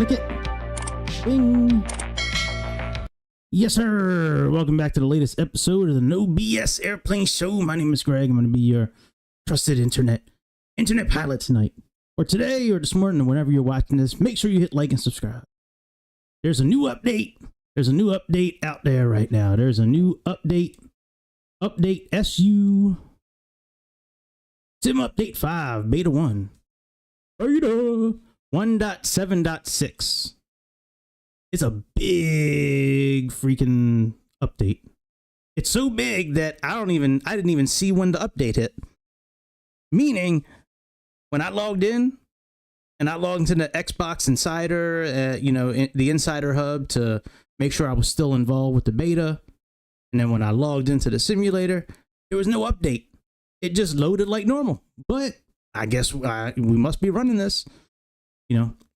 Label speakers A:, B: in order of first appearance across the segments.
A: Click it. Bing. Yes, sir. Welcome back to the latest episode of the No BS Airplane Show. My name is Greg. I'm going to be your trusted internet pilot tonight, or today, or this morning, or whenever you're watching this. Make sure you hit like and subscribe. There's a new update. There's a new update out there right now. There's a new update. Update SU Sim Update 5 Beta 1. Beta 1.7.6. It's a big freaking update. It's so big that I didn't even see when the update hit. Meaning, when I logged in and I logged into the Xbox Insider, the Insider Hub to make sure I was still involved with the beta, and then when I logged into the simulator, there was no update. It just loaded like normal. But I guess we must be running this,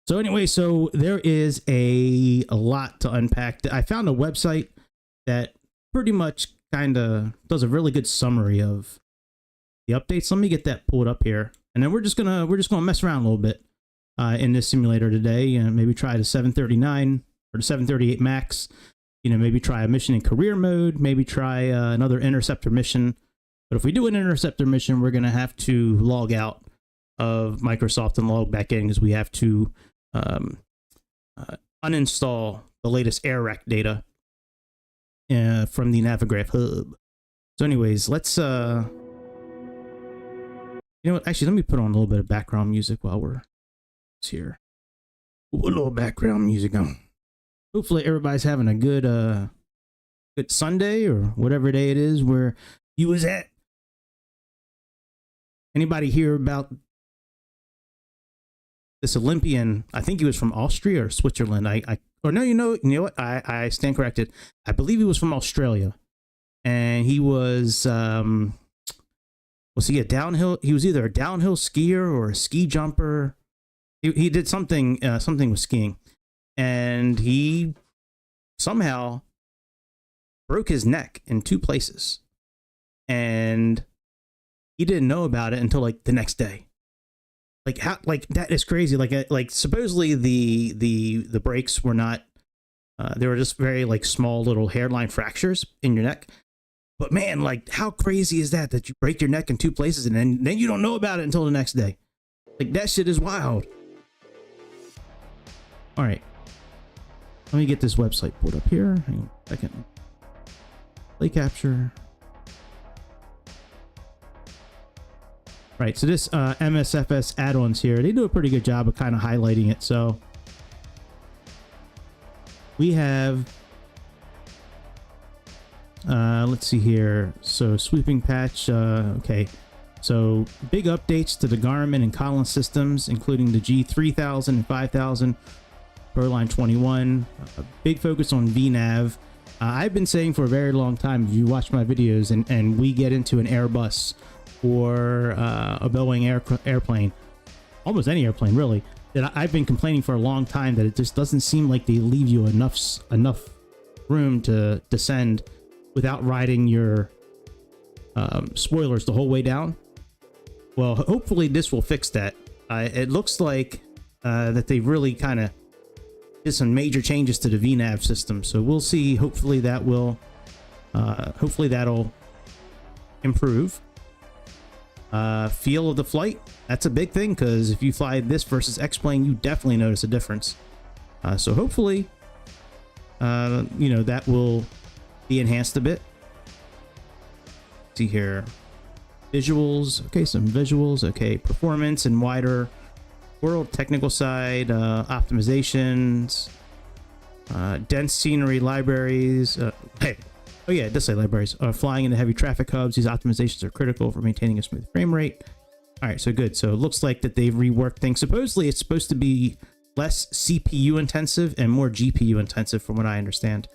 A: So anyway, so there is a lot to unpack. I found a website that pretty much kind of does a really good summary of the updates. Let me get that pulled up here, and then we're just gonna mess around a little bit in this simulator today, and maybe try the 739 or the 738 Max. Maybe try a mission in career mode. Maybe try another interceptor mission. But if we do an interceptor mission, we're gonna have to log out of Microsoft and log back in, because we have to uninstall the latest AirRec data from the Navigraph hub. So anyways, let's actually, let me put on a little bit of background music while we're here. Put a little background music on. Hopefully everybody's having a good Sunday, or whatever day it is where you was at. Anybody hear about this Olympian? I think he was from Austria or Switzerland. You know what? I stand corrected. I believe he was from Australia, and he was he a downhill? He was either a downhill skier or a ski jumper. He did something with skiing, and he somehow broke his neck in 2 places, and he didn't know about it until like the next day. Like how, like that is crazy. Like supposedly the breaks were not, they were just very like small little hairline fractures in your neck. But man, like how crazy is that you break your neck in 2 places and then you don't know about it until the next day? Like that shit is wild. All right, let me get this website pulled up here. Hang on a second. Play capture. Right, so this MSFS add-ons here, they do a pretty good job of kind of highlighting it. So we have, let's see here. So sweeping patch, okay. So big updates to the Garmin and Collins systems, including the G3000 and 5000, Proline 21. A big focus on VNav. I've been saying for a very long time, if you watch my videos and we get into an Airbus or a Boeing airplane, almost any airplane really, that I've been complaining for a long time that it just doesn't seem like they leave you enough room to descend without riding your spoilers the whole way down. Well, hopefully this will fix that. It looks like that they really kind of did some major changes to the VNav system, so we'll see. Hopefully that will that'll improve. Feel of the flight, that's a big thing, because if you fly this versus X-plane, you definitely notice a difference. So hopefully that will be enhanced a bit. Let's see here, visuals. Okay, some visuals. Okay, performance and wider world, technical side, optimizations, dense scenery libraries. Oh yeah, it does say libraries. Flying into heavy traffic hubs, these optimizations are critical for maintaining a smooth frame rate. All right, so good. So it looks like that they've reworked things. Supposedly it's supposed to be less CPU intensive and more GPU intensive, from what I understand.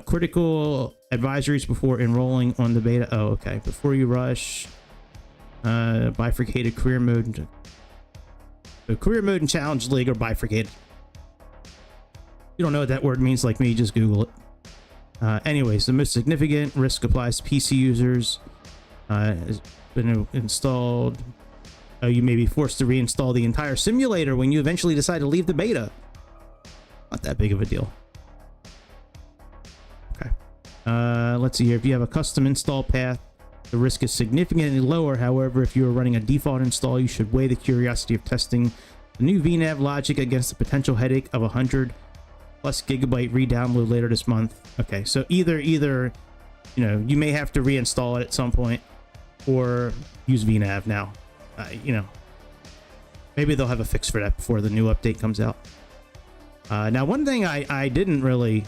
A: Critical advisories before enrolling on the beta. Oh, okay. Before you rush, bifurcated career mode. So career mode and challenge league are bifurcated. You don't know what that word means like me, just Google it. Anyways, the most significant risk applies to PC users. Has been installed. You may be forced to reinstall the entire simulator when you eventually decide to leave the beta. Not that big of a deal. Okay. Let's see here. If you have a custom install path, the risk is significantly lower. However, if you are running a default install, you should weigh the curiosity of testing the new VNav logic against the potential headache of 100+ gigabyte re-download later this month. Okay, so either you know, you may have to reinstall it at some point, or use VNav now. You know, maybe they'll have a fix for that before the new update comes out. Now, one thing I didn't really,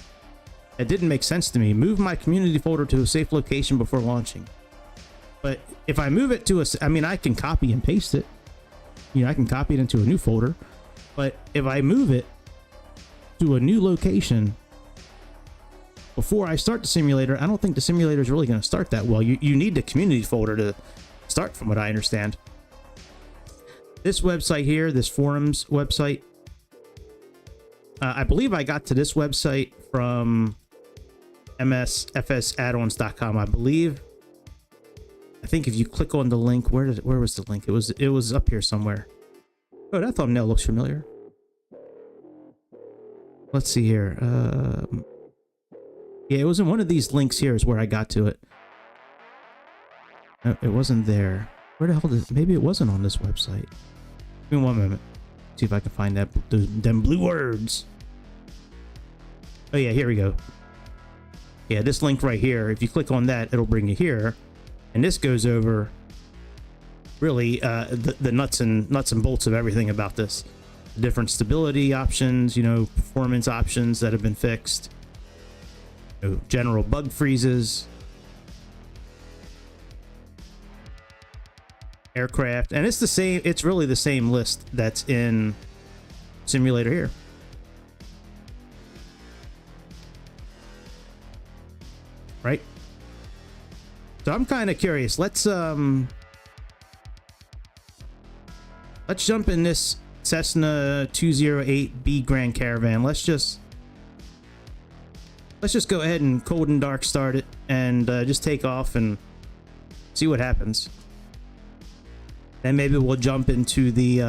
A: it didn't make sense to me: move my community folder to a safe location before launching. But if I move it to a, I mean, I can copy and paste it. You know, I can copy it into a new folder. But if I move it to a new location before I start the simulator, I don't think the simulator is really going to start that well. You need the community folder to start, from what I understand. This website here, this forums website, I believe I got to this website from MSFS I believe. I think if you click on the link, where was the link? It was up here somewhere. Oh, that thumbnail looks familiar. Let's see here. Yeah, it was in one of these links here is where I got to it. No, it wasn't there. Where the hell did, maybe it wasn't on this website. Give me one moment. See if I can find that, them blue words. Oh yeah, here we go. Yeah, this link right here, if you click on that, it'll bring you here. And this goes over really the nuts and bolts of everything about this. The different stability options, you know, performance options that have been fixed, you know, general bug freezes, aircraft, and it's the same. It's really the same list that's in simulator here. Right? So I'm kind of curious. Let's jump in this Cessna 208B Grand Caravan. Let's just go ahead and cold and dark start it and just take off and see what happens. Then maybe we'll jump into the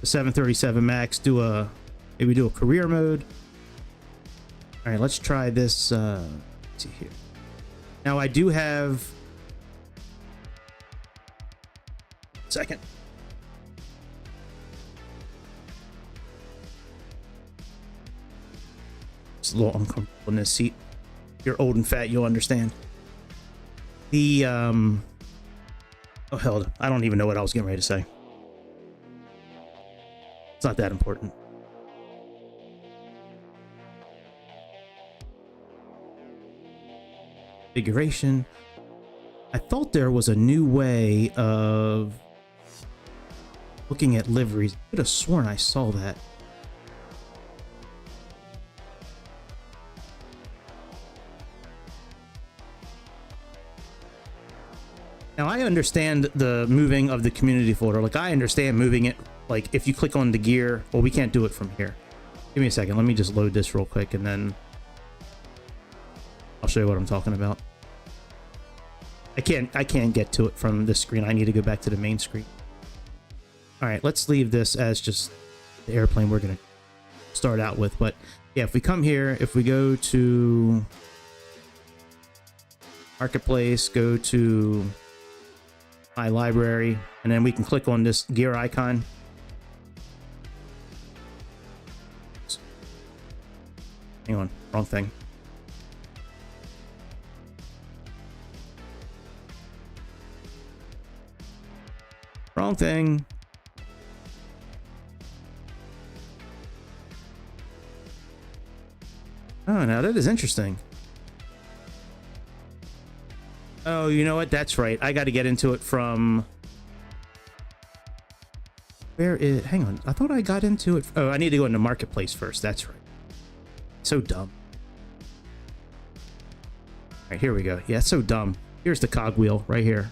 A: 737 Max, maybe do a career mode. All right, let's try this. Let's see here. Now I do have. Second. It's a little uncomfortable in this seat. If you're old and fat, you'll understand. The oh hell, I don't even know what I was getting ready to say. It's not that important. Configuration. I thought there was a new way of looking at liveries. I could have sworn I saw that. Now I understand the moving of the community folder. Like I understand moving it. Like if you click on the gear, well, we can't do it from here. Give me a second. Let me just load this real quick and then I'll show you what I'm talking about. I can't get to it from this screen. I need to go back to the main screen. All right, let's leave this as just the airplane we're going to start out with. But yeah, if we come here, if we go to Marketplace, go to My Library, and then we can click on this gear icon. Hang on, wrong thing. Wrong thing. Oh, now that is interesting. Oh, you know what? That's right. I got to get into it from... Where is... Hang on. I thought I got into it... Oh, I need to go into Marketplace first. That's right. So dumb. All right, here we go. Yeah, it's so dumb. Here's the cogwheel right here.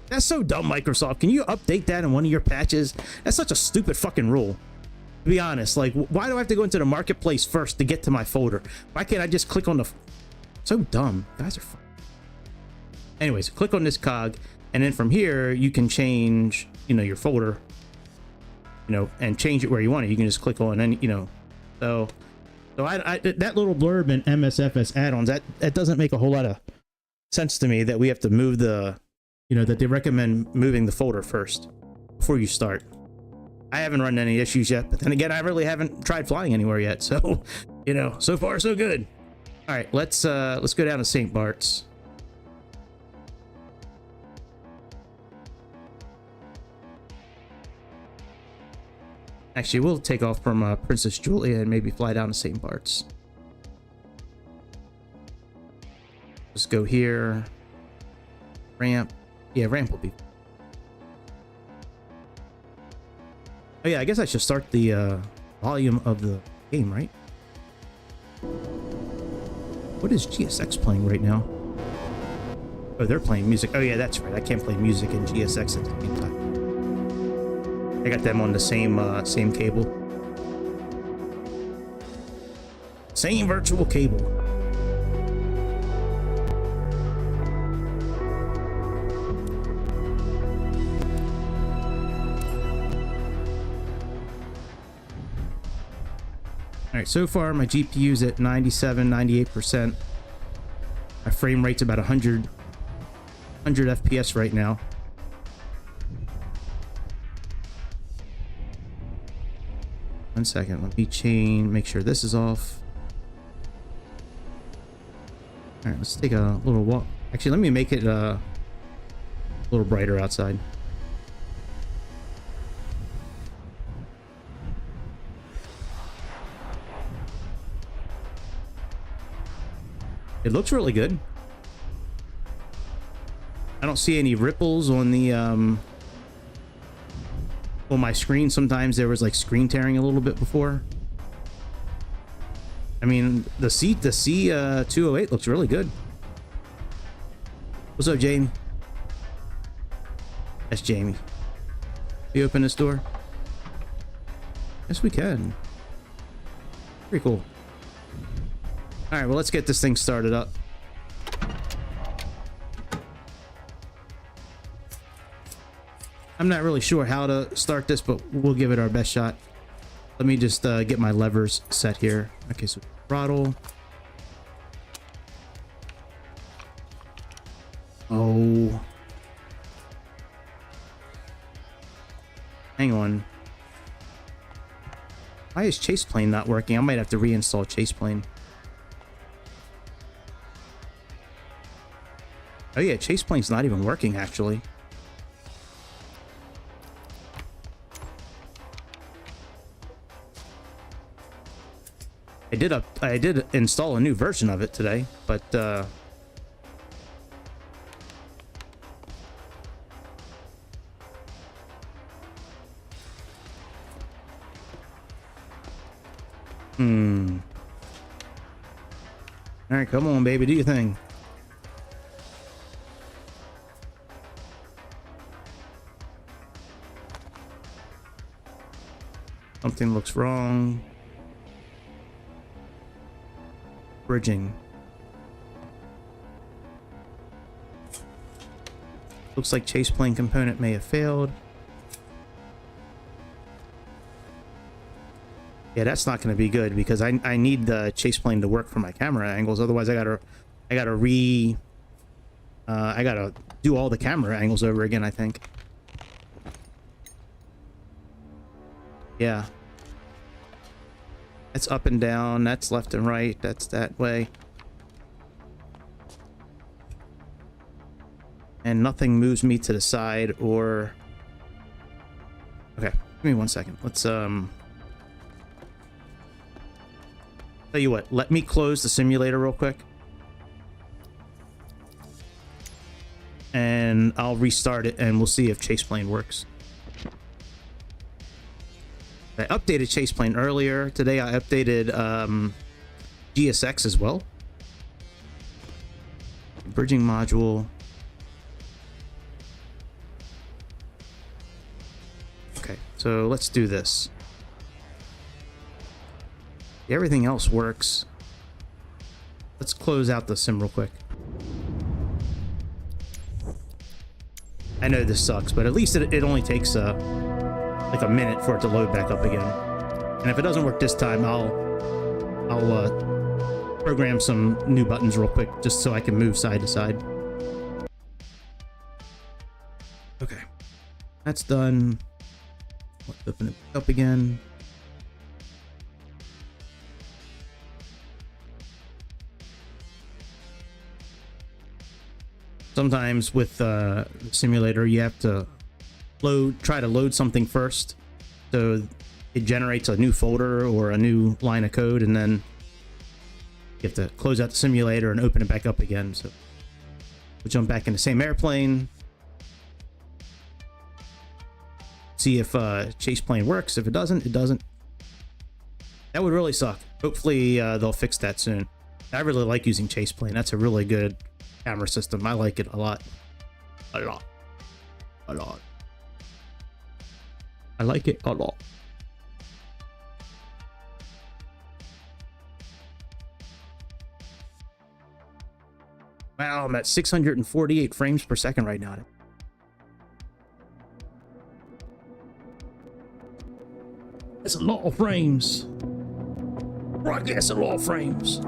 A: That's so dumb, Microsoft. Can you update that in one of your patches? That's such a stupid fucking rule. To be honest, like, why do I have to go into the Marketplace first to get to my folder? Why can't I just click on the... So dumb. Guys are fun. Anyways, click on this cog, and then from here, you can change, you know, your folder. you know, and change it where you want it. You can just click on any, you know, so that little blurb in MSFS add-ons, that doesn't make a whole lot of sense to me, that we have to move the, you know, that they recommend moving the folder first before you start. I haven't run any issues yet, but then again, I really haven't tried flying anywhere yet. So, you know, so far so good. All right, let's go down to St. Bart's. Actually, we'll take off from Princess Julia and maybe fly down to St. Bart's. Let's go here. Ramp. Yeah, ramp will be. Oh yeah, I guess I should start the volume of the game, right? What is GSX playing right now? Oh, they're playing music. Oh yeah, that's right. I can't play music and GSX at the same time. I got them on the same cable. Same virtual cable. All right, so far my GPU's at 97, 98%. My frame rate's about 100 FPS right now. One second, let me make sure this is off. All right, let's take a little walk. Actually, let me make it a little brighter outside. It looks really good. I don't see any ripples on the on my screen. Sometimes there was like screen tearing a little bit before. I mean, the C208 looks really good. What's up, Jamie? That's Jamie. We open this door? Yes, we can. Pretty cool. All right, well, let's get this thing started up. I'm not really sure how to start this, but we'll give it our best shot. Let me just get my levers set here. Okay, so throttle. Oh. Hang on. Why is Chase Plane not working? I might have to reinstall Chase Plane. Oh yeah, Chase Plane's not even working actually. I did install a new version of it today, but all right, come on, baby, do your thing. Something looks wrong. Bridging. Looks like Chase Plane component may have failed. Yeah, that's not going to be good because I need the Chase Plane to work for my camera angles. Otherwise, I gotta do all the camera angles over again, I think. Yeah. That's up and down, that's left and right, that's that way. And nothing moves me to the side or... Okay, give me 1 second. Let's, tell you what, let me close the simulator real quick. And I'll restart it and we'll see if Chase Plane works. I updated Chase Plane earlier. Today I updated GSX as well. Bridging module. Okay, so let's do this. Everything else works. Let's close out the sim real quick. I know this sucks, but at least it only takes like a minute for it to load back up again. And if it doesn't work this time, I'll program some new buttons real quick just so I can move side to side. Okay, that's done. Let's open it up again. Sometimes with the simulator, you have to try to load something first, so it generates a new folder or a new line of code, and then you have to close out the simulator and open it back up again. So we'll jump back in the same airplane, see if chase plane works. If it doesn't, it doesn't. That would really suck. Hopefully they'll fix that soon. I really like using chase plane. That's a really good camera system. I like it a lot. A lot. A lot. I like it a lot. Wow, I'm at 648 frames per second right now. That's a lot of frames. Right, that's a lot of frames.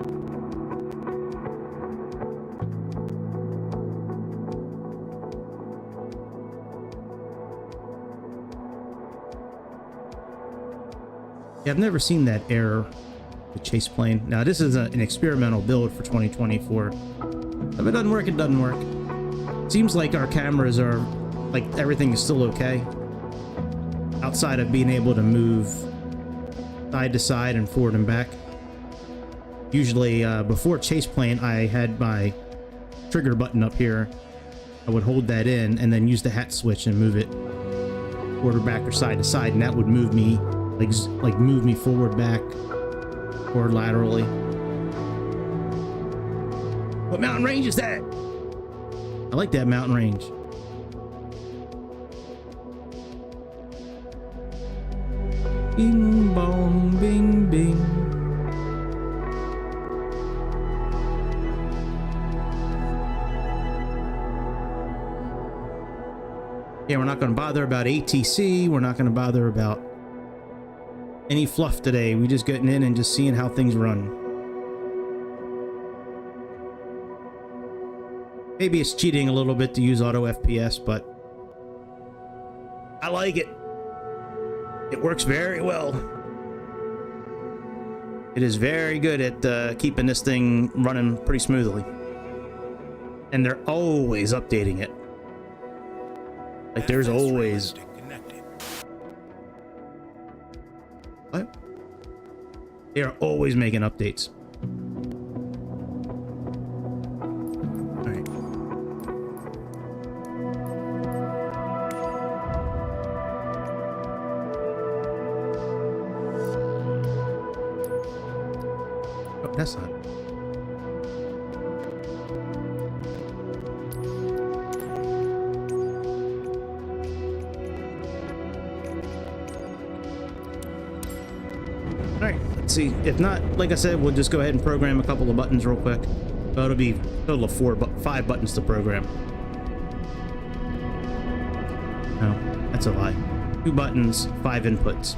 A: Yeah, I've never seen that error with chase plane. Now, this is an experimental build for 2024. If it doesn't work, it doesn't work. Seems like our cameras are, like, everything is still okay. Outside of being able to move side to side and forward and back. Usually, before chase plane, I had my trigger button up here. I would hold that in and then use the hat switch and move it forward or back or side to side, and that would move me, like move me forward, back, or laterally. What mountain range is that? I like that mountain range. Bing bong, bing bing. Yeah, we're not going to bother about ATC. We're not going to bother about any fluff today. We just getting in and just seeing how things run. Maybe it's cheating a little bit to use auto FPS, but I like it. It works very well. It is very good at keeping this thing running pretty smoothly. And they're always updating it. Like, there's always... What? They are always making updates. Alright. Oh, that's not... Alright, let's see. If not, like I said, we'll just go ahead and program a couple of buttons real quick. So it'll be a total of 5 buttons to program. No, that's a lie. 2 buttons, 5 inputs.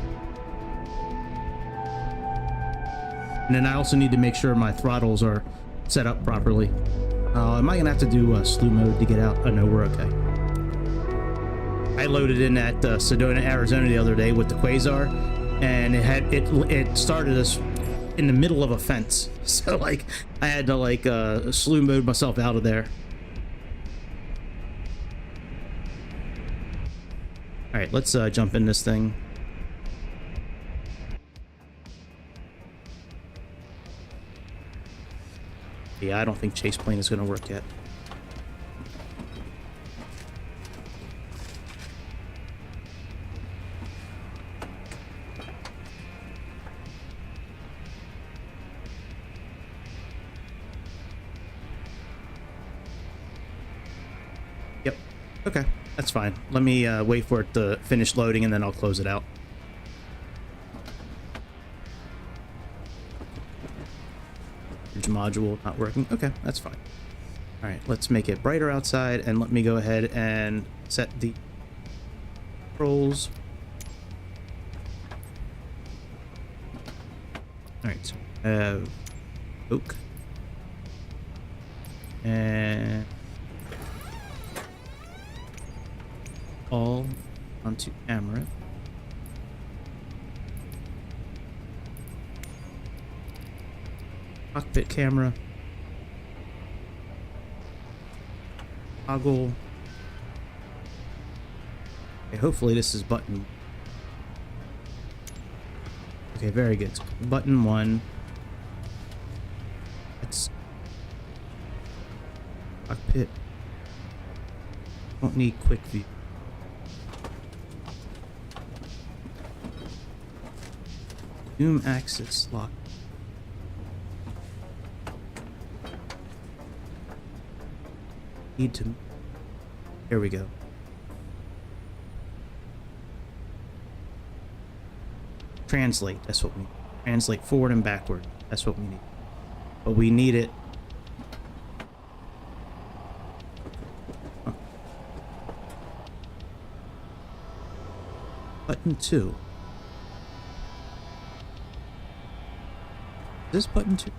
A: And then I also need to make sure my throttles are set up properly. Am I gonna have to do slew mode to get out? Oh no, we're okay. I loaded in at Sedona, Arizona the other day with the Quasar, and it started us in the middle of a fence. So like I had to like slew mode myself out of there. All right, let's jump in this thing. Yeah, I don't think chase plane is going to work yet. Yep. Okay, that's fine. Let me wait for it to finish loading and then I'll close it out. Module not working. Okay, that's fine. All right, let's make it brighter outside and let me go ahead and set the controls. Alright, so we have oak. And all onto camera. Cockpit camera. Toggle. Okay, hopefully this is button. Okay, very good. So button 1. That's cockpit. Don't need quick view. Zoom axis lock. Need to. Here we go. Translate. That's what we need. Translate forward and backward. That's what we need. But we need it. Huh. Button 2. Is this button 2?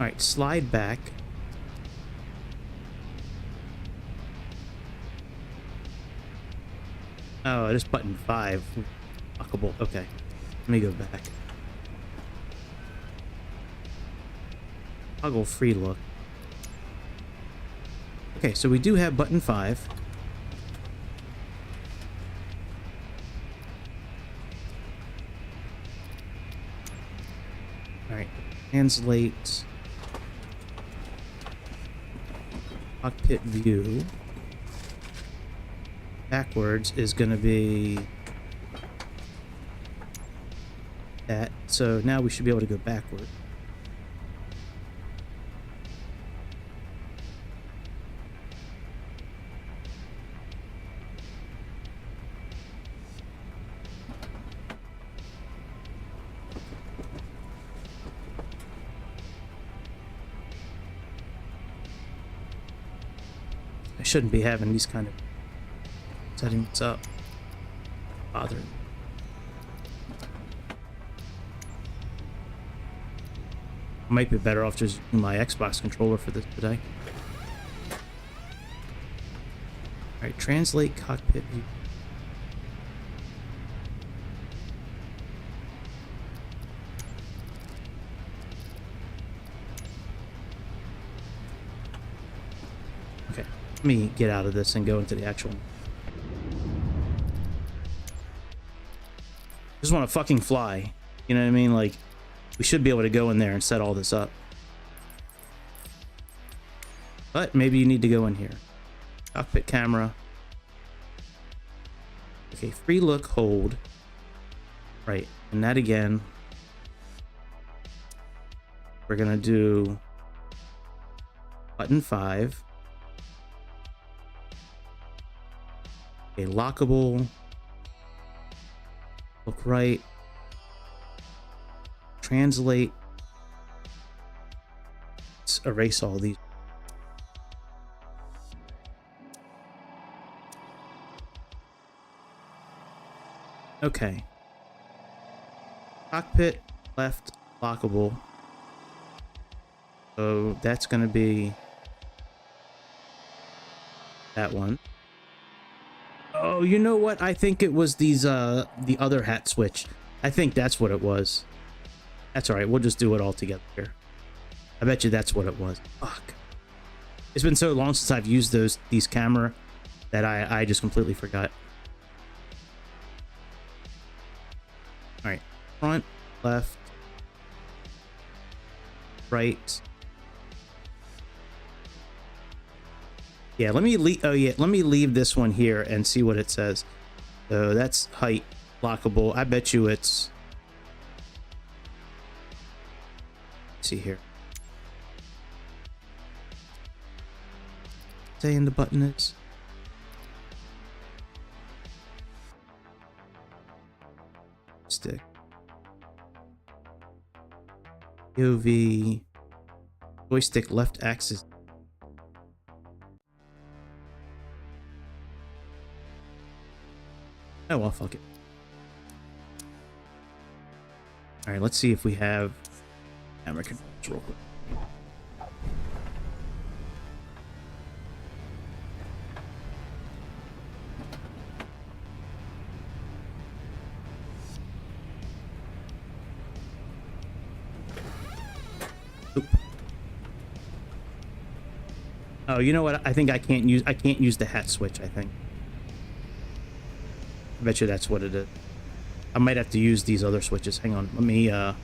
A: Alright, slide back. Oh, it is button 5. Lockable. Okay. Let me go back. Toggle free look. Okay, so we do have button 5. Alright. Translate. Cockpit view. Backwards is going to be that. So now we should be able to go backward. I shouldn't be having these kind of settings up. Bothering. I might be better off just using my Xbox controller for this today. Alright, translate cockpit view. Okay, let me get out of this and go into the actual. Just want to fucking fly. You know what I mean? Like, we should be able to go in there and set all this up. But maybe you need to go in here. Cockpit camera. Okay, free look, hold. Right, and that again. We're gonna do button 5. Okay, lockable. Look right. Translate. Let's erase all these. Okay. Cockpit left lockable. So that's going to be that one. Oh, you know what? I think it was these the other hat switch. I think that's what it was. That's all right. We'll just do it all together here. I bet you that's what it was. Fuck. It's been so long since I've used these camera that I just completely forgot. All right. Front, left, right. Yeah, let me leave. Oh yeah, let me leave this one here and see what it says. So that's height lockable. I bet you it's. Let's see here. Saying the button is. Stick. UV. Joystick left axis. Oh well, fuck it. All right, let's see if we have camera controls real quick. Oop. Oh, you know what? I think I can't use the hat switch, I think. I bet you that's what it is. I might have to use these other switches. Hang on. Let me, if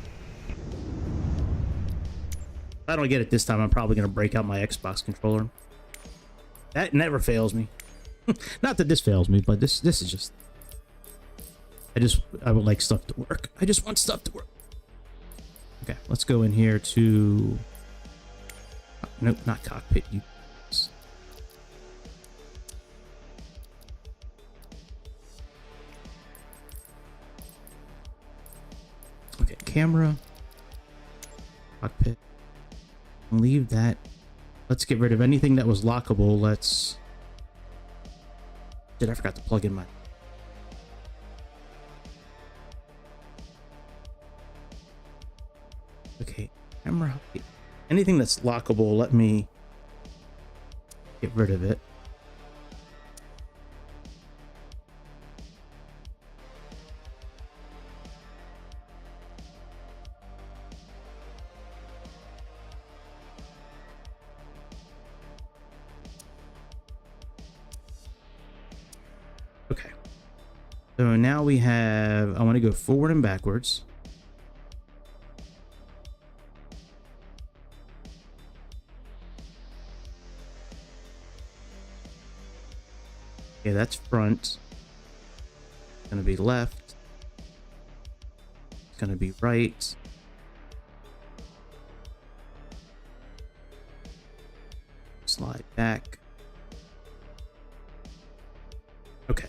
A: I don't get it this time, I'm probably going to break out my Xbox controller. That never fails me. Not that this fails me, but this is just... I would like stuff to work. I just want stuff to work. Okay, let's go in here to... Nope, not cockpit. Okay, camera, cockpit, leave that. Let's get rid of anything that was lockable. Let's... I forgot to plug in my... Okay, camera, anything that's lockable, let me get rid of it. Okay, so now we have, I want to go forward and backwards. Okay, that's front. It's gonna be left. It's gonna be right. Slide back. Okay,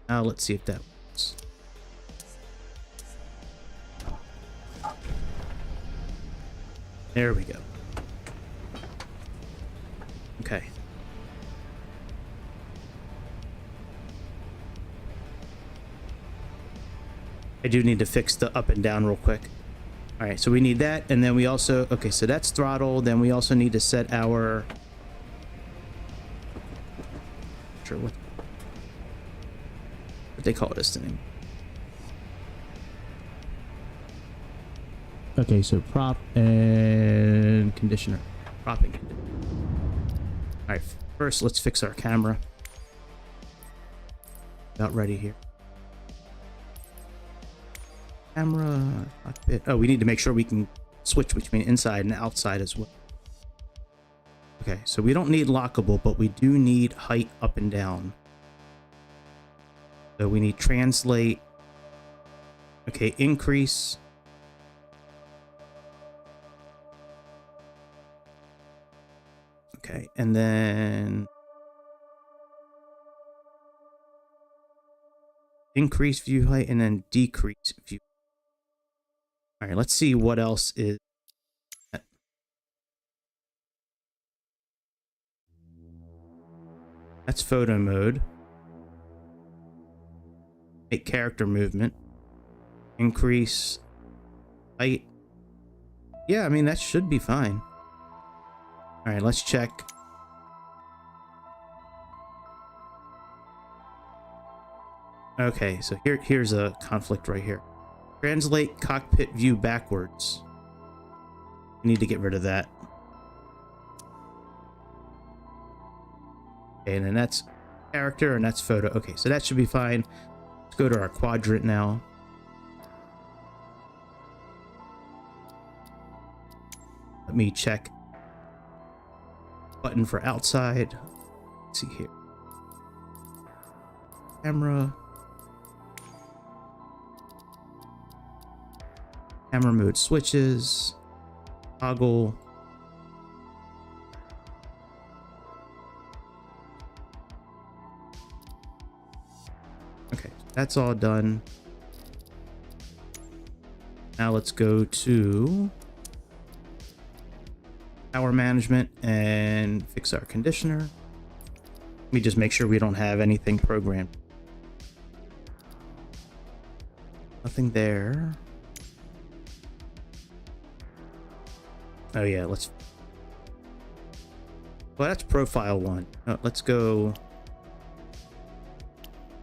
A: now let's see if that works. There we go. Okay. I do need to fix the up and down real quick. All right, so we need that, and then we also, okay, so that's throttle. Then we also need to set our, sure what they call this thing. Okay, so prop and conditioner, prop and conditioner. All right, first let's fix our camera. About ready here. Camera, cockpit. Oh, we need to make sure we can switch between inside and outside as well. Okay, so we don't need lockable, but we do need height up and down. So we need translate. Okay, increase. Okay, and then increase view height and then decrease view. All right, let's see what else is. That's photo mode. Make character movement. Increase height. Yeah, I mean, that should be fine. All right, let's check. Okay, so here's a conflict right here. Translate cockpit view backwards. We need to get rid of that. Okay, and then that's character and that's photo. Okay, so that should be fine. Let's go to our quadrant now. Let me check. Button for outside. Let's see here. Camera. Camera mode switches. Toggle. Okay, that's all done. Now let's go to power management and fix our conditioner. Let me just make sure we don't have anything programmed. Nothing there. Oh yeah, let's... Well, that's profile 1. Let's go...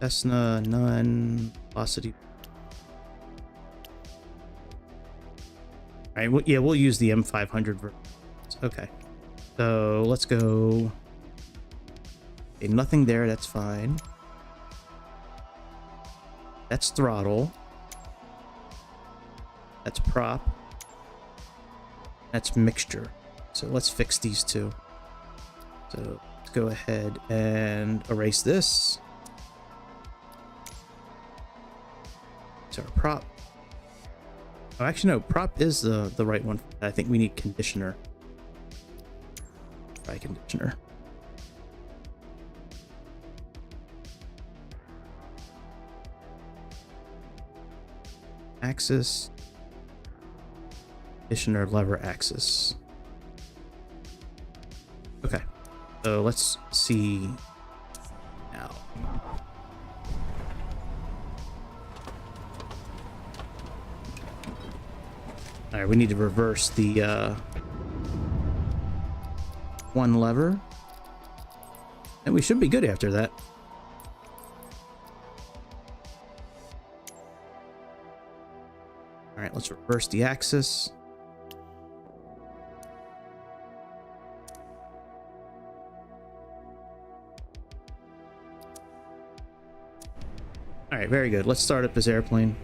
A: Cessna, none, velocity. Alright, well, yeah, we'll use the M500 version. Okay, so let's go... Okay, nothing there, that's fine. That's throttle. That's prop. That's mixture. So let's fix these two. So let's go ahead and erase this. It's our prop. Oh, actually no, prop is the right one. I think we need conditioner. Try conditioner. Axis. Conditioner lever axis. Okay, so let's see now. All right, we need to reverse the one lever, and we should be good after that. All right, let's reverse the axis. All right, very good. Let's start up this airplane.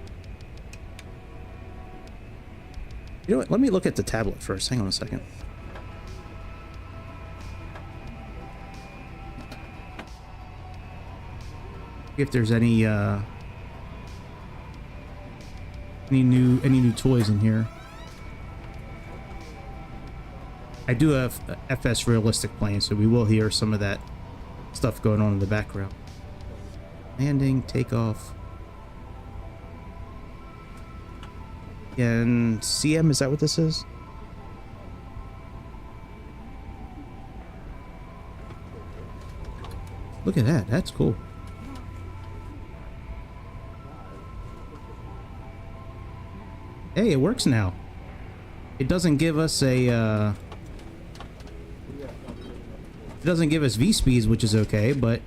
A: You know what? Let me look at the tablet first. Hang on a second. See if there's any new toys in here. I do have FS realistic playing, so we will hear some of that stuff going on in the background. Landing, takeoff. And CM, is that what this is? Look at that, that's cool. Hey, it works now. It doesn't give us a it doesn't give us V-speeds, which is okay, but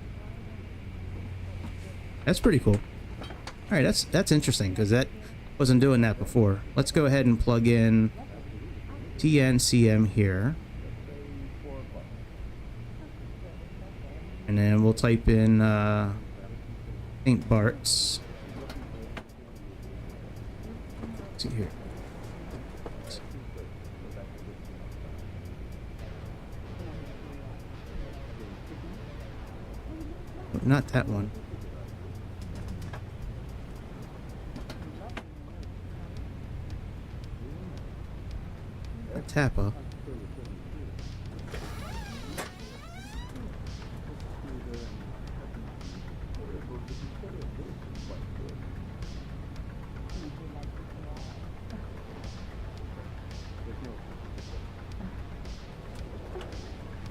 A: that's pretty cool. All right, that's interesting because that wasn't doing that before. Let's go ahead and plug in TNCM here, and then we'll type in St. Bart's. Let's see here. Not that one. Tappa.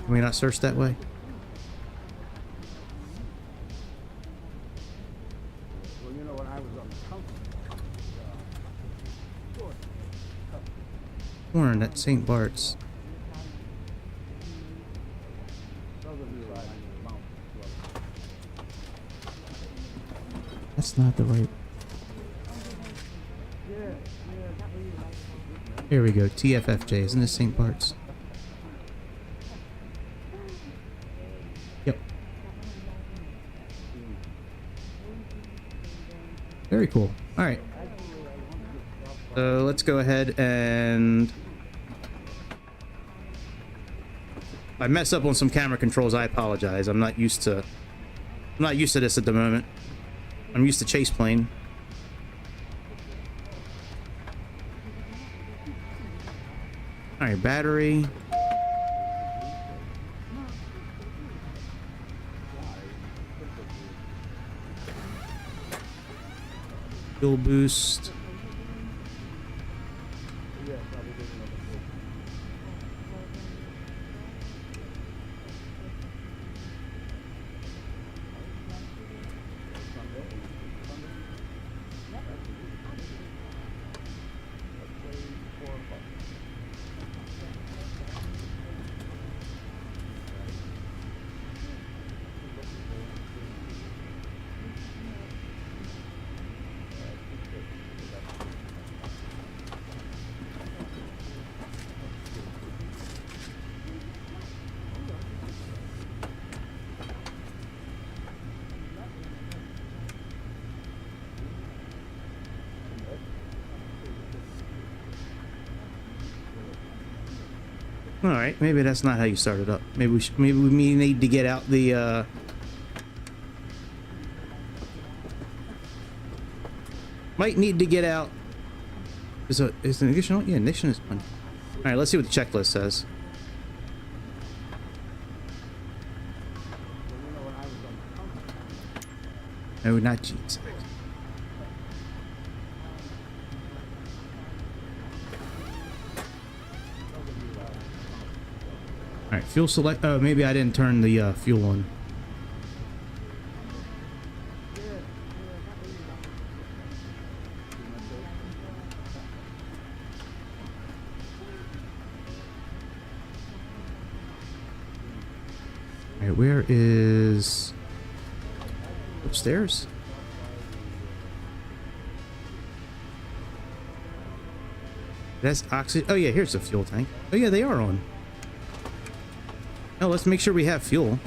A: Can we not search that way? Corn at St. Bart's. That's not the right. Here we go. TFFJ. Isn't this St. Bart's? Yep. Very cool. All right. So let's go ahead and... I mess up on some camera controls. I apologize. I'm not used to this at the moment. I'm used to chase plane. All right, battery. Fuel boost. All right, maybe that's not how you start it up. Maybe we need to get out the might need to get out. Is the ignition on? Yeah, ignition is on. All right, let's see what the checklist says. No, not G6. All right, fuel select. Oh, maybe I didn't turn the fuel on. All right, where is upstairs? That's oxygen. Oh yeah, here's the fuel tank. Oh yeah, they are on. Oh, let's make sure we have fuel.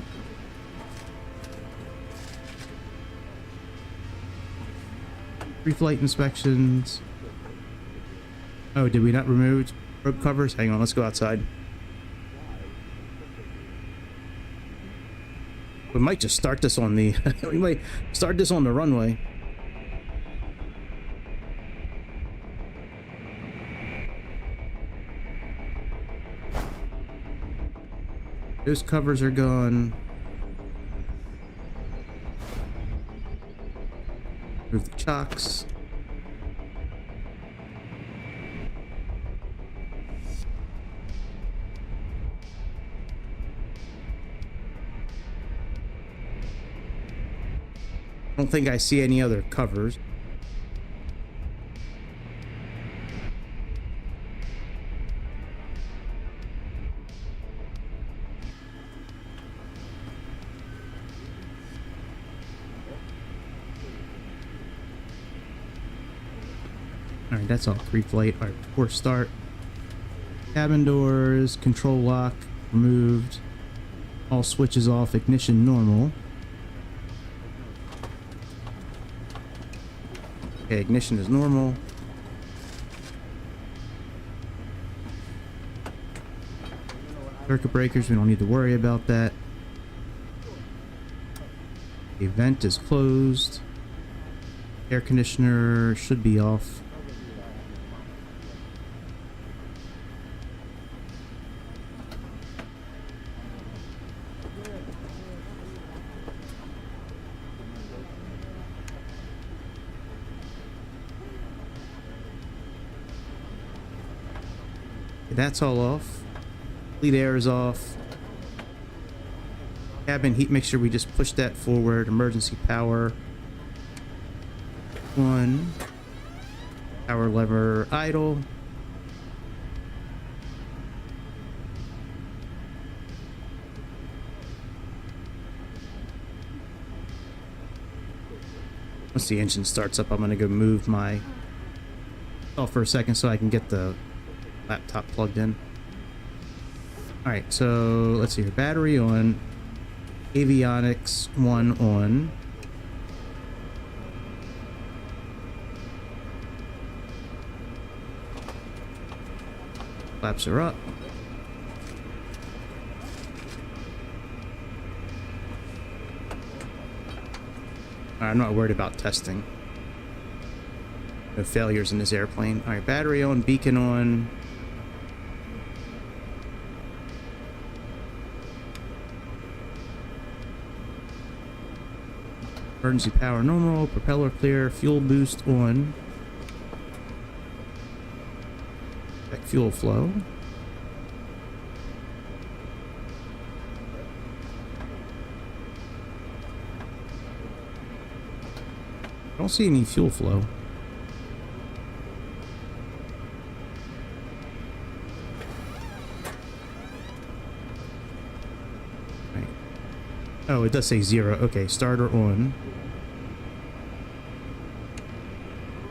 A: Pre-flight inspections. Oh, did we not remove rope covers? Hang on, let's go outside. We might just start this on the we might start this on the runway. Those covers are gone. Move the chocks. I don't think I see any other covers. All right, that's all pre-flight. All right, course start. Cabin doors, control lock removed. All switches off, ignition normal. Okay, ignition is normal. Circuit breakers, we don't need to worry about that. The vent is closed. Air conditioner should be off. That's all off. Fleet air is off. Cabin heat, make sure we just push that forward. Emergency power. On. Power lever idle. Once the engine starts up, I'm going to go move my off for a second so I can get the laptop plugged in. Alright, so let's see here. Battery on. Avionics 1 on. Flaps are up. I'm not worried about testing. No failures in this airplane. Alright, battery on, beacon on. Emergency power normal, propeller clear, fuel boost on. Check fuel flow. I don't see any fuel flow. Right. Oh, it does say 0. Okay, starter on.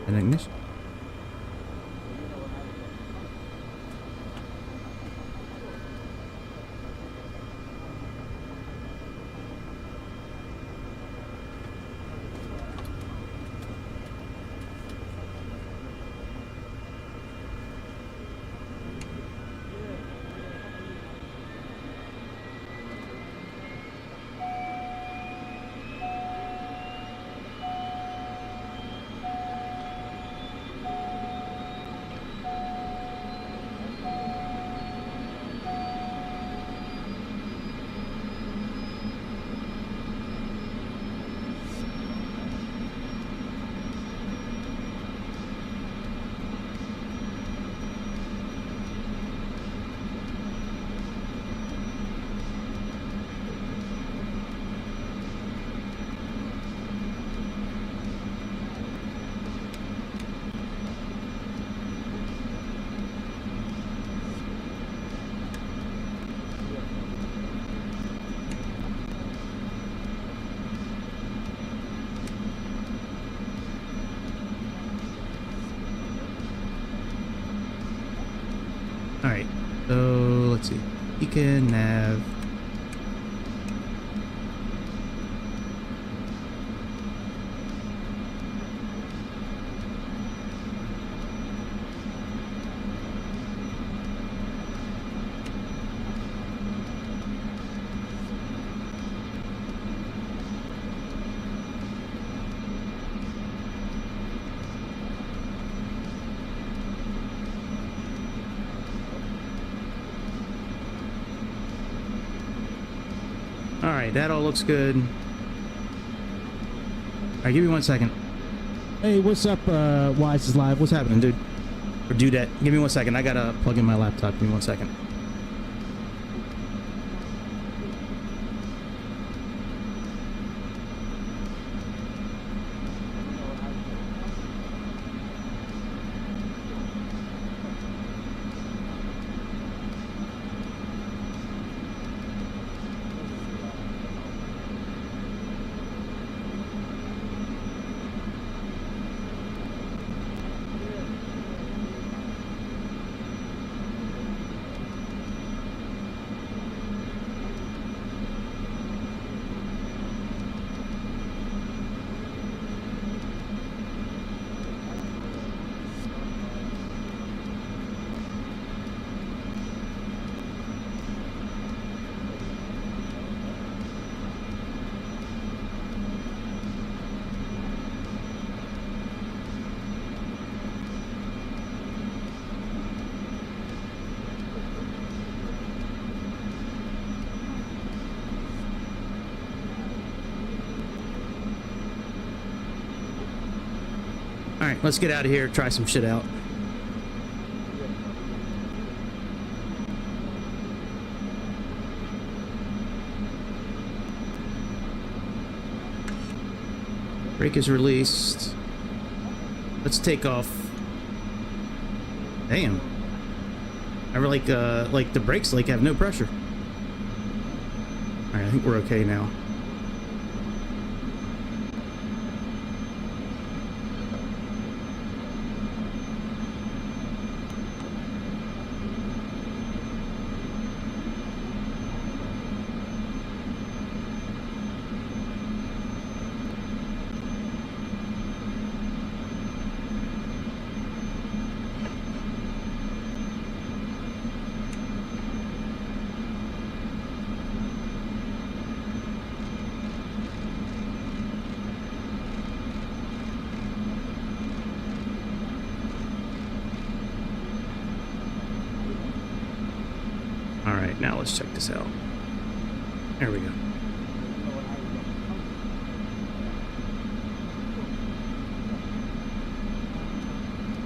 A: And ignition. So let's see. Beacon, nav. Alright, that all looks good. Alright, give me 1 second. Hey, what's up, Wise is live? What's happening, dude? Or dudette. Give me 1 second. I gotta plug in my laptop. Give me 1 second. Alright, let's get out of here, try some shit out. Brake is released. Let's take off. Damn. I really like the brakes like have no pressure. Alright, I think we're okay now. Alright, now let's check this out. There we go.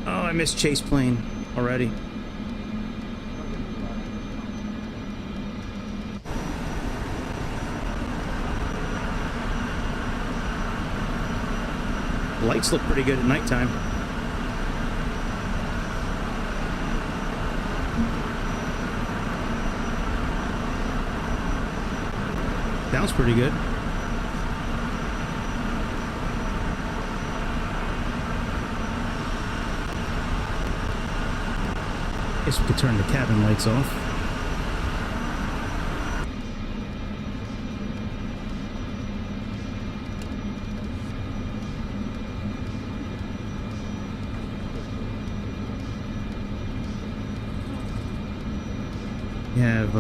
A: Oh, I missed chase plane already. Lights look pretty good at nighttime. Sounds pretty good. Guess we could turn the cabin lights off. We have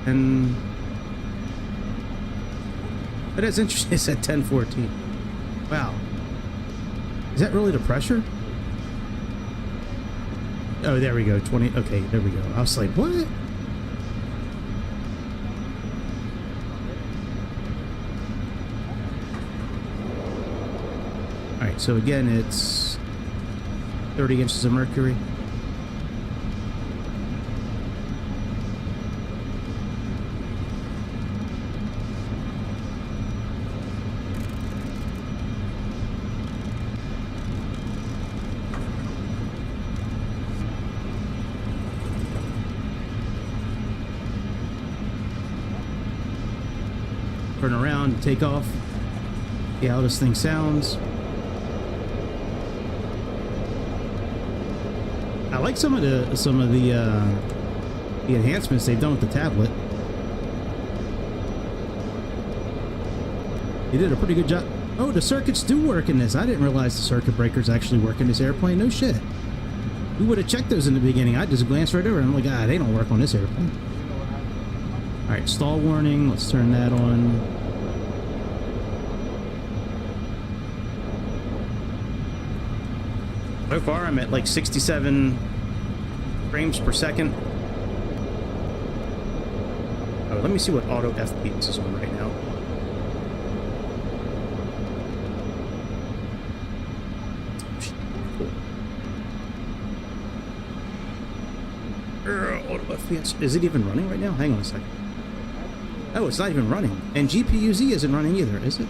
A: 10. But it's interesting, it's at 1014. Wow. Is that really the pressure? Oh, there we go. 20. Okay, there we go. I was like, what? Alright, so again, it's 30 inches of mercury. Turn around, take off. See how this thing sounds. I like some of the the enhancements they've done with the tablet. They did a pretty good job. Oh, the circuits do work in this. I didn't realize the circuit breakers actually work in this airplane. No shit. We would have checked those in the beginning. I just glanced right over and I'm like, ah, they don't work on this airplane. Alright, stall warning. Let's turn that on. So far, I'm at like 67 frames per second. Oh, let me see what auto FPS is on right now. Auto FPS. Is it even running right now? Hang on a second. Oh, it's not even running. And GPU-Z isn't running either, is it?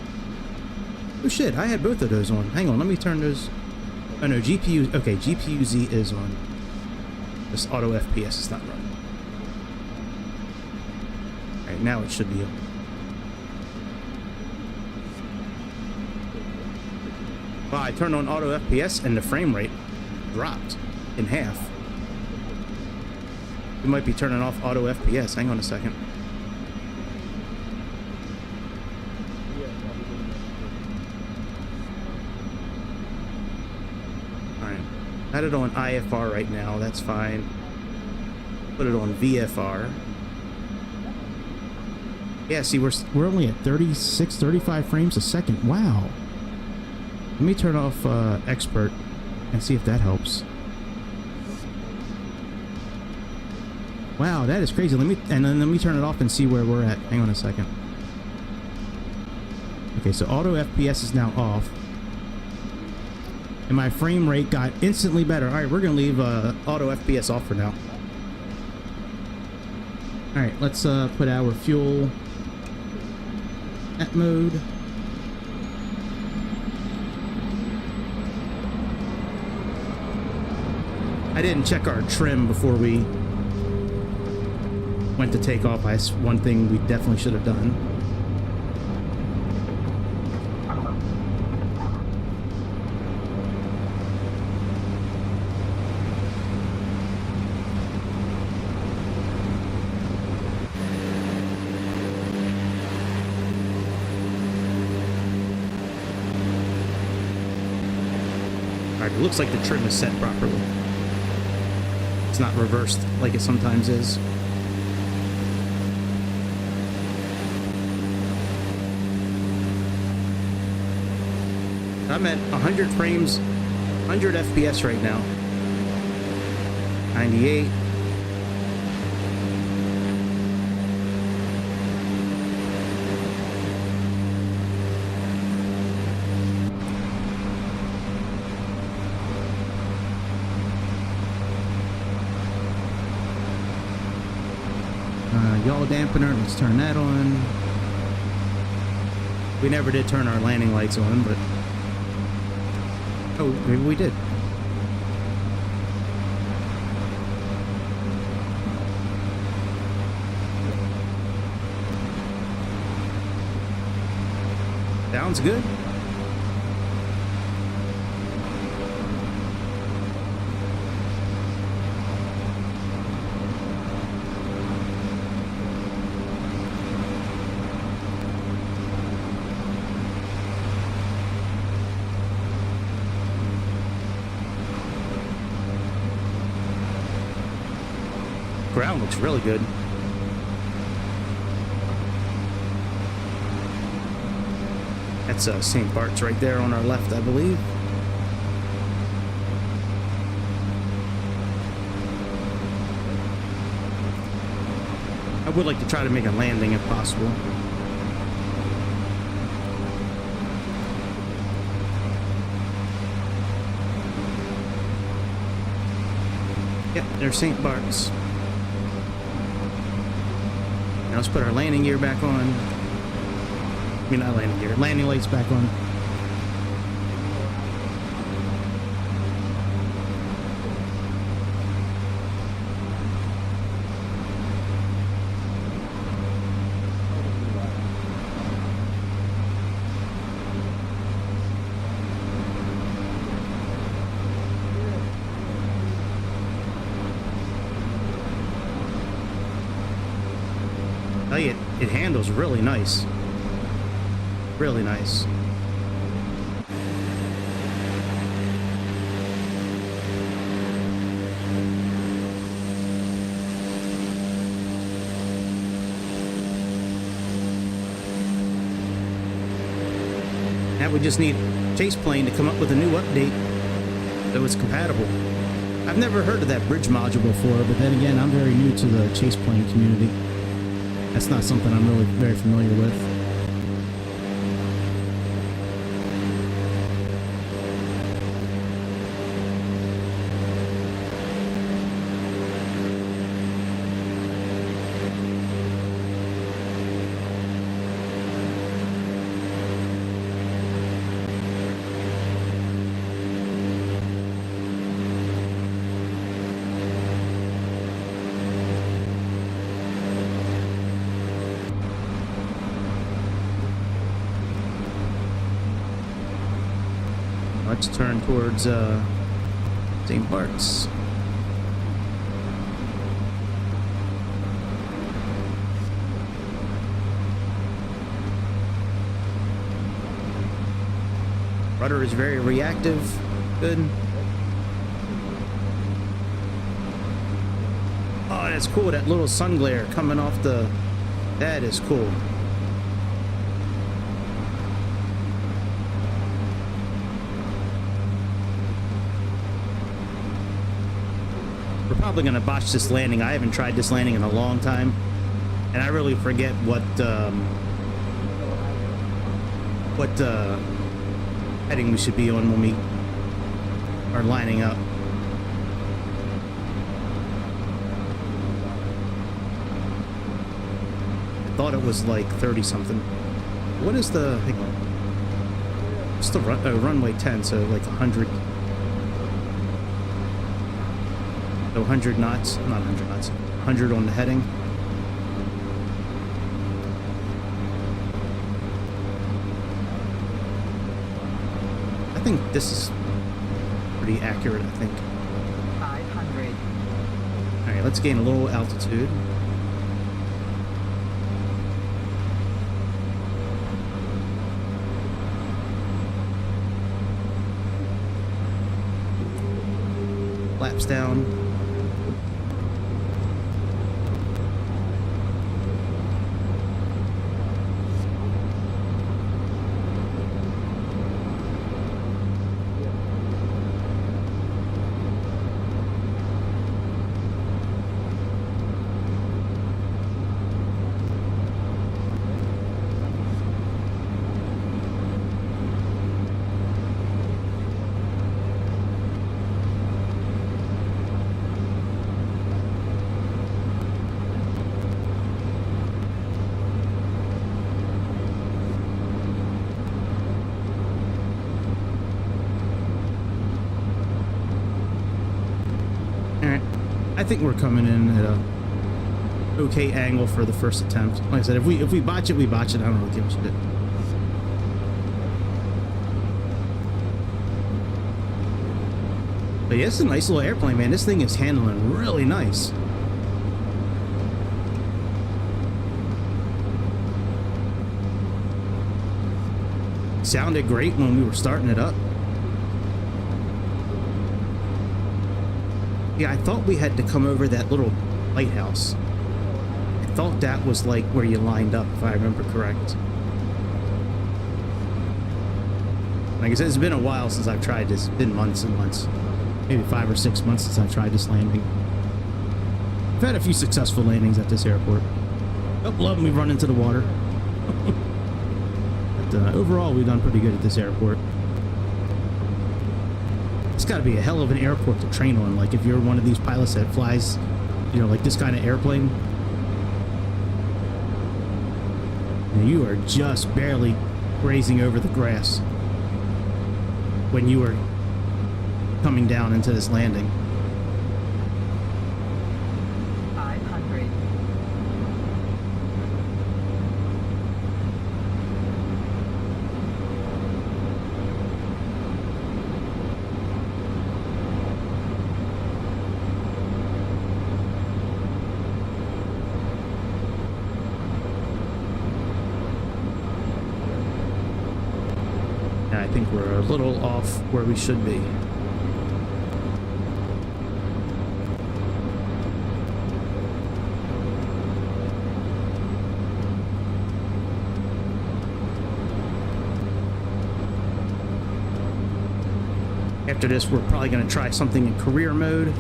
A: Oh shit, I had both of those on. Hang on, let me turn those. Oh no, GPU. Okay, GPU-Z is on. This auto FPS is not running. Alright, now it should be on. Wow, I turned on auto FPS and the frame rate dropped in half. We might be turning off auto FPS. Hang on a second. Alright. Had it on IFR right now. That's fine. Put it on VFR. Yeah, see, we're only at 36, 35 frames a second. Wow. Let me turn off Expert and see if that helps. Wow, that is crazy. Let me turn it off and see where we're at. Hang on a second. Okay, so auto FPS is now off. And my frame rate got instantly better. Alright, we're gonna leave auto FPS off for now. Alright, let's put our fuel at mode. I didn't check our trim before we went to take off. That's one thing we definitely should have done. Alright, it looks like the trim is set properly. It's not reversed like it sometimes is. I'm at 100 frames, 100 FPS right now. 98. Yaw dampener, let's turn that on. We never did turn our landing lights on, but oh, maybe we did. Sounds good. Ground looks really good. That's St. Bart's right there on our left, I believe. I would like to try to make a landing if possible. Yep, there's St. Bart's. Now let's put our landing gear back on. I mean, not landing gear, landing lights back on. tell you, it handles really nice. Really nice. Now we just need Chase Plane to come up with a new update so it's compatible. I've never heard of that bridge module before, but then again, I'm very new to the Chase Plane community. That's not something I'm really very familiar with. Let's turn towards St. Bart's. Rudder is very reactive. Good. Oh, that's cool. That little sun glare coming off the... That is cool. Probably gonna botch this landing. I haven't tried this landing in a long time, and I really forget what heading we should be on when we are lining up. I thought it was like 30 something. What is the? Hang on. It's the runway 10, so like 100. So 100 knots, not 100 knots, 100 on the heading. I think this is pretty accurate, I think.
B: 500.
A: All right, let's gain a little altitude. Flaps down. I think we're coming in at a okay angle for the first attempt. Like I said, if we botch it, we botch it. I don't really give a shit. But yeah, it's a nice little airplane, man. This thing is handling really nice. Sounded great when we were starting it up. Yeah, I thought we had to come over that little lighthouse. I thought that was like where you lined up, if I remember correct. Like I said, it's been a while since I've tried this. It's been months and months. Maybe 5 or 6 months since I've tried this landing. I've had a few successful landings at this airport. A couple of them we've run into the water. But overall, we've done pretty good at this airport. It's got to be a hell of an airport to train on. Like if you're one of these pilots that flies, you know, like this kind of airplane, and you are just barely grazing over the grass when you are coming down into this landing.
B: 500.
A: think we're a little off where we should be. After this, we're probably going to try something in career mode.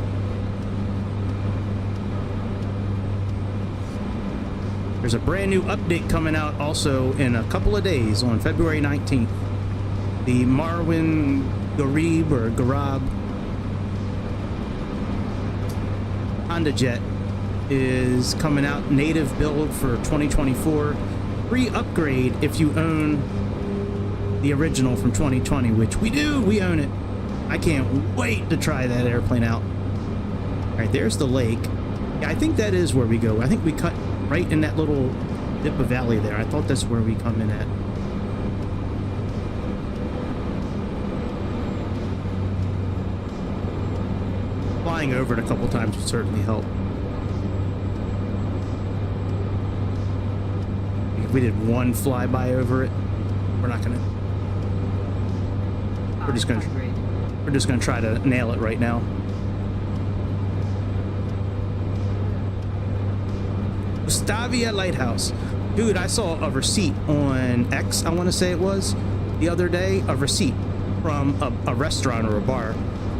A: There's a brand new update coming out also in a couple of days on February 19th. The Marwin Garab Honda Jet is coming out, native build for 2024. Free upgrade if you own the original from 2020, which we do. We own it. I can't wait to try that airplane out. All right, there's the lake. Yeah, I think that is where we go. I think we cut right in that little dip of valley there. I thought that's where we come in at. Flying over it a couple times would certainly help. If we did one flyby over it, we're not gonna. We're just gonna try to nail it right now. Gustavia Lighthouse. Dude, I saw a receipt on X, I want to say it was, the other day. A receipt from a restaurant or a bar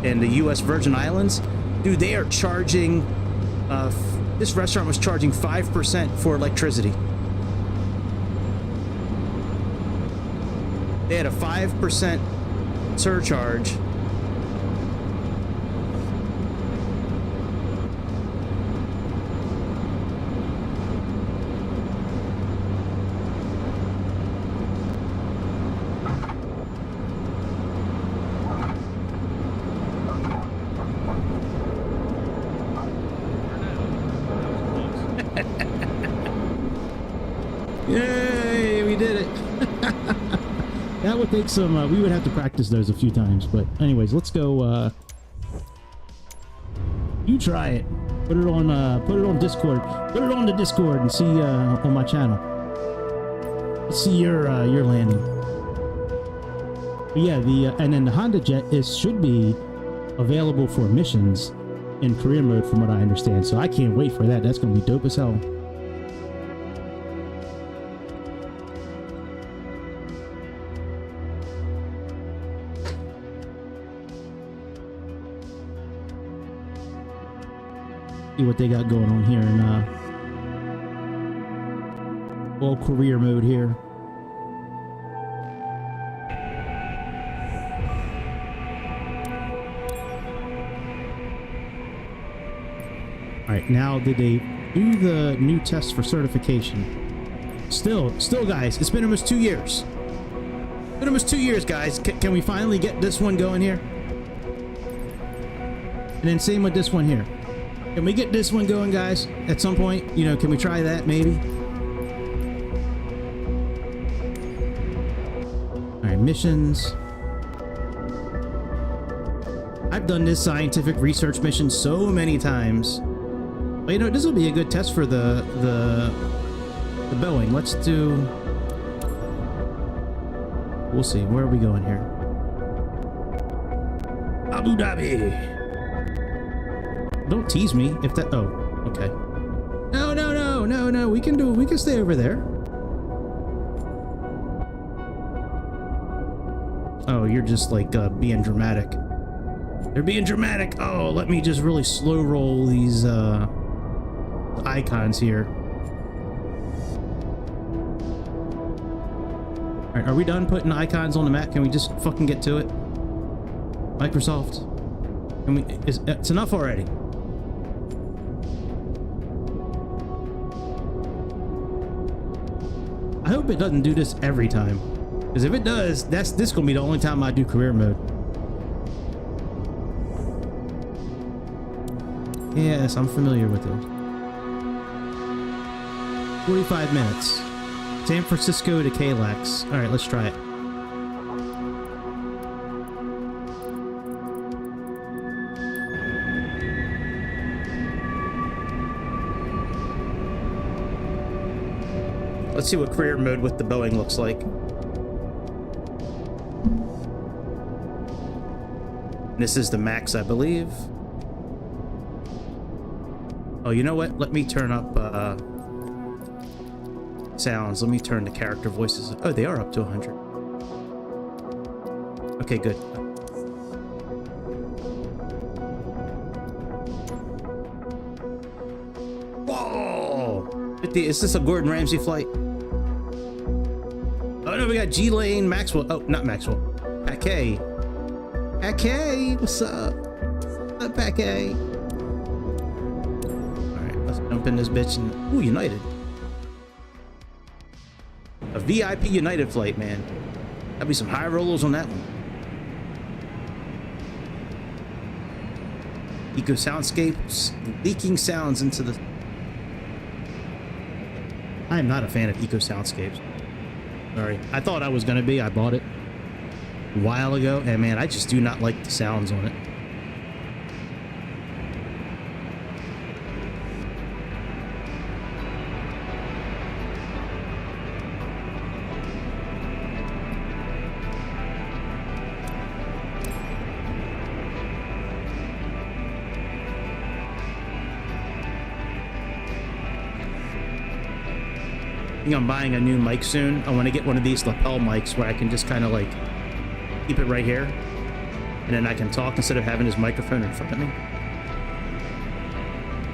A: in the U.S. Virgin Islands. Dude, they are charging, this restaurant was charging 5% for electricity. They had a 5% surcharge. Yay, we did it. That would take some, we would have to practice those a few times, but anyways, let's go, you try it. Put it on Discord. Put it on the Discord and see, on my channel. Let's see your landing. But yeah, and then the Honda Jet should be available for missions in career mode from what I understand, so I can't wait for that. That's gonna be dope as hell. See what they got going on here in all career mode here. All right, now did they do the new test for certification? Still guys, it's been almost 2 years. It's been almost 2 years, guys. Can we finally get this one going here? And then same with this one here. Can we get this one going, guys? At some point, you know, can we try that maybe? All right, missions. I've done this scientific research mission so many times. But you know, this will be a good test for the Boeing. Let's do. We'll see. Where are we going here? Abu Dhabi. Don't tease me if that. Oh, okay. No. We can stay over there. Oh, you're just like being dramatic. They're being dramatic. Oh, let me just really slow roll these icons here. All right, are we done putting icons on the map? Can we just fucking get to it? Microsoft. Can we? It's enough already. I hope it doesn't do this every time, because if it does, this gonna be the only time I do career mode. Yes, I'm familiar with it. 45 minutes. San Francisco to KLAX. All right, let's try it. Let's see what career mode with the Boeing looks like. This is the max, I believe. Oh, you know what? Let me turn up sounds. Let me turn the character voices. Oh, they are up to 100. Okay, good. Whoa! 50, is this a Gordon Ramsay flight? Oh no, we got G-Lane, Maxwell. Oh, not Maxwell. Paquet. Paquet, what's up? What's up, Paquet? Alright, let's jump in this bitch and... Ooh, United. A VIP United flight, man. That'd be some high rollers on that one. Eco soundscapes, leaking sounds into the... I am not a fan of eco soundscapes. Sorry. I thought I was gonna be. I bought it a while ago, and man, I just do not like the sounds on it. I think I'm buying a new mic soon. I want to get one of these lapel mics where I can just kind of like keep it right here, and then I can talk instead of having this microphone in front of me.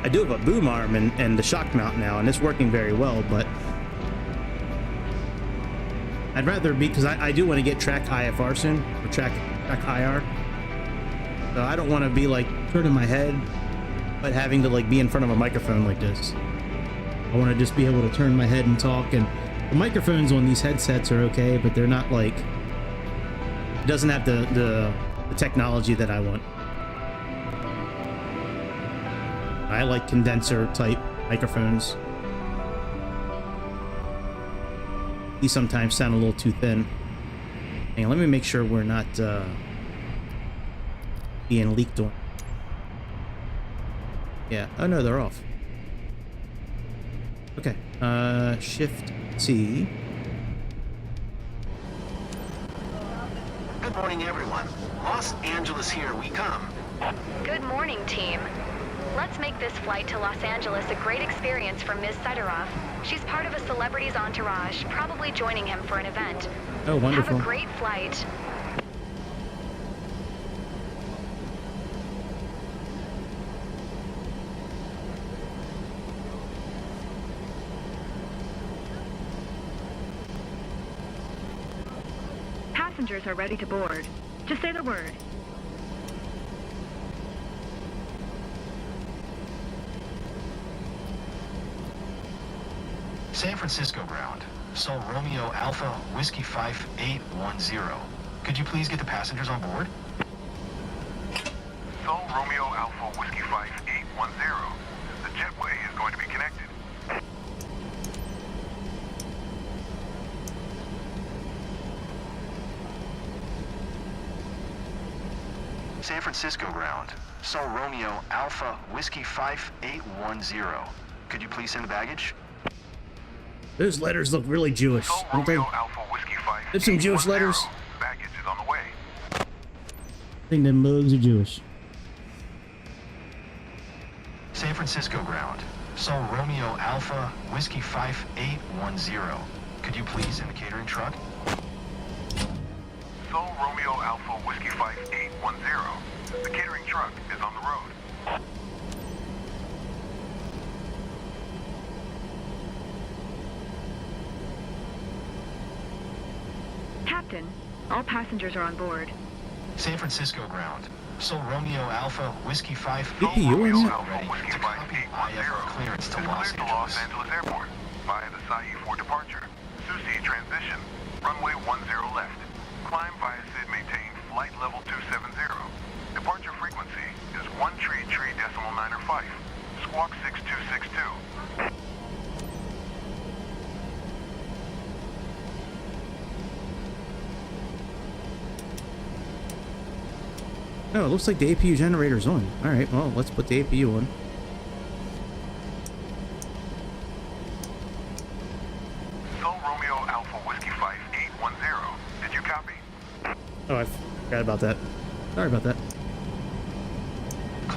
A: I do have a boom arm and the shock mount now, and it's working very well, but I'd rather be, because I do want to get track IFR soon, or track IR. So I don't want to be like turning my head, but having to like be in front of a microphone like this. I want to just be able to turn my head and talk, and the microphones on these headsets are okay, but they're not like, it doesn't have the technology that I want. I like condenser type microphones. These sometimes sound a little too thin. Hang on, let me make sure we're not being leaked on. Yeah, oh no, they're off. Okay, Shift T.
C: Good morning, everyone. Los Angeles here we come.
D: Good morning, team. Let's make this flight to Los Angeles a great experience for Ms. Sideroff. She's part of a celebrity's entourage, probably joining him for an event.
A: Oh, wonderful.
D: Have a great flight.
E: Passengers are ready to board. Just say the word.
C: San Francisco ground. Sol Romeo Alpha Whiskey 5810. Could you please get the passengers on board?
F: Sol Romeo Alpha Whiskey 5810. The jetway is going to be connected.
C: San Francisco ground. Sol Romeo Alpha Whiskey 5810. Could you please send the baggage?
A: Those letters look really Jewish,
F: Sol
A: don't they?
F: Romeo Alpha Whiskey 5810.
A: There's some Jewish letters.
F: Baggage is on the way.
A: I think them mugs are Jewish.
C: San Francisco ground. Sol Romeo Alpha Whiskey 5810. Could you please send the catering truck?
F: Sol Romeo Alpha Whiskey 5810. The catering truck is on the road.
E: Captain, all passengers are on board.
C: San Francisco ground. Sol Romeo Alpha Whiskey 5.
F: Sol
A: you in
F: Romeo
A: there?
F: Alpha Whiskey 5810
C: clearance
F: is
C: to
F: cleared
C: Los
F: to Los
C: Angeles.
F: Angeles Airport via the Saï for departure. Susi transition. Runway 10 left. Climb via SID maintain flight level 270. Departure frequency is 1 tree decimal 9 or 5. Squawk 6262.
A: Oh, it looks like the APU generator's on. Alright, well, let's put the APU on.
F: Sol Romeo Alpha Whiskey 5810. Did you copy?
A: Oh, I forgot about that. Sorry about that.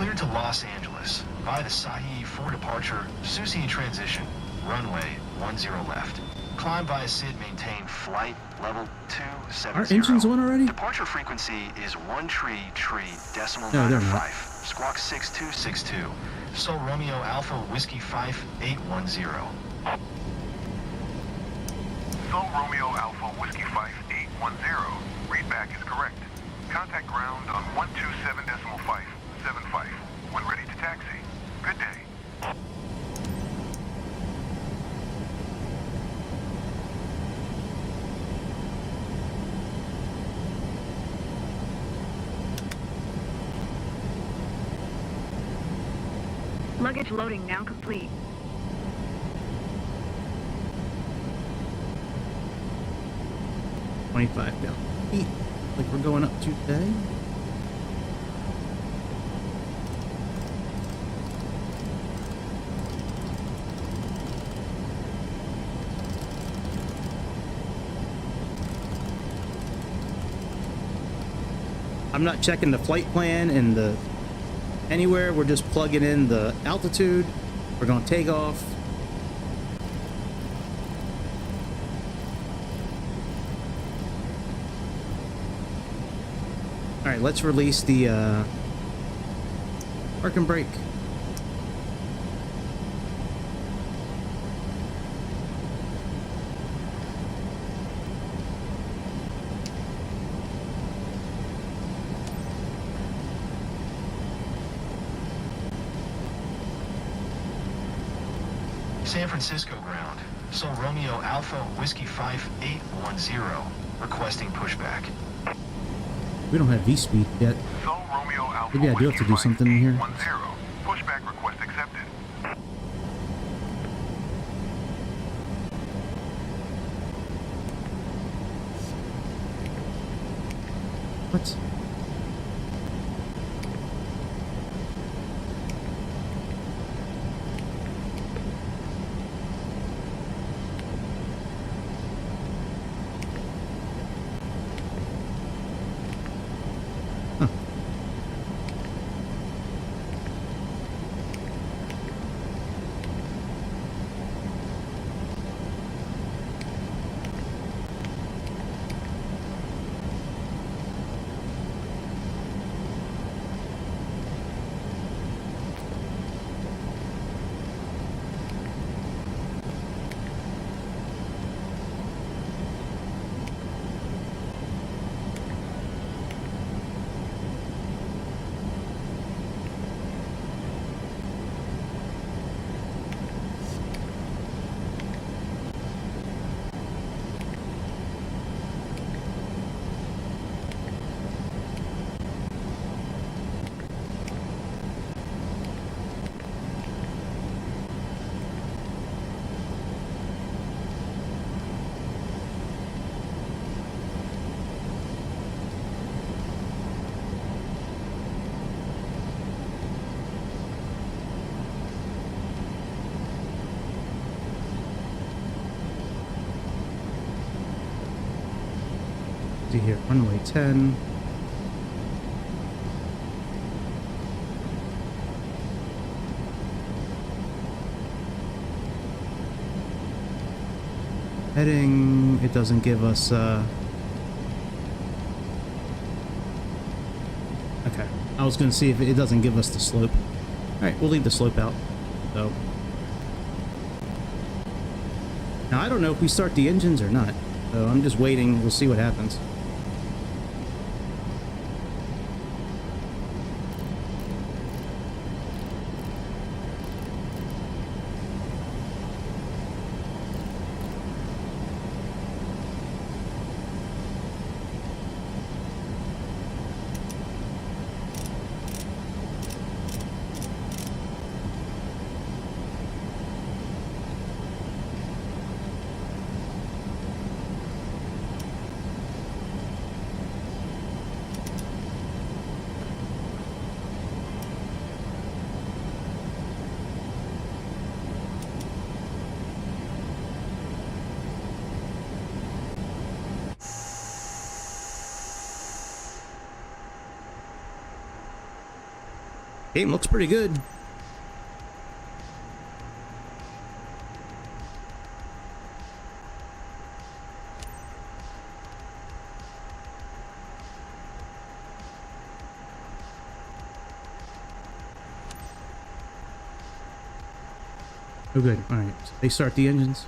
C: Cleared to Los Angeles. Via the Sahi for departure. Susi in transition. Runway 10 left. Climb via SID, maintain flight level 270.
A: Our engine's on already?
C: Departure frequency is 1
A: No, they're not.
C: 3 Squawk 6262. Sol Romeo Alpha Whiskey 5810.
F: Sol Romeo Alpha Whiskey 5810. Readback is correct. Contact ground on 127.575 when ready to taxi. Good day.
E: Luggage loading now complete.
A: $25 feet. Like we're going up today. I'm not checking the flight plan and the anywhere. We're just plugging in the altitude. We're going to take off. All right, let's release the park and brake.
C: San Francisco ground. Sol Romeo Alpha Whiskey 5810. Requesting pushback.
A: We don't have V-speed yet.
F: Sol Romeo Alpha
A: Maybe I do have to do something in here.
F: 5810. Pushback request accepted.
A: What? See here, runway 10. Heading, it doesn't give us, okay. I was gonna see if it doesn't give us the slope. Alright, we'll leave the slope out, so. Now, I don't know if we start the engines or not, so I'm just waiting, we'll see what happens. Game looks pretty good. Oh, good. All right. So they start the engines.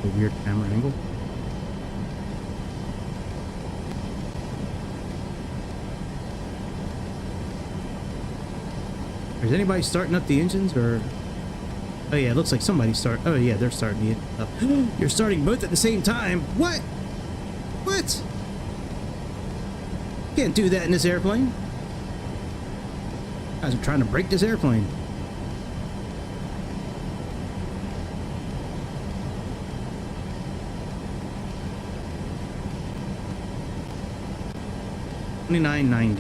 A: A weird camera angle. Is anybody starting up the engines, or? Oh yeah, it looks like somebody start. Oh yeah, they're starting it up. You're starting both at the same time. What? What? Can't do that in this airplane. Guys are trying to break this airplane. $29.90.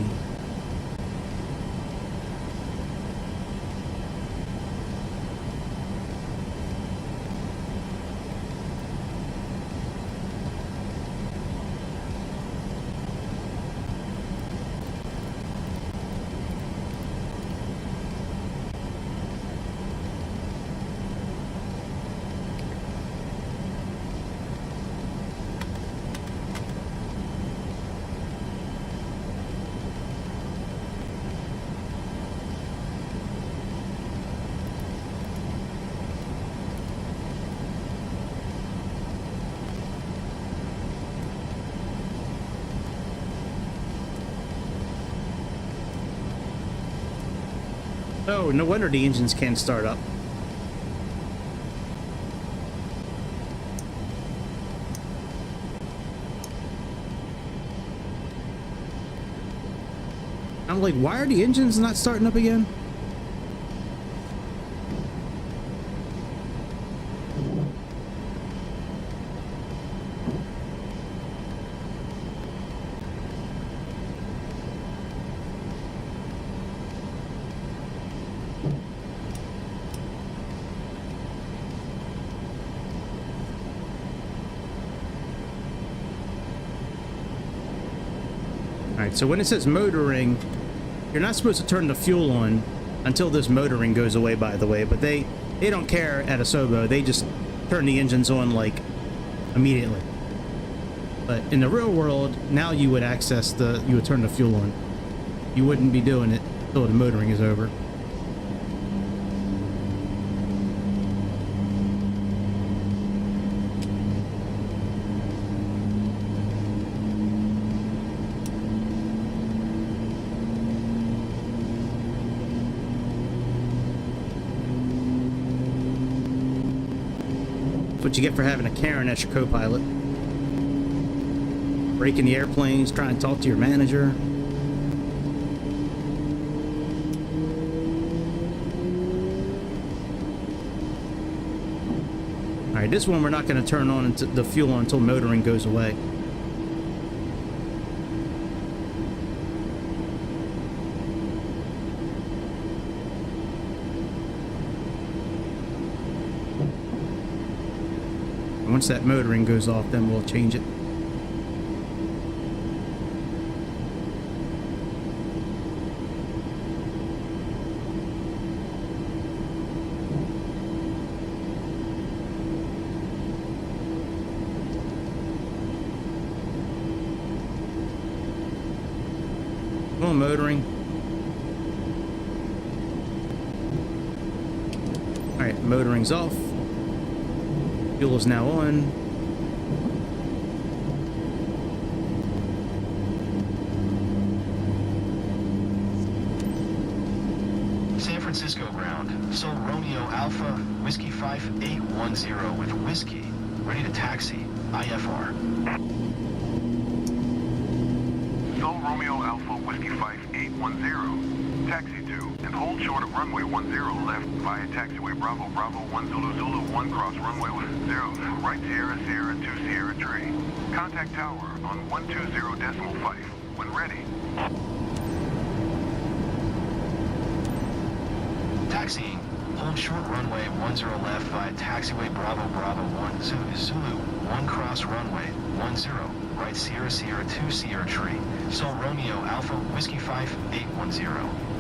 A: Oh, no wonder the engines can't start up. I'm like, why are the engines not starting up again? Alright, so when it says motoring, you're not supposed to turn the fuel on until this motoring goes away, by the way, but they don't care at Asobo. They just turn the engines on, like, immediately. But in the real world, now you would you would turn the fuel on. You wouldn't be doing it until the motoring is over. What you get for having a Karen as your co-pilot. Breaking the airplanes, trying to talk to your manager. Alright, this one we're not going to turn on the fuel on until motoring goes away. Once that motoring goes off, then we'll change it. Come on, motoring. Alright, motoring's off. Fuel is now on.
C: San Francisco ground. Sol Romeo Alpha, Whiskey 5810 with Whiskey. Ready to taxi. IFR.
F: Sol Romeo Alpha, Whiskey 5810. Taxi to and hold short of runway 10 left via taxiway Bravo Bravo 1 Zulu Zulu 1 cross runway 10 right Sierra Sierra 2 Sierra Tree. Contact tower on 120.5 when ready.
C: Taxiing. Hold short runway 10 left via taxiway Bravo Bravo 1 Zulu 1 cross runway 10. Right Sierra Sierra 2 Sierra Tree. Sol Romeo Alpha Whiskey 5 810.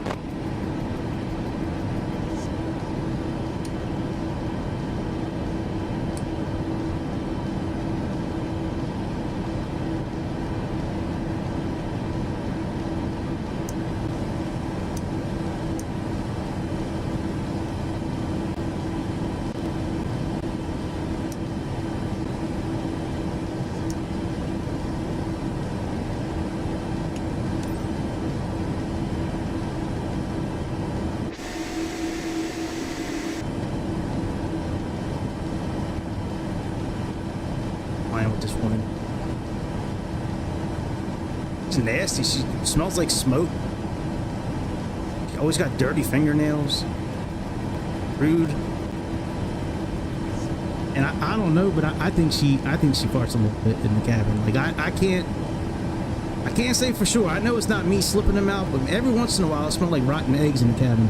A: With this woman. It's nasty. She smells like smoke. She always got dirty fingernails. Rude. And I don't know, but I think she farts a little bit in the cabin. Like I can't say for sure. I know it's not me slipping them out, but every once in a while it smells like rotten eggs in the cabin.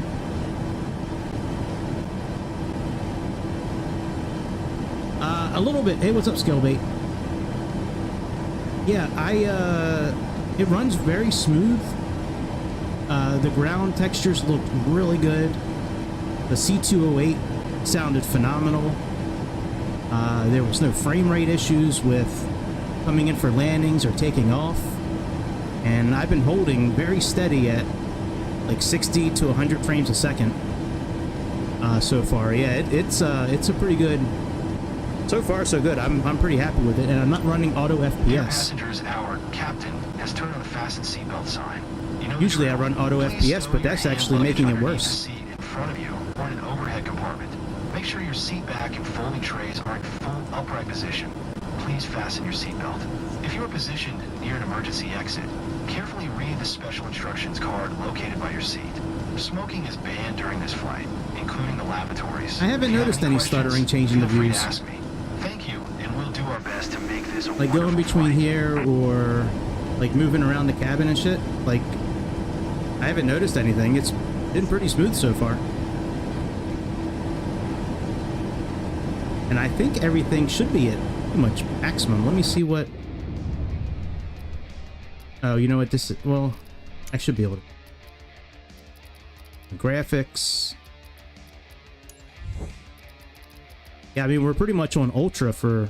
A: A little bit. Hey, what's up, Skellbait? Yeah, it runs very smooth. The ground textures looked really good. The C208 sounded phenomenal. There was no frame rate issues with coming in for landings or taking off. And I've been holding very steady at like 60 to 100 frames a second so far. Yeah, it's a pretty good. So far, so good. I'm pretty happy with it, and I'm not running auto
C: Dear
A: FPS.
C: passengers, our captain has turned on the fasten seatbelt sign. You know
A: Usually I run auto
C: Please
A: FPS,
C: stow
A: but
C: your
A: that's
C: hand
A: actually
C: luggage
A: making it
C: underneath
A: worse.
C: the seat in front of you or in an overhead compartment. Make sure your seat back and folding trays are in full upright position. Please fasten your seatbelt. If you are positioned near an emergency exit, carefully read the special instructions card located by your seat. Smoking is banned during this flight, including the lavatories.
A: I haven't
C: If you have
A: noticed
C: any
A: any
C: questions,
A: stuttering changing the
C: feel free to
A: views.
C: ask me. Thank you, and we'll do our best to make this a
A: Like going
C: wonderful
A: between
C: flight.
A: here or like moving around the cabin and shit. Like, I haven't noticed anything. It's been pretty smooth so far. And I think everything should be at pretty much maximum. Let me see what... Oh, you know what this is? Well, I should be able to... Graphics... Yeah, I mean, we're pretty much on ultra for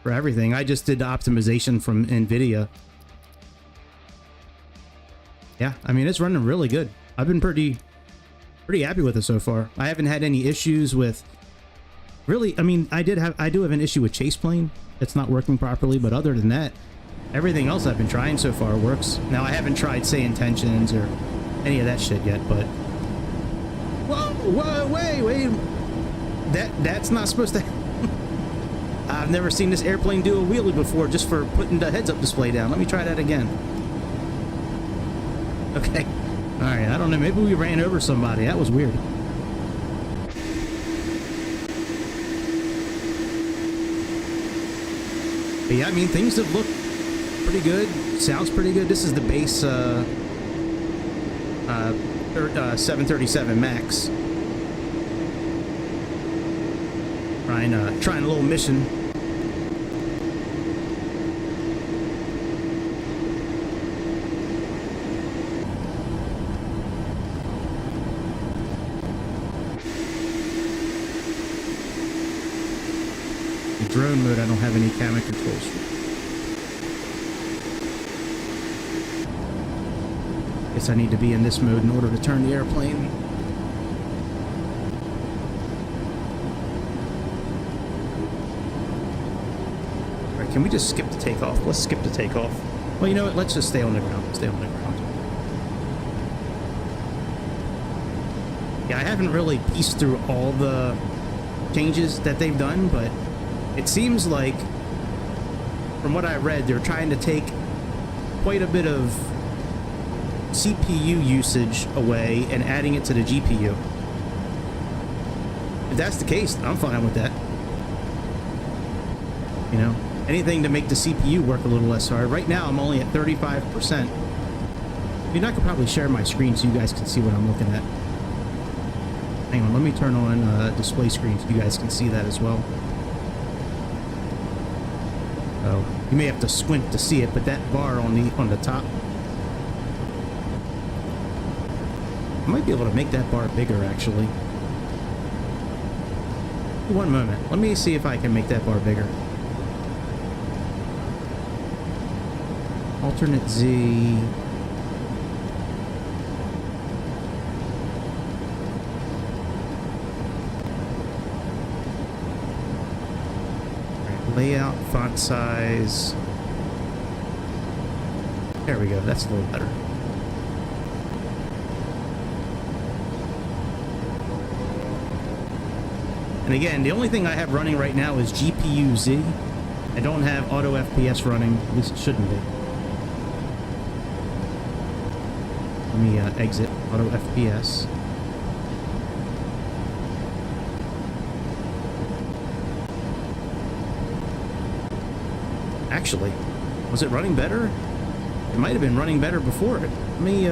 A: everything. I just did the optimization from NVIDIA. Yeah, I mean, it's running really good. I've been pretty happy with it so far. I haven't had any issues with... Really, I mean, I do have an issue with Chase Plane. It's not working properly, but other than that, everything else I've been trying so far works. Now, I haven't tried Say Intentions or any of that shit yet, but... Whoa, wait. That's not supposed to... I've never seen this airplane do a wheelie before just for putting the heads-up display down. Let me try that again. Okay. Alright, I don't know. Maybe we ran over somebody. That was weird. But yeah, I mean, things have looked pretty good. Sounds pretty good. This is the base 737 Max. Trying a little mission. The drone mode, I don't have any camera controls for. Guess I need to be in this mode in order to turn the airplane. Can we just skip the takeoff? Let's skip the takeoff. Well, you know what? Let's just stay on the ground. Stay on the ground. Yeah, I haven't really pieced through all the changes that they've done, but it seems like, from what I read, they're trying to take quite a bit of CPU usage away and adding it to the GPU. If that's the case, I'm fine with that. You know? Anything to make the CPU work a little less hard. Right now, I'm only at 35%. I mean, I could probably share my screen so you guys can see what I'm looking at. Hang on, let me turn on display screen so you guys can see that as well. Oh, you may have to squint to see it, but that bar on the top, I might be able to make that bar bigger actually. One moment, let me see if I can make that bar bigger. Alternate Z. Layout, font size. There we go, that's a little better. And again, the only thing I have running right now is GPU Z. I don't have auto FPS running, at least it shouldn't be. Let me exit auto FPS. Actually, was it running better? It might have been running better before it. Let me,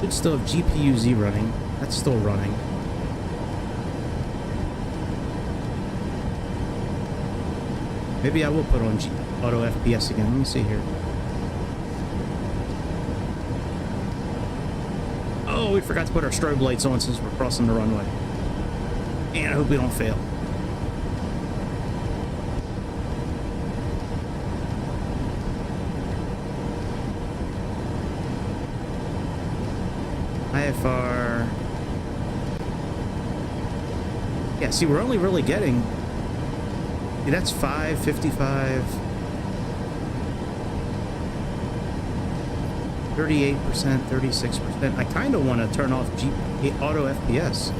A: should still have GPU Z running. That's still running. Maybe I will put on auto FPS again. Let me see here. Oh, we forgot to put our strobe lights on since we're crossing the runway. And I hope we don't fail. IFR. Yeah, see, we're only really getting... See, that's 555. 38%, 36%. I kind of want to turn off auto FPS.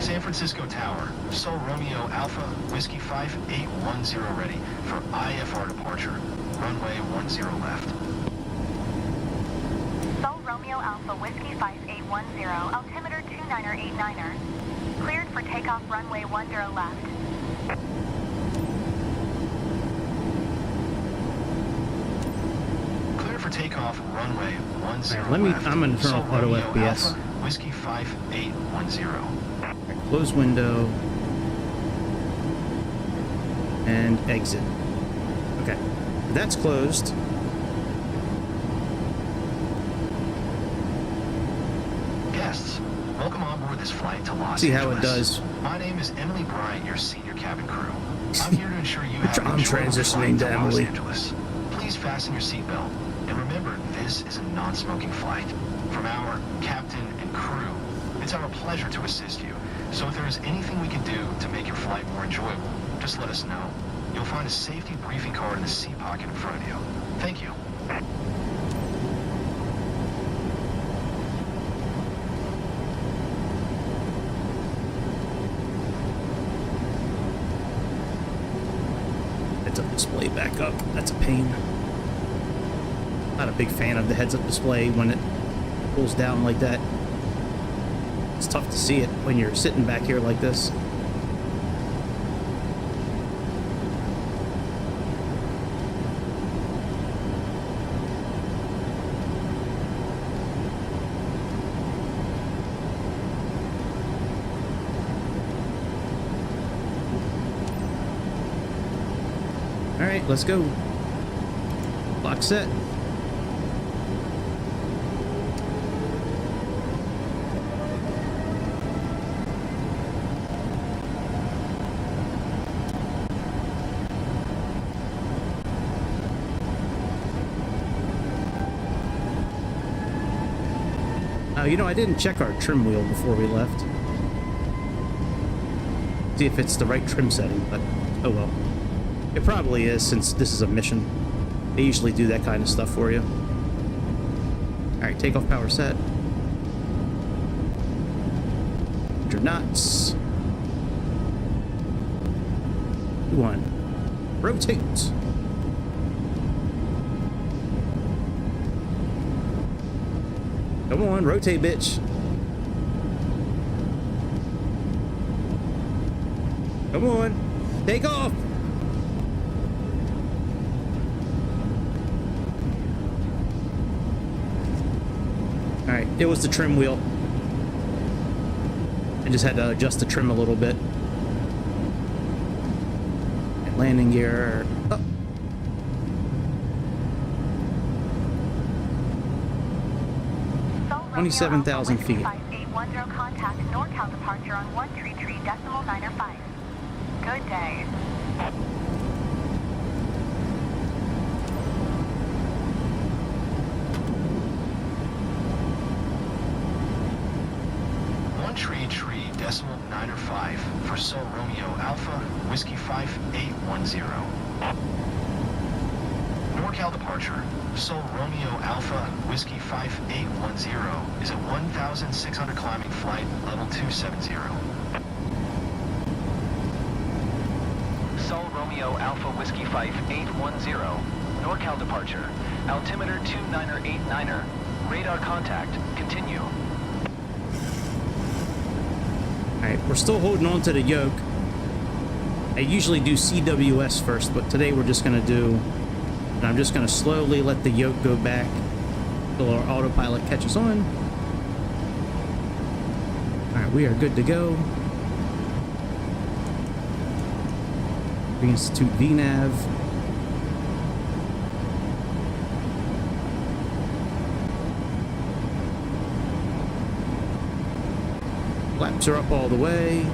C: San Francisco Tower, Sol Romeo Alpha, Whiskey 5810 ready for IFR departure. Runway 10 left.
D: Sol Romeo Alpha Whiskey 5810, altimeter 29er89er. Cleared for takeoff runway 10 left.
C: Cleared for takeoff runway 10
A: Let me,
C: left.
A: I'm going to turn
C: Sol
A: off auto
C: Romeo
A: FPS.
C: Alpha, Whiskey 5810.
A: Close window. And exit. Okay. That's closed.
C: Guests, welcome on board this flight to Los
A: See how
C: Angeles.
A: it does.
C: My name is Emily Bryant, your senior cabin crew. I'm here to ensure you have
A: I'm
C: an enjoyable
A: transitioning
C: flight
A: to
C: Los
A: Emily.
C: Angeles. Please fasten your seatbelt. And remember, this is a non-smoking flight. From our captain and crew, it's our pleasure to assist you. So if there is anything we can do to make your flight more enjoyable, just let us know. You'll find a safety briefing card in the seat pocket in front of you. Thank you.
A: Heads-up display back up. That's a pain. Not a big fan of the heads-up display when it pulls down like that. It's tough to see it when you're sitting back here like this. All right, let's go. Lock set. You know, I didn't check our trim wheel before we left. See if it's the right trim setting, but oh well. It probably is, since this is a mission. They usually do that kind of stuff for you. Alright, takeoff power set. Your knots. 1. Rotate. Come on, rotate, bitch. Come on, take off. All right, it was the trim wheel. I just had to adjust the trim a little bit. And landing gear up.
D: Sol
A: 27,000
D: Romeo
A: feet.
D: Alpha Whiskey 5810 contact NorCal departure on 133.905. Good day.
C: Tree decimal 905 for Sol Romeo Alpha Whiskey 5810. NorCal departure. Sol Romeo Alpha Whiskey 5810 is a 1,600 climbing flight level 270.
G: Sol Romeo Alpha Whiskey 5810, NorCal departure, altimeter 2989er, radar contact, continue.
A: Alright, we're still holding on to the yoke. I usually do CWS first, but today we're just going to do... And I'm just going to slowly let the yoke go back until our autopilot catches on. Alright, we are good to go. Reinstitute VNAV. Flaps are up all the way.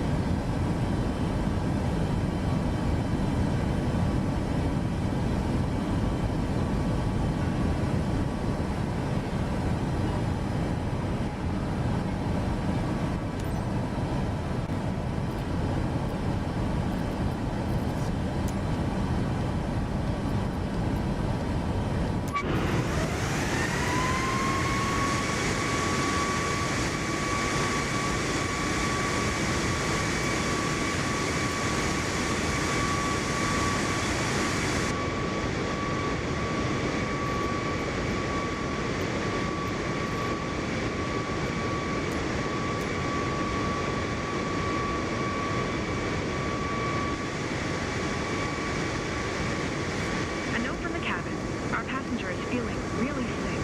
E: A note from the cabin. Our passenger is feeling really sick.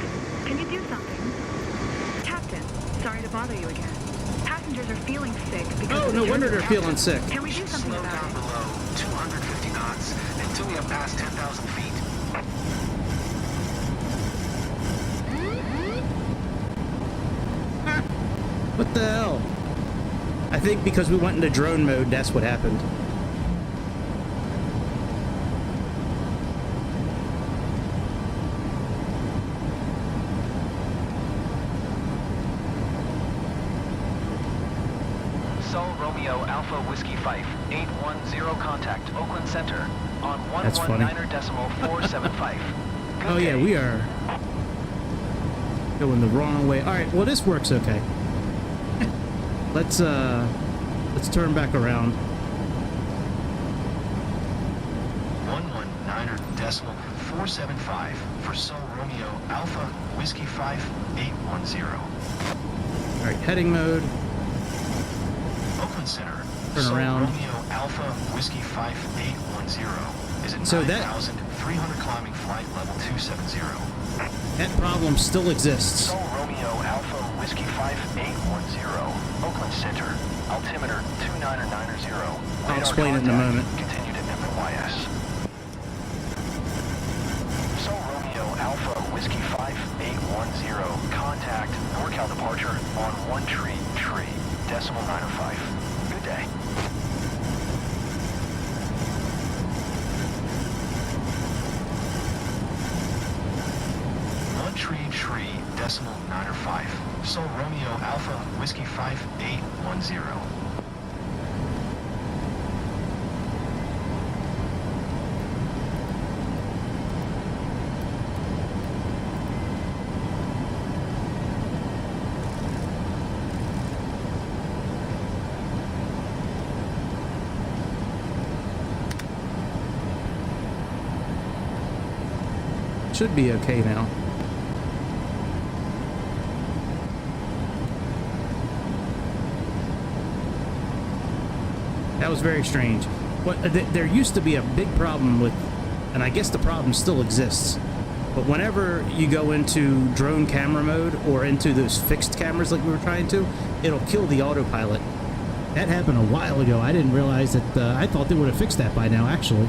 E: Can you do something? Captain, sorry to bother you again. Passengers are feeling sick because
A: Oh,
E: of the
A: no wonder they're
E: turbulence.
A: feeling sick.
E: Can we do something
C: Slow
E: about
C: down
E: it?
C: below 250 knots until we have passed 10,000 feet.
A: What the hell? I think because we went into drone mode, that's what happened.
G: Sol Romeo Alpha Whiskey 5810 contact Oakland Center on
A: That's funny.
G: 119.475. Good
A: Oh yeah,
G: day.
A: we are going the wrong way. All right, well this works okay. Let's turn back around.
C: 119.475 for Sol Romeo Alpha Whiskey 5810.
A: All right, heading mode.
C: Oakland Center.
A: Turn
C: Sol
A: around.
C: Romeo Alpha Whiskey 5810 is a
A: So that-
C: 9,300 climbing flight level 270.
A: That problem still exists.
G: Sol Romeo Alpha Whiskey 5810, Oakland Center, altimeter 2990.
A: I'll explain it in a moment.
G: Continue to MNYS. Sol Romeo Alpha Whiskey 5810, contact NorCal departure on 1 tree, decimal 905. Good day.
C: Tree decimal 905. Sol Romeo Alpha Whiskey 5810.
A: Should be okay now. That was very strange. But there used to be a big problem with, and I guess the problem still exists, but whenever you go into drone camera mode or into those fixed cameras like we were trying to, it'll kill the autopilot. That happened a while ago. I didn't realize that. I thought they would have fixed that by now, actually.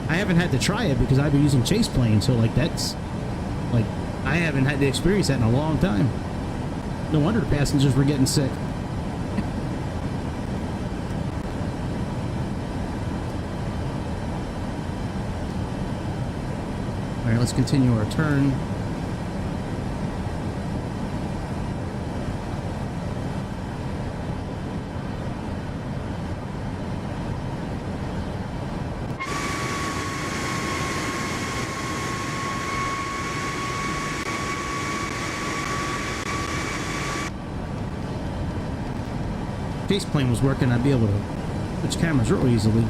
A: I haven't had to try it because I've been using chase planes, so like that's like I haven't had to experience that in a long time. No wonder the passengers were getting sick. All right, let's continue our turn. Chase plane was working, I'd be able to switch cameras real easily.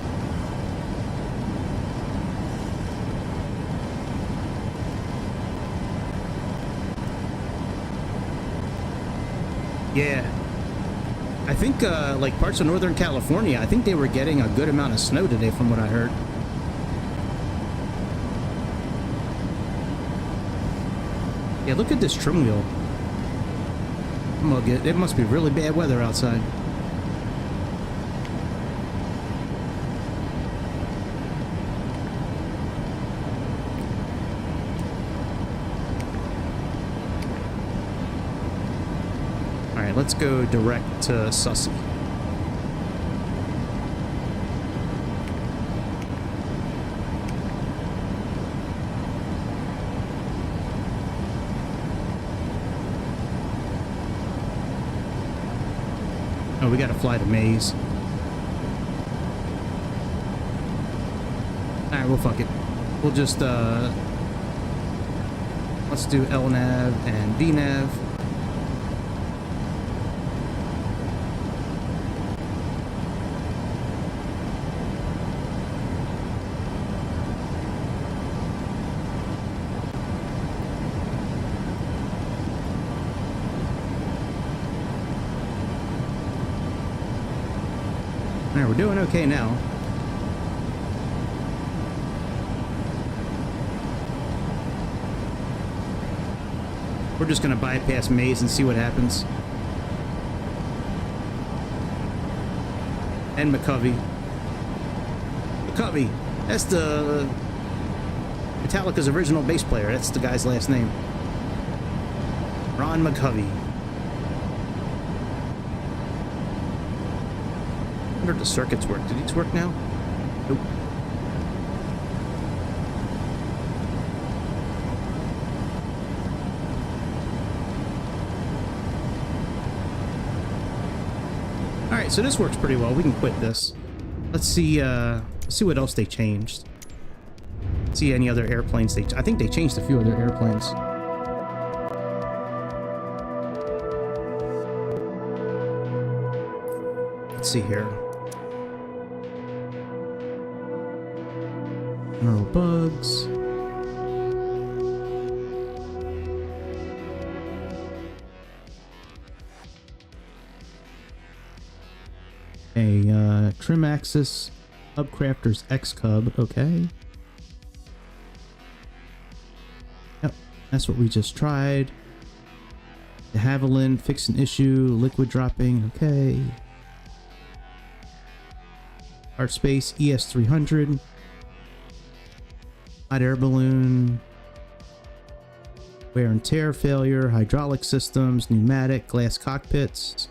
A: Yeah. I think, like parts of Northern California, I think they were getting a good amount of snow today from what I heard. Yeah, look at this trim wheel. It must be really bad weather outside. Alright, let's go direct to Sussy. Oh, we gotta fly to Maze. Alright, well, fuck it. We'll just, let's do LNAV and VNAV. Alright, we're doing okay now. We're just gonna bypass Maze and see what happens. And McCovey. McCovey! That's the Metallica's original bass player. That's the guy's last name. Ron McCovey. I wonder if the circuits work. Do these work now? Nope. Alright, so this works pretty well. We can quit this. Let's see what else they changed. See any other airplanes I think they changed a few other airplanes. Let's see here. No bugs. A trim axis Hubcrafter's X Cub. Okay. Yep, that's what we just tried. De Havilland, fix an issue, liquid dropping. Okay. Art Space ES300. Hot air balloon. Wear and tear failure. Hydraulic systems. Pneumatic. Glass cockpits.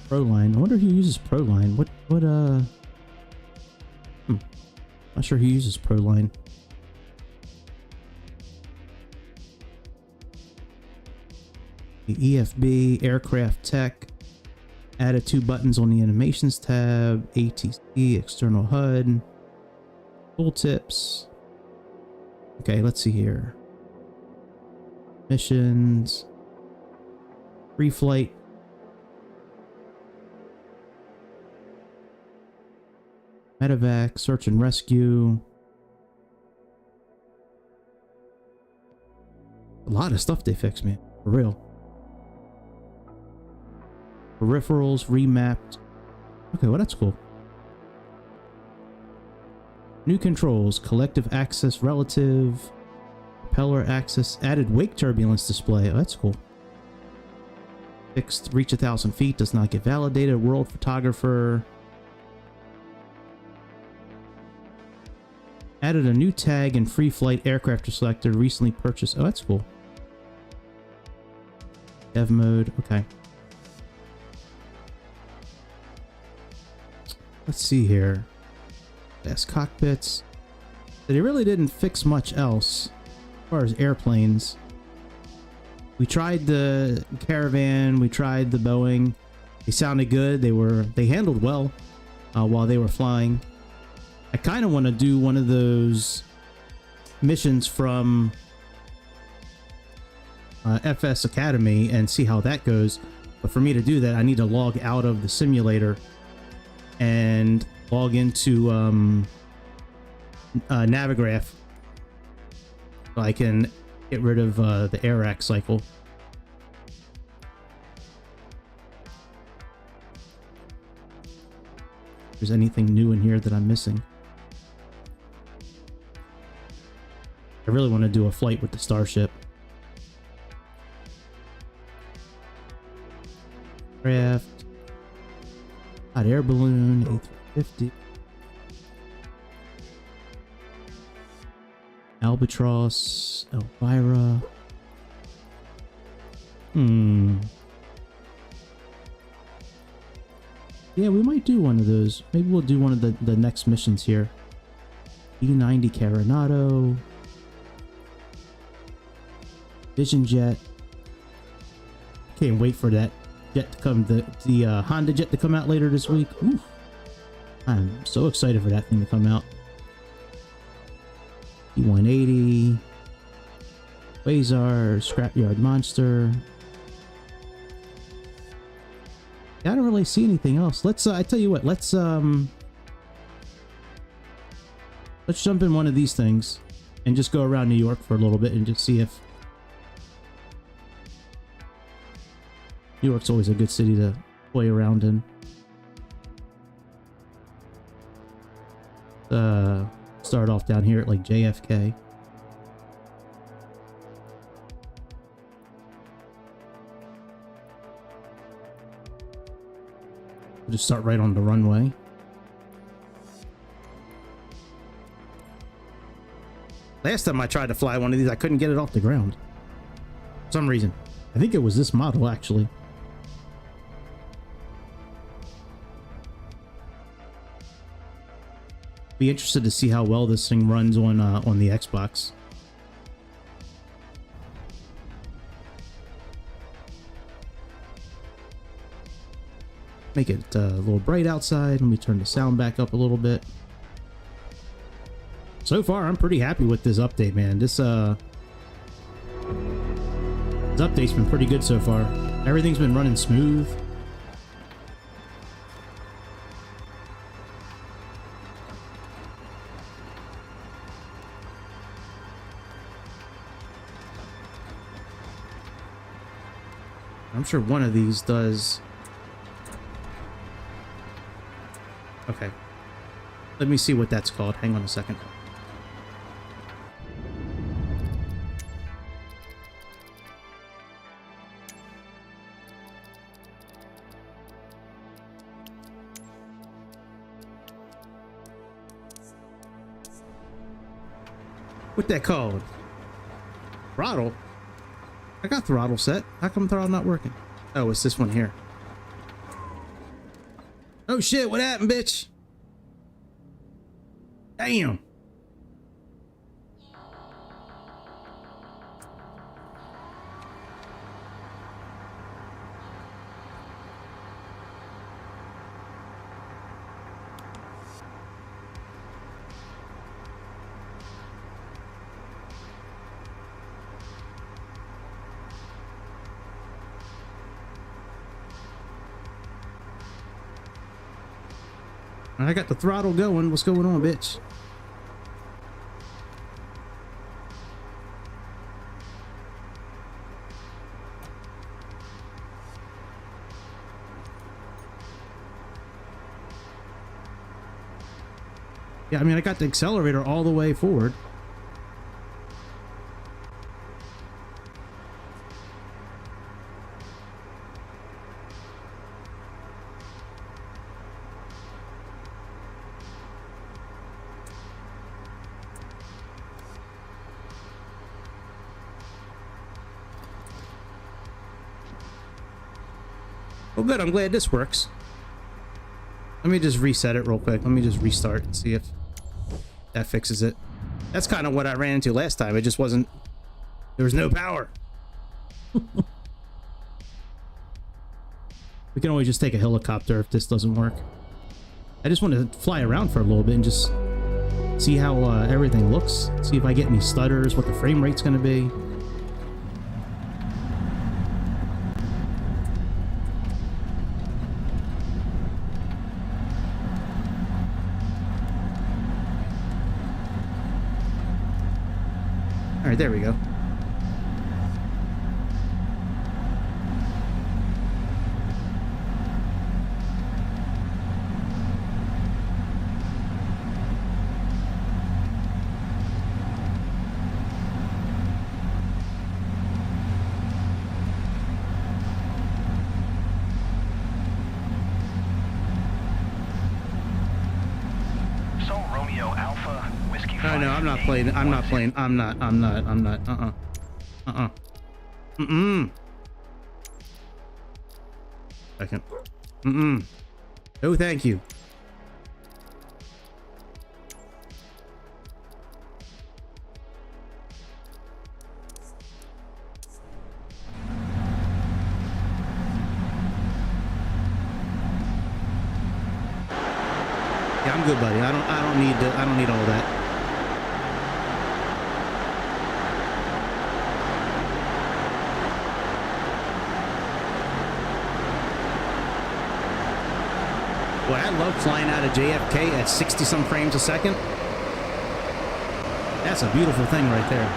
A: Proline. I wonder who uses Proline. Not sure who uses Proline. The EFB, Aircraft Tech. Added 2 buttons on the Animations tab. ATC, External HUD. Tooltips. Okay, let's see here. Missions. Free flight. Medevac, search and rescue. A lot of stuff they fixed, man. For real. Peripherals remapped. Okay, well, that's cool. New controls, collective access relative, propeller access, added wake turbulence display. Oh, that's cool. Fixed reach 1,000 feet, does not get validated. World photographer. Added a new tag and free flight aircraft selector recently purchased. Oh, that's cool. Dev mode, okay. Let's see here. Best cockpits. They really didn't fix much else as far as airplanes. We tried the Caravan, we tried the Boeing. They sounded good. They handled well while they were flying. I kind of want to do one of those missions from FS Academy and see how that goes. But for me to do that, I need to log out of the simulator and log into Navigraph so I can get rid of the AirAct cycle. If there's anything new in here that I'm missing. I really want to do a flight with the Starship. Craft. Hot air balloon, A350. Albatross, Elvira. Yeah, we might do one of those. Maybe we'll do one of the next missions here. E90 Caronado. Vision Jet. Can't wait for that jet to come, the Honda Jet to come out later this week. Oof. I'm so excited for that thing to come out. E180. Quasar, Scrapyard Monster. I don't really see anything else. Let's I tell you what, let's jump in one of these things and just go around New York for a little bit and just see if New York's always a good city to play around in. Start off down here at like JFK. We'll just start right on the runway. Last time I tried to fly one of these, I couldn't get it off the ground. For some reason. I think it was this model, actually. Be interested to see how well this thing runs on the Xbox. Make it a little bright outside. Let me turn the sound back up a little bit. So far, I'm pretty happy with this update, man. This update's been pretty good so far. Everything's been running smooth. I'm sure one of these does. Okay. Let me see what that's called. Hang on a second. What that called? Throttle? I got throttle set. How come throttle not working? Oh, it's this one here. Oh shit, what happened, bitch? Damn. I got the throttle going. What's going on, bitch? Yeah, I mean, I got the accelerator all the way forward. Oh, good. I'm glad this works. Let me just reset it real quick. Let me just restart and see if that fixes it. That's kind of what I ran into last time. It just wasn't... There was no power. We can always just take a helicopter if this doesn't work. I just want to fly around for a little bit and just see how everything looks. See if I get any stutters, what the frame rate's going to be. All right, there we go.
G: So Romeo Alpha, Whiskey 5.
A: Oh, no, I'm not playing. I'm not playing. I'm not. Second. No, thank you. Yeah, I'm good, buddy. I don't need all that. Boy, I love flying out of JFK at 60-some frames a second. That's a beautiful thing right there.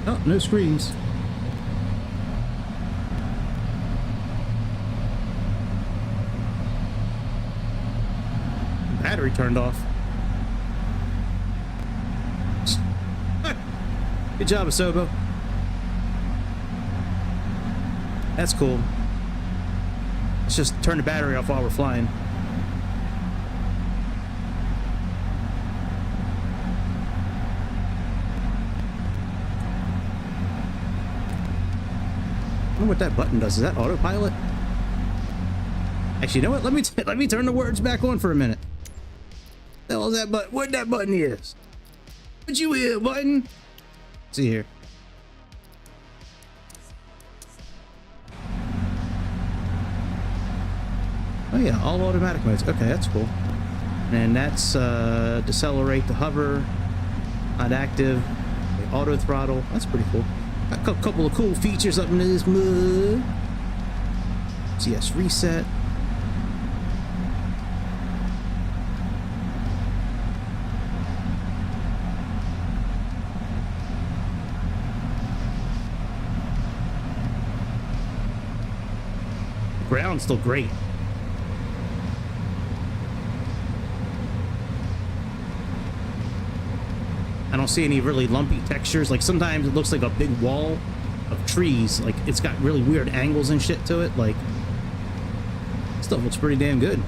A: Oh, no screens. Battery turned off. Good job, Asobo. That's cool. Let's just turn the battery off while we're flying. I wonder what that button does. Is that autopilot? Actually, you know what? Let me turn the words back on for a minute. The hell is that button? What that button is? What you hear, button? Let's see here. Oh yeah, all automatic modes. Okay, that's cool. And that's decelerate to hover, not active, the auto throttle. That's pretty cool. A couple of cool features up in this mode. CS reset. The ground's still great. I don't see any really lumpy textures. Like sometimes it looks like a big wall of trees. Like it's got really weird angles and shit to it. Like stuff looks pretty damn good.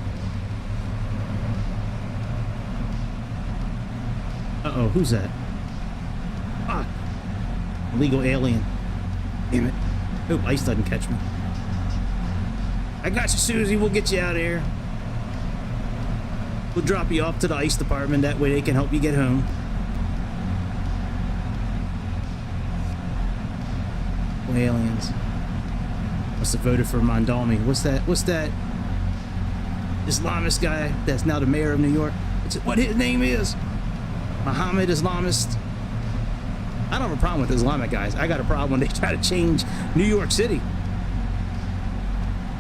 A: Uh-oh, who's that? Ah, illegal alien. Damn it. Hope ice doesn't catch me. I got you, Susie. We'll get you out of here. We'll drop you off to the ice department. That way they can help you get home. Aliens. Must have voted for Mondalmi. What's that Islamist guy that's now the mayor of New York? What his name is? Muhammad Islamist. I don't have a problem with Islamic guys. I got a problem when they try to change New York City.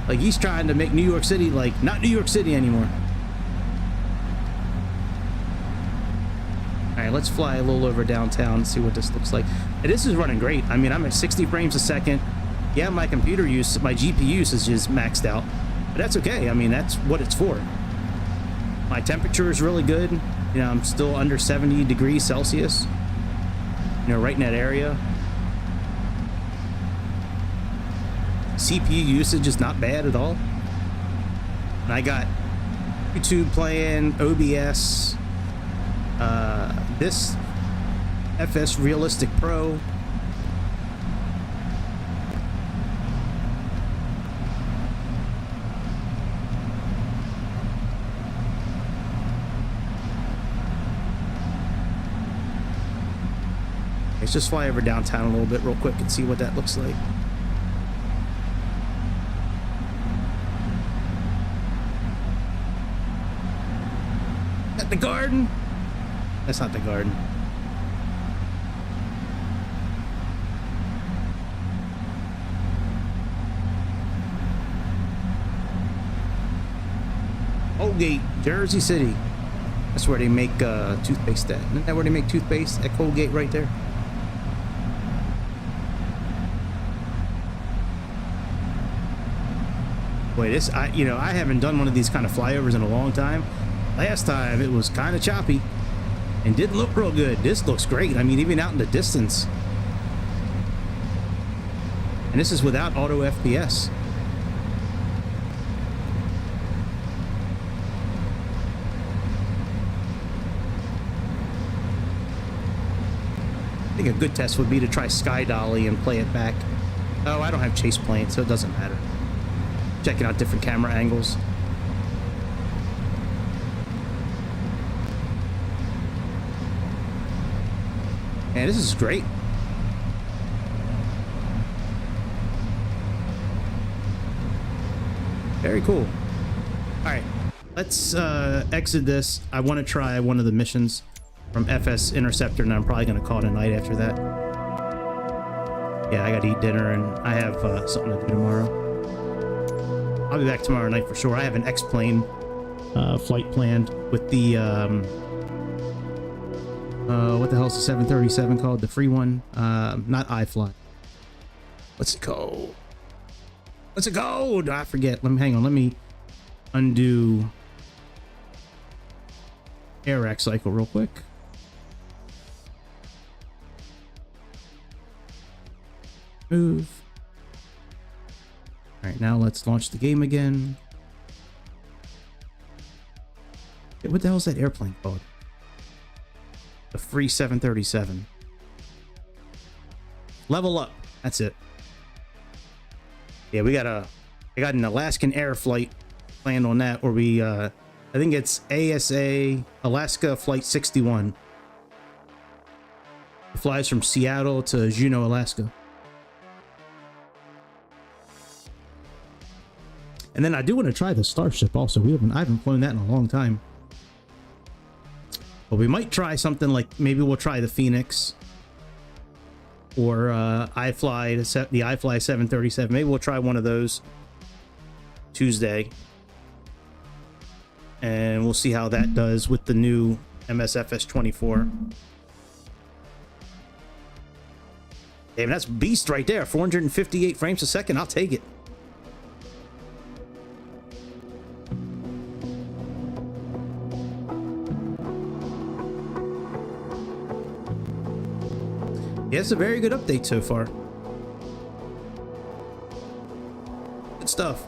A: Like he's trying to make New York City like not New York City anymore. All right, let's fly a little over downtown and see what this looks like. And this is running great. I mean, I'm at 60 frames a second. Yeah, my computer use, my GPU usage is maxed out, but that's okay. I mean, that's what it's for. My temperature is really good. You know, I'm still under 70 degrees Celsius. You know, right in that area. CPU usage is not bad at all. And I got YouTube playing, OBS, this FS Realistic Pro. Let's just fly over downtown a little bit real quick and see what that looks like. At the garden? That's not the garden. Colgate, Jersey City. That's where they make toothpaste at. Isn't that where they make toothpaste? At Colgate right there? Boy, this, I haven't done one of these kind of flyovers in a long time. Last time it was kind of choppy and didn't look real good. This looks great. I mean, even out in the distance. And this is without auto FPS. I think a good test would be to try Sky Dolly and play it back. Oh, I don't have chase plane, so it doesn't matter. Checking out different camera angles. Man, this is great. Very cool. All right, let's exit this. I want to try one of the missions from FS Interceptor, and I'm probably going to call it a night after that. Yeah, I got to eat dinner, and I have something to do tomorrow. I'll be back tomorrow night for sure. I have an X-plane flight planned with the what the hell's the 737 called? The free one? Not iFly. What's it called? What's it called? I forget. Hang on. Let me undo air rack cycle real quick. Move. All right, now let's launch the game again. Hey, what the hell is that airplane called? The free 737. Level up. That's it. Yeah, I got an Alaskan Air flight planned on that, where we I think it's ASA Alaska Flight 61. It flies from Seattle to Juneau, Alaska. And then I do want to try the Starship also. I haven't flown that in a long time. But we might try something like, maybe we'll try the Phoenix or the iFly 737. Maybe we'll try one of those Tuesday. And we'll see how that does with the new MSFS 24. Damn, that's beast right there. 458 frames a second. I'll take it. Yeah, it's a very good update so far. Good stuff.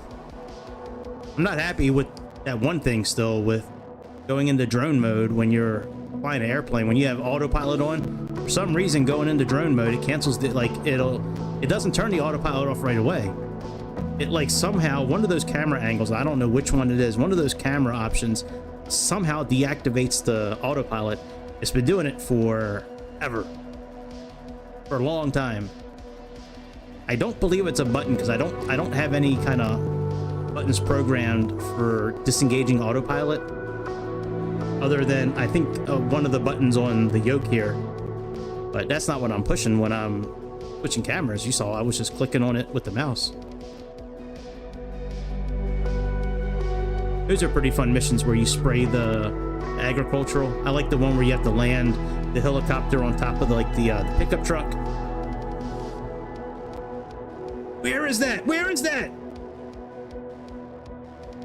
A: I'm not happy with that one thing still, with going into drone mode when you're flying an airplane. When you have autopilot on, for some reason going into drone mode, it cancels it. Like it doesn't turn the autopilot off right away. It like somehow, one of those camera angles, I don't know which one it is, one of those camera options somehow deactivates the autopilot. It's been doing it forever. For a long time. I don't believe it's a button, because I don't have any kind of buttons programmed for disengaging autopilot, other than I think one of the buttons on the yoke here, but that's not what I'm pushing when I'm switching cameras. You saw I was just clicking on it with the mouse. Those are pretty fun missions where you spray the agricultural. I like the one where you have to land the helicopter on top of like the pickup truck. Where is that? Where is that?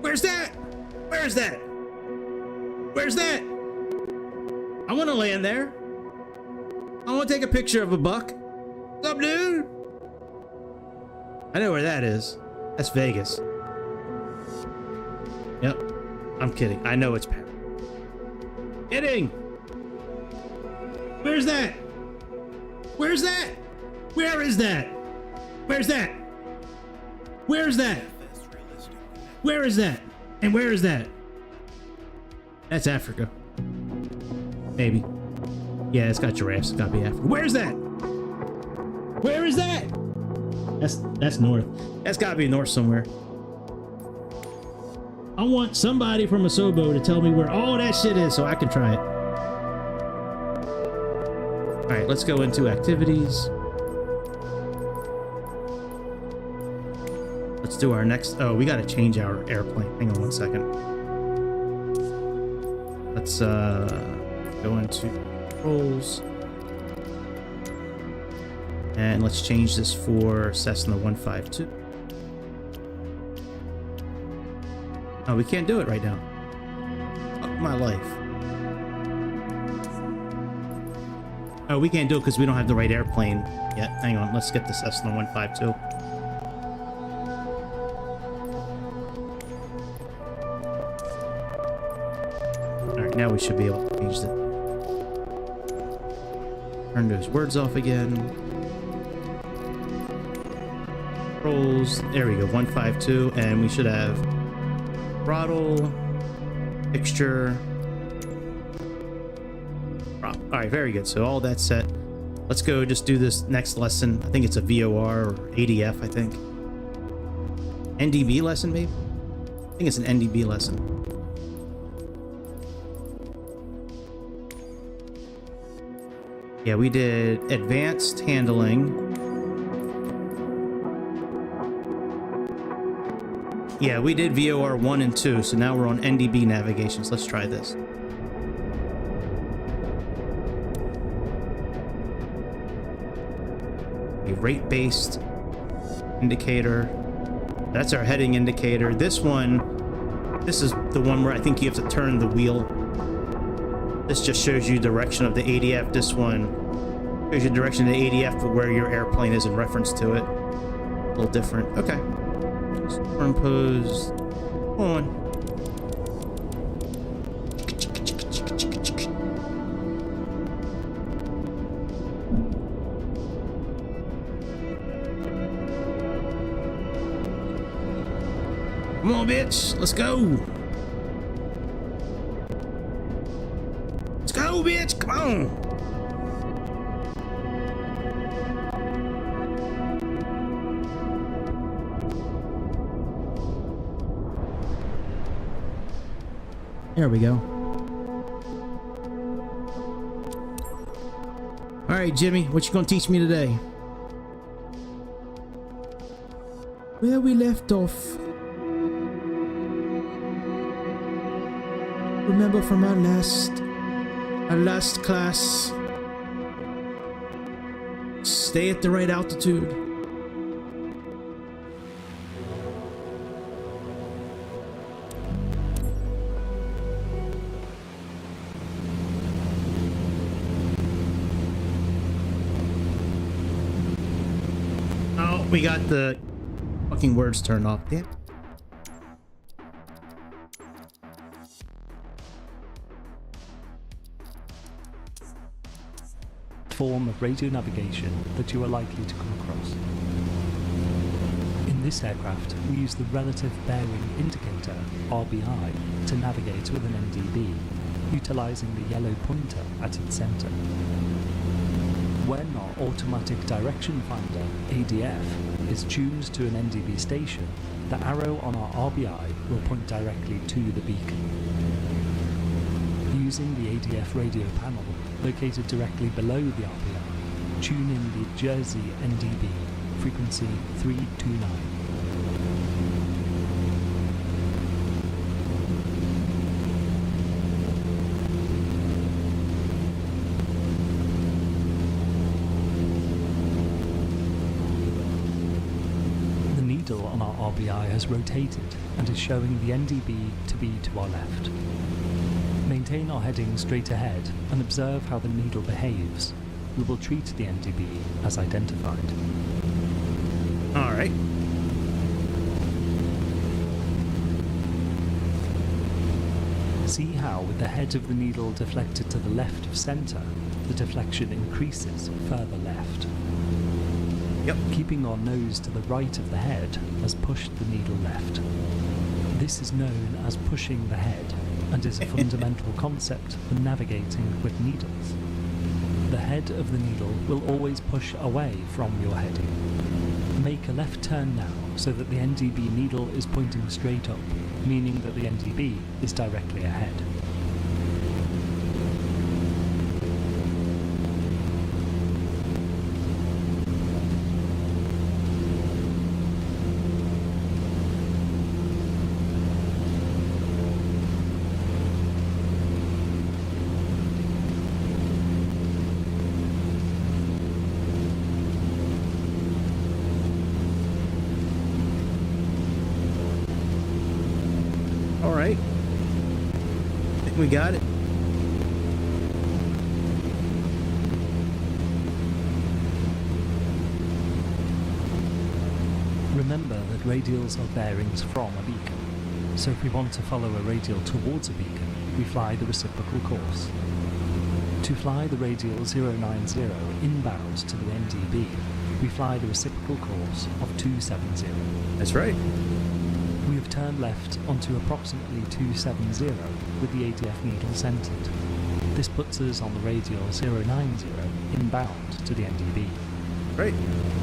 A: Where's that? Where's that? Where's that? I want to land there. I want to take a picture of a buck. What's up, dude? I know where that is. That's Vegas. Yep. I'm kidding. I know it's Paris. Kidding. Where's that? Where's that? Where is that? Where's that? Where's that? Where is that? And where is that? That's Africa. Maybe. Yeah, it's got giraffes. It's gotta be Africa. Where's that? Where is that? That's north. That's gotta be north somewhere. I want somebody from Asobo to tell me where all that shit is so I can try it. All right, let's go into activities. Let's do our next. Oh, we gotta change our airplane. Hang on 1 second. Let's go into controls. And let's change this for Cessna 152. Oh, we can't do it right now. Fuck my life. Oh, we can't do it because we don't have the right airplane yet. Hang on, let's get the Cessna 152. Alright, now we should be able to change it. Turn those words off again. Controls. There we go, 152, and we should have throttle, fixture, prop. All right, very good. So all that's set. Let's go just do this next lesson. I think it's a VOR or ADF, I think. NDB lesson, maybe? I think it's an NDB lesson. Yeah, we did advanced handling. Yeah, we did VOR 1 and 2, so now we're on NDB navigations. Let's try this. A rate-based indicator. That's our heading indicator. This one, this is the one where I think you have to turn the wheel. This just shows you direction of the ADF. This one shows you direction of the ADF for where your airplane is in reference to it. A little different. Okay. Superimpose on. Come on, bitch. Let's go. Let's go, bitch. Come on. There we go. All right, Jimmy, what you gonna teach me today? Where we left off. Remember from our last class. Stay at the right altitude. We got the fucking words turned off. Damn.
H: Form of radio navigation that you are likely to come across. In this aircraft, we use the relative bearing indicator, RBI, to navigate with an NDB, utilising the yellow pointer at its centre. When our automatic direction finder, ADF, is tuned to an NDB station, the arrow on our RBI will point directly to the beacon. Using the ADF radio panel, located directly below the RBI, tune in the Jersey NDB, frequency 329. needle on our RBI has rotated and is showing the NDB to be to our left. Maintain our heading straight ahead and observe how the needle behaves. We will treat the NDB as identified.
A: Alright.
H: See how, with the head of the needle deflected to the left of centre, the deflection increases further left.
A: Yep.
H: Keeping our nose to the right of the head has pushed the needle left. This is known as pushing the head and is a fundamental concept for navigating with needles. The head of the needle will always push away from your heading. Make a left turn now so that the NDB needle is pointing straight up, meaning that the NDB is directly ahead.
A: Alright. I think we got it.
H: Remember that radials are bearings from a beacon, so if we want to follow a radial towards a beacon, we fly the reciprocal course. To fly the radial 090 inbound to the NDB, we fly the reciprocal course of 270.
A: That's right.
H: We have turned left onto approximately 270 with the ADF needle centered. This puts us on the radial 090 inbound to the NDB.
A: Right.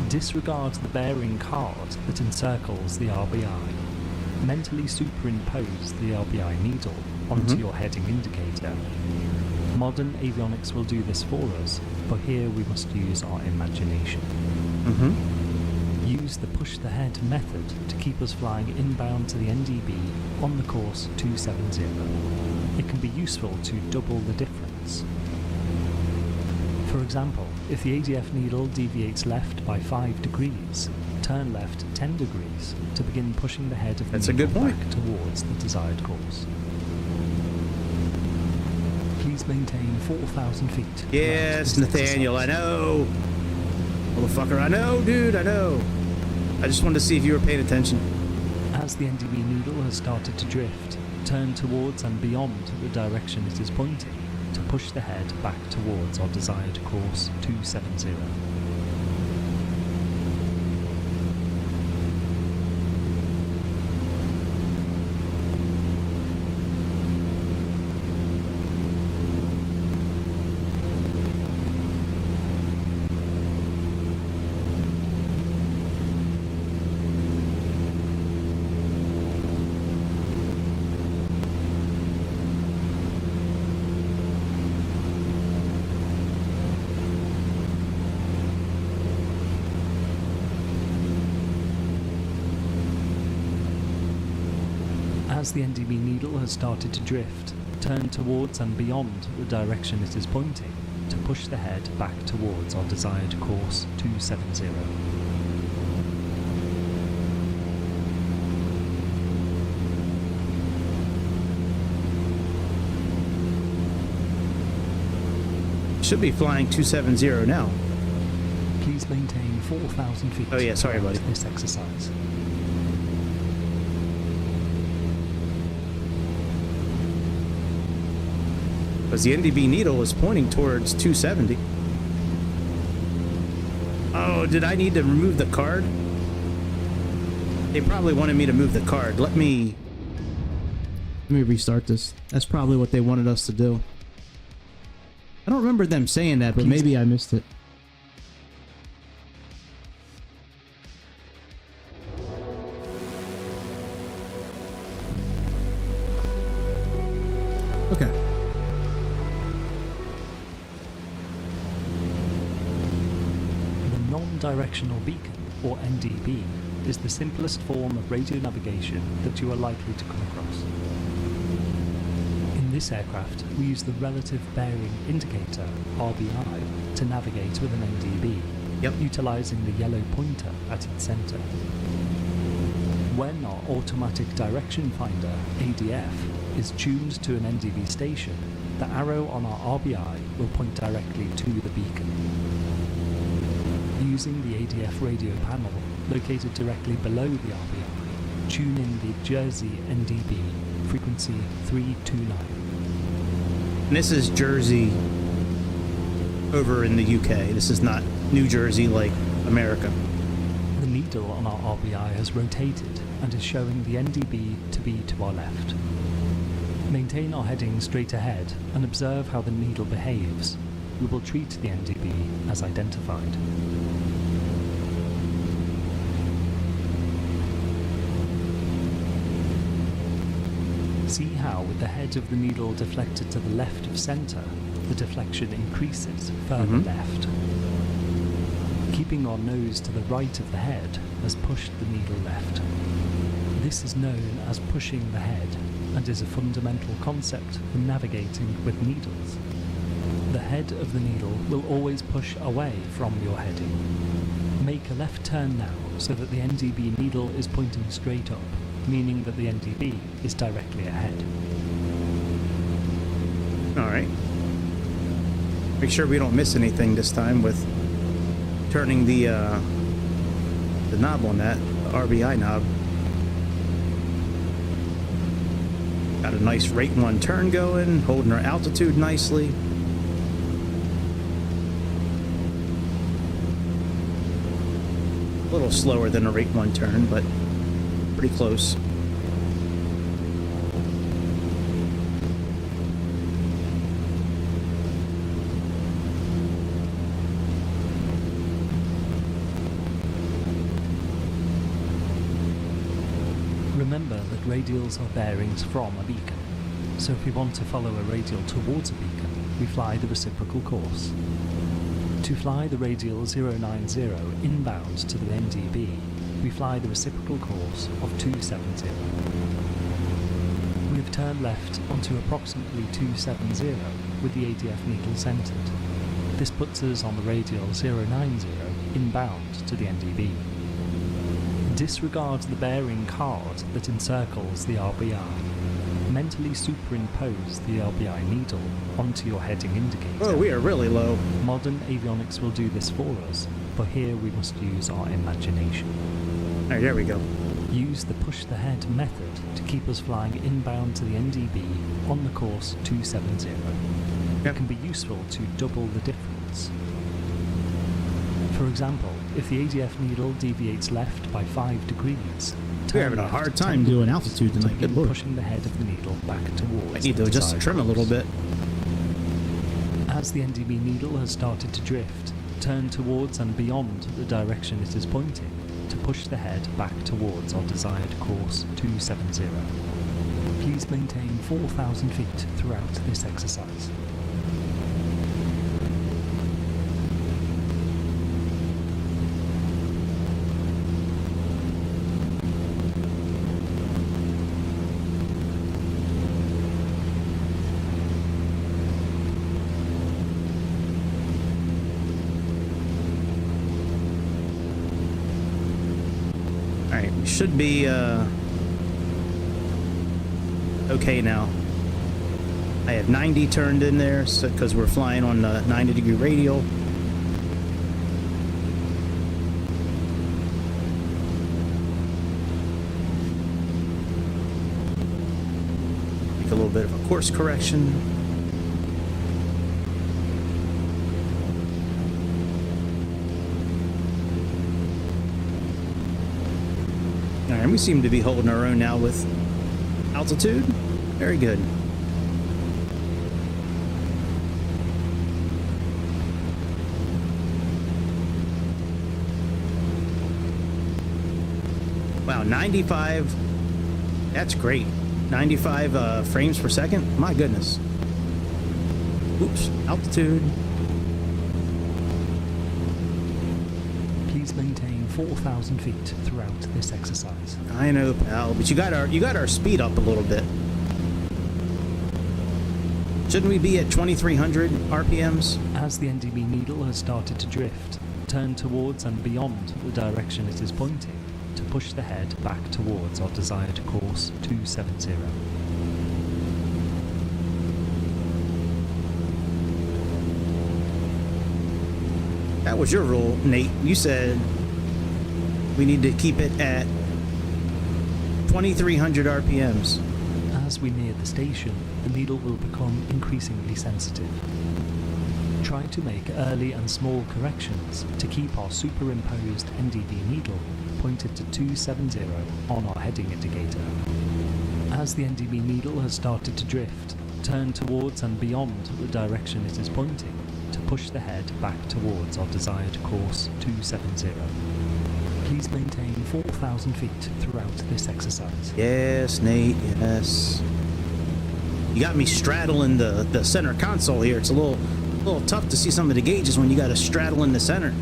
H: Disregard the bearing card that encircles the RBI. Mentally superimpose the RBI needle onto your heading indicator. Modern avionics will do this for us, but here we must use our imagination. Use the push the head method to keep us flying inbound to the NDB on the course 270. It can be useful to double the difference. For example, if the ADF needle deviates left by 5 degrees, turn left 10 degrees to begin pushing the head of the needle back towards the desired course. Please maintain 4,000 feet.
A: Yes, Nathaniel, I know. Motherfucker, I know, dude, I know. I just wanted to see if you were paying attention.
H: As the NDB needle has started to drift, turn towards and beyond the direction it is pointing to push the head back towards our desired course 270. As the NDB needle has started to drift, turn towards and beyond the direction it is pointing to push the head back towards our desired course 270.
A: Should be flying 270 now.
H: Please maintain 4,000 feet.
A: Oh yeah, sorry buddy.
H: This exercise.
A: Because the NDB needle is pointing towards 270. Oh, did I need to remove the card? They probably wanted me to move the card. Let me restart this. That's probably what they wanted us to do. I don't remember them saying that, but maybe I missed it. Okay.
H: Non-directional beacon, or NDB, is the simplest form of radio navigation that you are likely to come across. In this aircraft, we use the relative bearing indicator, RBI, to navigate with an NDB, utilising the yellow pointer at its centre. When our automatic direction finder, ADF, is tuned to an NDB station, the arrow on our RBI will point directly to the beacon. Using the ADF radio panel located directly below the RBI, tune in the Jersey NDB, frequency 329.
A: And this is Jersey over in the UK. This is not New Jersey like America.
H: The needle on our RBI has rotated and is showing the NDB to be to our left. Maintain our heading straight ahead and observe how the needle behaves. We will treat the NDB as identified. See how, with the head of the needle deflected to the left of centre, the deflection increases further left. Keeping our nose to the right of the head has pushed the needle left. This is known as pushing the head and is a fundamental concept for navigating with needles. The head of the needle will always push away from your heading. Make a left turn now so that the NDB needle is pointing straight up, meaning that the NDB is directly ahead.
A: Alright. Make sure we don't miss anything this time with turning the knob on that, the RBI knob. Got a nice rate 1 turn going, holding our altitude nicely. A little slower than a rate 1 turn, but pretty close.
H: Remember that radials are bearings from a beacon, so if we want to follow a radial towards a beacon, we fly the reciprocal course. To fly the radial 090 inbound to the NDB, we fly the reciprocal course of 270. We have turned left onto approximately 270 with the ADF needle centred. This puts us on the radial 090 inbound to the NDB. Disregard the bearing card that encircles the RBI. Mentally superimpose the RBI needle onto your heading indicator.
A: Oh, we are really low.
H: Modern avionics will do this for us, but here we must use our imagination.
A: Oh, there we go.
H: Use the push the head method to keep us flying inbound to the NDB on the course 270. It can be useful to double the difference. For example, if the ADF needle deviates left by 5 degrees,
A: We're having a hard time doing altitude tonight. Good lord.
H: Pushing the head of the needle back towards.
A: I need to
H: the
A: just
H: desired
A: trim a little
H: course.
A: bit.
H: As the NDB needle has started to drift, turn towards and beyond the direction it is pointing to push the head back towards our desired course 270. Please maintain 4,000 feet throughout this exercise.
A: Alright, we should be okay now. I have 90 turned in there because we're flying on the 90-degree radial. Make a little bit of a course correction. Alright, we seem to be holding our own now with altitude. Very good. Wow, 95. That's great. 95 frames per second. My goodness. Oops, altitude.
H: Please maintain 4,000 feet throughout this exercise.
A: I know, pal, but you got our speed up a little bit. Shouldn't we be at 2,300 RPMs?
H: As the NDB needle has started to drift, turn towards and beyond the direction it is pointing to push the head back towards our desired course 270.
A: That was your rule, Nate. You said we need to keep it at 2,300 RPMs.
H: As we near the station, the needle will become increasingly sensitive. Try to make early and small corrections to keep our superimposed NDB needle pointed to 270 on our heading indicator. As the NDB needle has started to drift, turn towards and beyond the direction it is pointing to push the head back towards our desired course 270. Please maintain 4,000 feet throughout this exercise.
A: Yes, Nate, yes. You got me straddling the center console here. It's a little tough to see some of the gauges when you got to straddle in the center.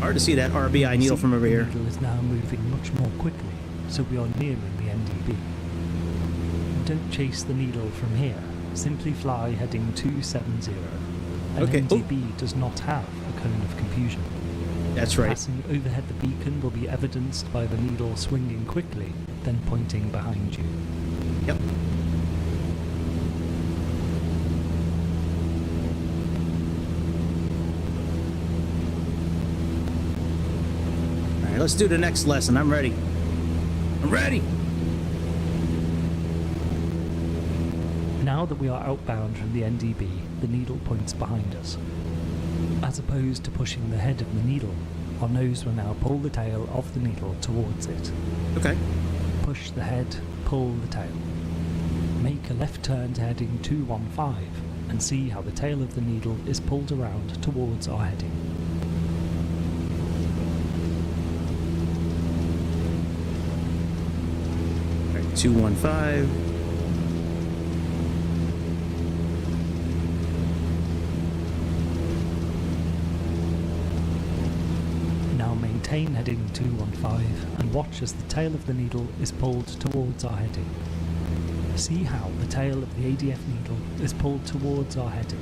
A: Hard to see that RBI needle from over here.
H: The needle is now moving much more quickly, so we are nearing the NDB. Don't chase the needle from here. Simply fly heading 270. An
A: Okay.
H: NDB does not have a cone of confusion.
A: That's right.
H: Passing overhead the beacon will be evidenced by the needle swinging quickly, then pointing behind you.
A: Yep. All right, let's do the next lesson. I'm ready. I'm ready.
H: Now that we are outbound from the NDB, the needle points behind us. As opposed to pushing the head of the needle, our nose will now pull the tail of the needle towards it.
A: Okay.
H: Push the head, pull the tail. Make a left turn to heading 215 and see how the tail of the needle is pulled around towards our heading.
A: All right, 215.
H: Maintain heading 215 and watch as the tail of the needle is pulled towards our heading. See how the tail of the ADF needle is pulled towards our heading.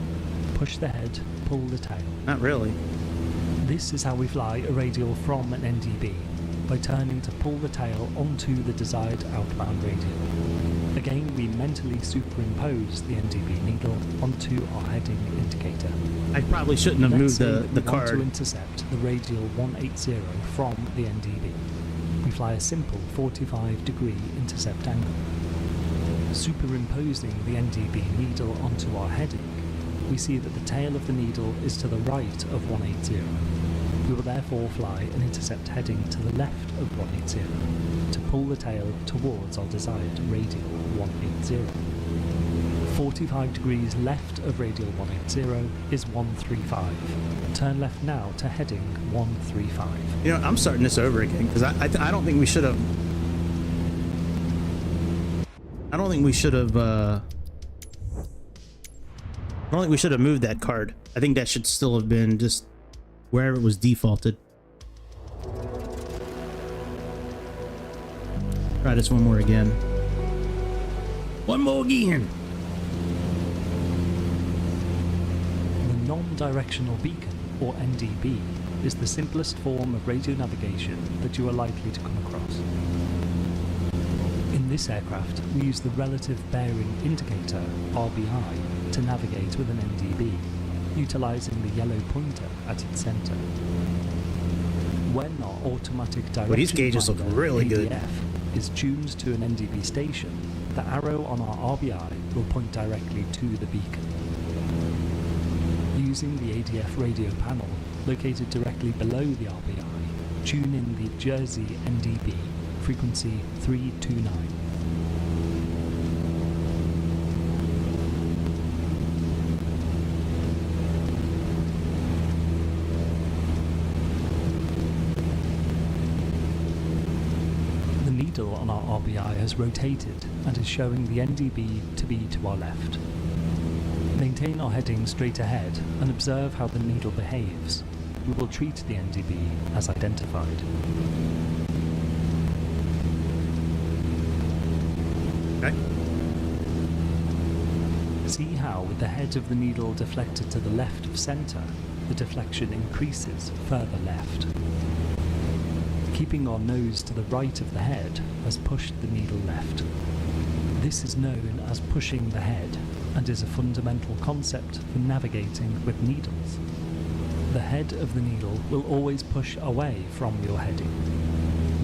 H: Push the head, pull the tail.
A: Not really.
H: This is how we fly a radial from an NDB, by turning to pull the tail onto the desired outbound radial. Again, we mentally superimpose the NDB needle onto our heading indicator.
A: I probably shouldn't have moved the
H: We want
A: card.
H: to intercept the radial 180 from the NDB. We fly a simple 45-degree intercept angle. Superimposing the NDB needle onto our heading, we see that the tail of the needle is to the right of 180. We will therefore fly an intercept heading to the left of 180 to pull the tail towards our desired radial 180. 45 degrees left of radial 180 is 135. Turn left now to heading 135.
A: You know, I'm starting this over again because I don't think we should have. I don't think we should have. I don't think we should have moved that card. I think that should still have been just wherever it was defaulted. Try this one more again. One more again.
H: The non-directional beacon, or NDB, is the simplest form of radio navigation that you are likely to come across. In this aircraft, we use the relative bearing indicator, RBI, to navigate with an NDB, utilizing the yellow pointer at its center. When our automatic direction
A: These gauges look
H: finder,
A: really good.
H: ADF, is tuned to an NDB station, the arrow on our RBI will point directly to the beacon. Using the ADF radio panel, located directly below the RBI, tune in the Jersey NDB, frequency 329. The needle on our RBI has rotated and is showing the NDB to be to our left. Maintain our heading straight ahead and observe how the needle behaves. We will treat the NDB as identified.
A: Okay.
H: See how, with the head of the needle deflected to the left of center, the deflection increases further left. Keeping our nose to the right of the head has pushed the needle left. This is known as pushing the head and is a fundamental concept for navigating with needles. The head of the needle will always push away from your heading.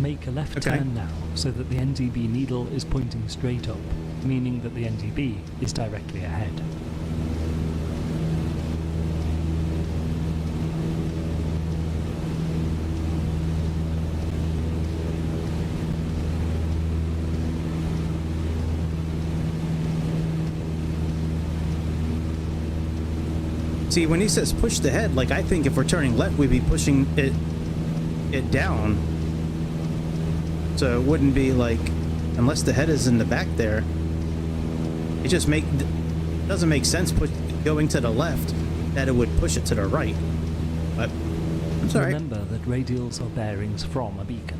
H: Make a left turn now so that the NDB needle is pointing straight up, meaning that the NDB is directly ahead.
A: See, when he says push the head, like I think if we're turning left, we'd be pushing it down. So it wouldn't be like, unless the head is in the back there, it just doesn't make sense going to the left that it would push it to the right. But I'm sorry.
H: Remember that radials are bearings from a beacon.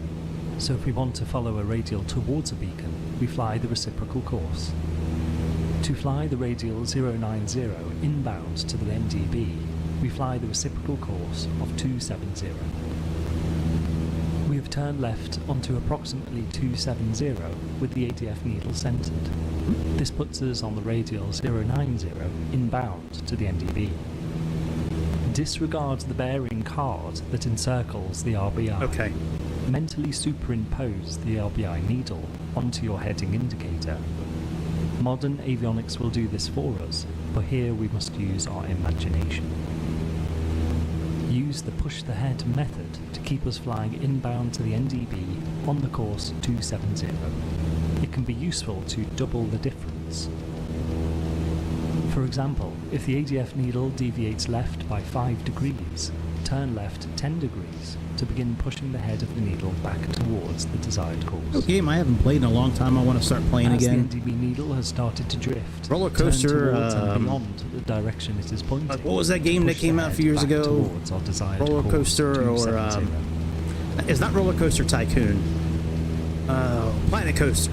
H: So if we want to follow a radial towards a beacon, we fly the reciprocal course. To fly the radial 090 inbound to the NDB, we fly the reciprocal course of 270. We have turned left onto approximately 270 with the ADF needle centered. This puts us on the radial 090 inbound to the NDB. Disregard the bearing card that encircles the RBI.
A: Okay.
H: Mentally superimpose the RBI needle onto your heading indicator. Modern avionics will do this for us, but here we must use our imagination. Use the push the head method to keep us flying inbound to the NDB on the course 270. It can be useful to double the difference. For example, if the ADF needle deviates left by 5 degrees, turn left 10 degrees to begin pushing the head of the needle back towards the desired course.
A: A game I haven't played in a long time. I want to start playing again.
H: As the NDB needle has started to drift,
A: Roller Coaster,
H: turn towards and beyond the direction it is pointing.
A: What was that game that came out a few years ago?
H: Towards our desired
A: Roller Coaster, or it's not Roller Coaster Tycoon. Planet Coaster.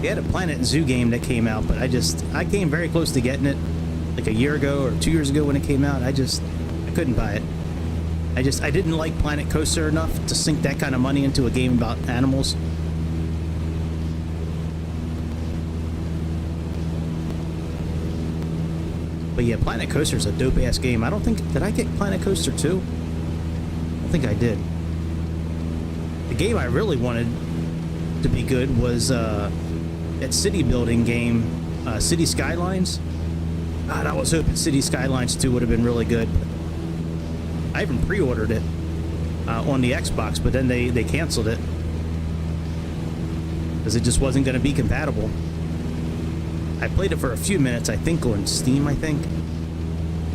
A: He had a Planet Zoo game that came out, but I came very close to getting it like a year ago or 2 years ago when it came out. I couldn't buy it. I didn't like Planet Coaster enough to sink that kind of money into a game about animals. But yeah, Planet Coaster's a dope ass game. Did I get Planet Coaster 2? I think I did. The game I really wanted to be good was that city building game, City Skylines. God, I was hoping City Skylines 2 would have been really good. I even pre-ordered it on the Xbox, but then they canceled it because it just wasn't going to be compatible. I played it for a few minutes, I think, on Steam, I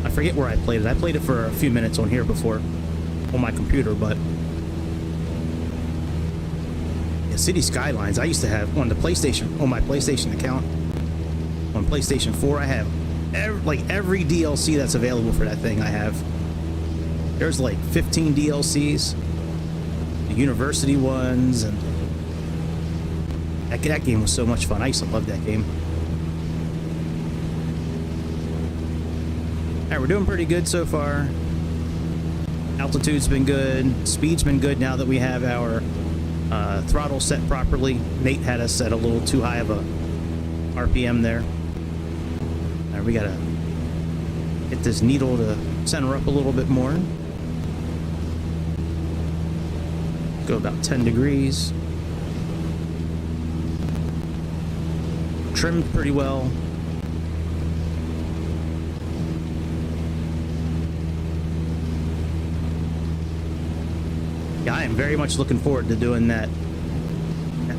A: forget where I played it. I played it for a few minutes on here before, on my computer, but yeah, City Skylines, I used to have on my PlayStation account, on PlayStation 4, I have every DLC that's available for that thing I have. There's like 15 DLCs, the university ones, and that game was so much fun. I used to love that game. Alright, we're doing pretty good so far. Altitude's been good. Speed's been good now that we have our throttle set properly. Nate had us at a little too high of a RPM there. Alright, we gotta get this needle to center up a little bit more. Go about 10 degrees. Trimmed pretty well. Yeah, I am very much looking forward to doing that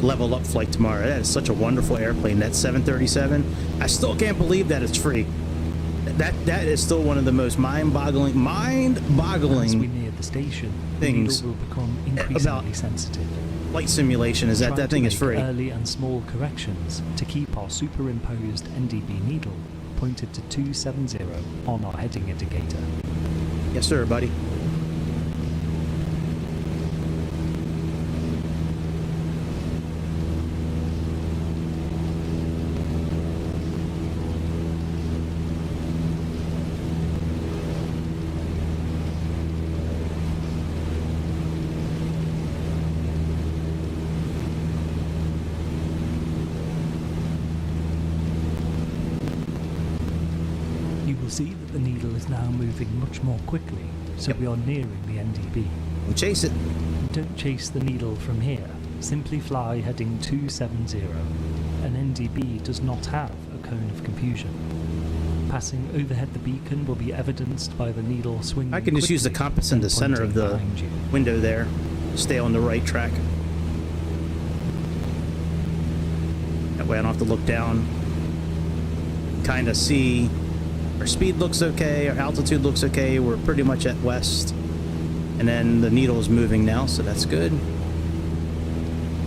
A: level up flight tomorrow. That is such a wonderful airplane, that 737. I still can't believe that it's free. That is still one of the most mind-boggling
H: As we near the station,
A: things
H: the needle will become increasingly sensitive.
A: Flight simulation is that thing is free.
H: Early and small corrections to keep our superimposed NDB needle pointed to 270 on our heading indicator.
A: Yes, sir, buddy.
H: will see that the needle is now moving much more quickly, so we are nearing the NDB.
A: We'll chase it.
H: Don't chase the needle from here, simply fly heading 270. An NDB does not have a cone of confusion. Passing overhead the beacon will be evidenced by the needle swinging.
A: I can just use the
H: quickly
A: compass in the
H: and
A: center of
H: pointing
A: the
H: behind you.
A: window there. Stay on the right track. That way I don't have to look down. Kind of see our speed looks okay, our altitude looks okay. We're pretty much at west. And then the needle is moving now, so that's good.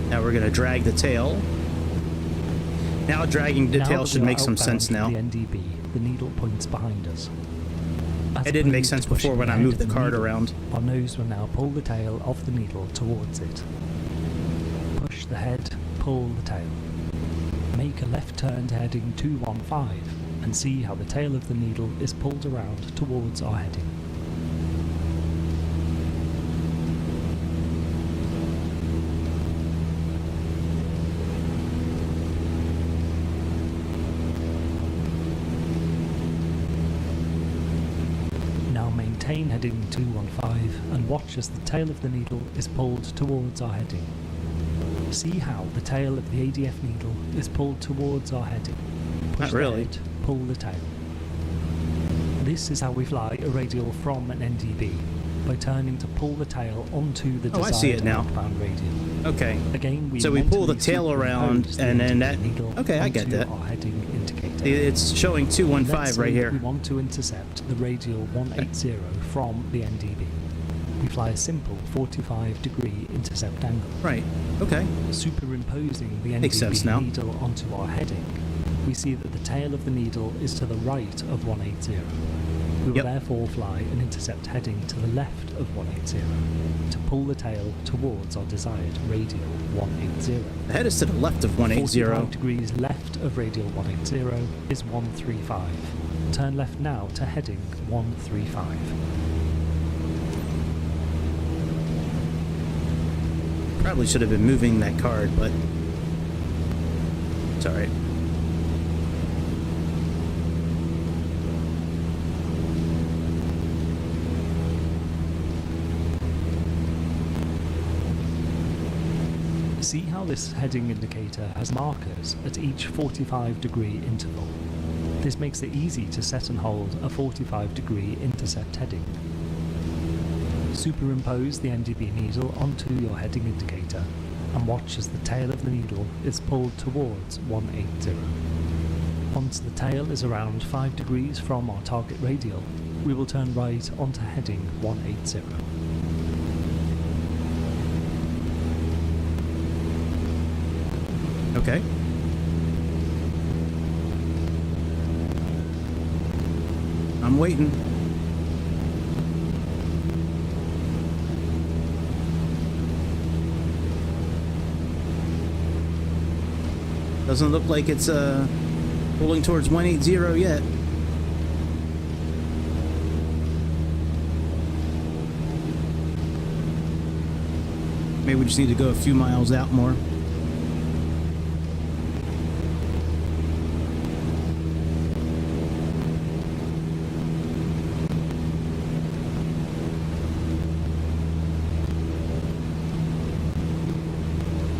A: Now we're going to drag the tail. Now dragging the
H: Now
A: tail
H: that
A: should
H: we are
A: make some
H: outbound
A: sense
H: from
A: now.
H: The NDB, the needle points behind us. As
A: It didn't make
H: opposed
A: sense
H: to
A: before
H: pushing
A: when I
H: ahead
A: moved
H: of
A: the card
H: needle,
A: around.
H: Our nose will now pull the tail of the needle towards it. Push the head, pull the tail. Make a left turn to heading 215 and see how the tail of the needle is pulled around towards our heading. Now maintain heading 215 and watch as the tail of the needle is pulled towards our heading. See how the tail of the ADF needle is pulled towards our heading. Push
A: Not
H: the
A: really.
H: head, pull the tail. This is how we fly a radial from an NDB, by turning to pull the tail onto the
A: Oh, I
H: desired
A: see it now.
H: outbound radial.
A: Okay.
H: Again, we
A: So we pull the
H: mentally
A: tail around,
H: superimpose the
A: and then
H: end of
A: that...
H: the needle
A: Okay, I get
H: onto
A: that.
H: our heading indicator.
A: It's showing
H: Let's
A: 215 right
H: say
A: here.
H: we want to intercept the radial 180 from the NDB. We fly a simple 45-degree intercept angle.
A: Right. Okay.
H: Superimposing the
A: Makes sense now.
H: NDB needle onto our heading, we see that the tail of the needle is to the right of 180. We will
A: Yep.
H: therefore fly an intercept heading to the left of 180 to pull the tail towards our desired radial 180.
A: The head is to the left of 180.
H: 45 degrees left of radial 180 is 135. Turn left now to heading 135.
A: Probably should have been moving that card, but it's alright.
H: See how this heading indicator has markers at each 45-degree interval. This makes it easy to set and hold a 45-degree intercept heading. Superimpose the NDB needle onto your heading indicator and watch as the tail of the needle is pulled towards 180. Once the tail is around 5 degrees from our target radial, we will turn right onto heading 180.
A: Okay. I'm waiting. Doesn't look like it's pulling towards 180 yet. Maybe we just need to go a few miles out more.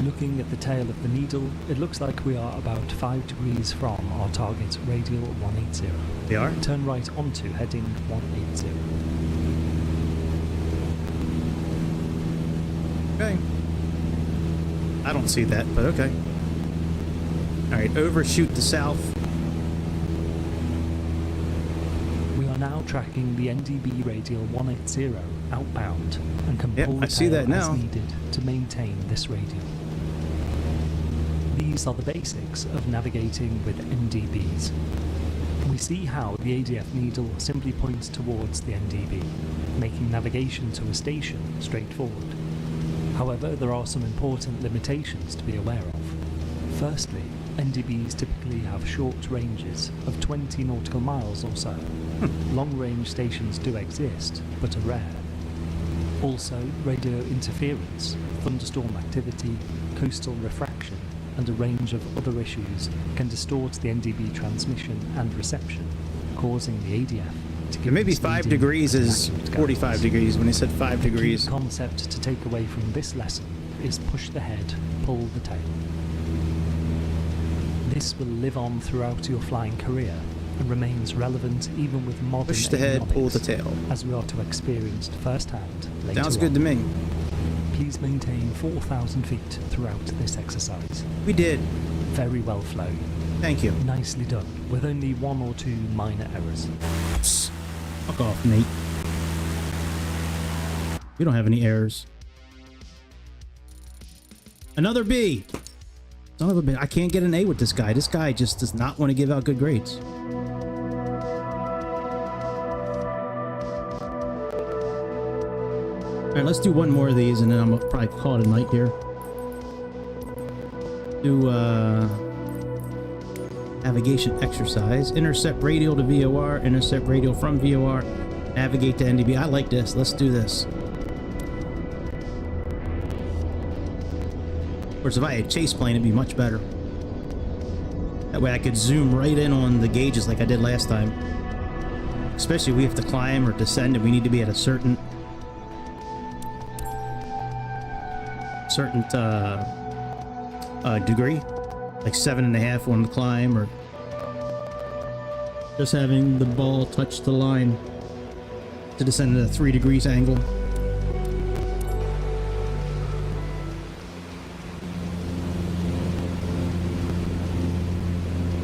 H: Looking at the tail of the needle, it looks like we are about 5 degrees from our target radial 180.
A: They are?
H: Turn right onto heading 180.
A: Okay. I don't see that, but okay. Alright, overshoot the south.
H: We are now tracking the NDB radial 180 outbound and can
A: Yep,
H: pull the
A: I see
H: tail
A: that now.
H: as needed to maintain this radial. These are the basics of navigating with NDBs. We see how the ADF needle simply points towards the NDB, making navigation to a station straightforward. However, there are some important limitations to be aware of. Firstly, NDBs typically have short ranges of 20 nautical miles or so. Long-range stations do exist, but are rare. Also, radio interference, thunderstorm activity, coastal refraction, and a range of other issues can distort the NDB transmission and reception, causing the ADF to give
A: Maybe
H: the
A: 5
H: speeding
A: degrees
H: an
A: is
H: accurate
A: 45
H: guidance.
A: degrees when he said 5
H: The key
A: degrees.
H: concept to take away from this lesson is push the head, pull the tail. This will live on throughout your flying career and remains relevant even with modern
A: Push the head, pull the
H: avionics,
A: tail.
H: as we are to experience firsthand later
A: Sounds
H: on.
A: good to me.
H: Please maintain 4,000 feet throughout this exercise.
A: We did.
H: Very well flown.
A: Thank you.
H: Nicely done, with only 1 or 2 minor errors.
A: Psst. Fuck off, Nate. We don't have any errors. Another B. Son of a bitch. I can't get an A with this guy. This guy just does not want to give out good grades. Alright, let's do one more of these and then I'm gonna probably call it a night here. Do navigation exercise. Intercept radial to VOR, intercept radial from VOR, navigate to NDB. I like this. Let's do this. Of course, if I had chase plane, it'd be much better. That way I could zoom right in on the gauges like I did last time. Especially if we have to climb or descend and we need to be at a certain degree, like 7.5 on the climb, or just having the ball touch the line to descend at a 3 degrees angle.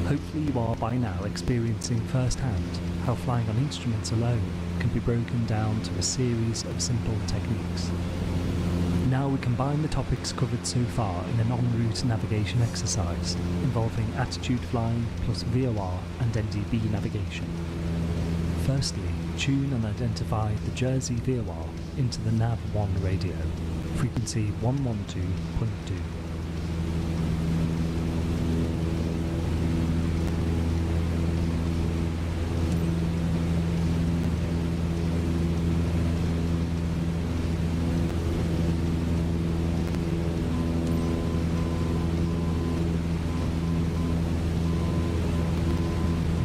H: Hopefully you are by now experiencing firsthand how flying on instruments alone can be broken down to a series of simple techniques. Now we combine the topics covered so far in an en route navigation exercise involving attitude flying plus VOR and NDB navigation. Firstly, tune and identify the Jersey VOR into the NAV1 radio, frequency 112.2.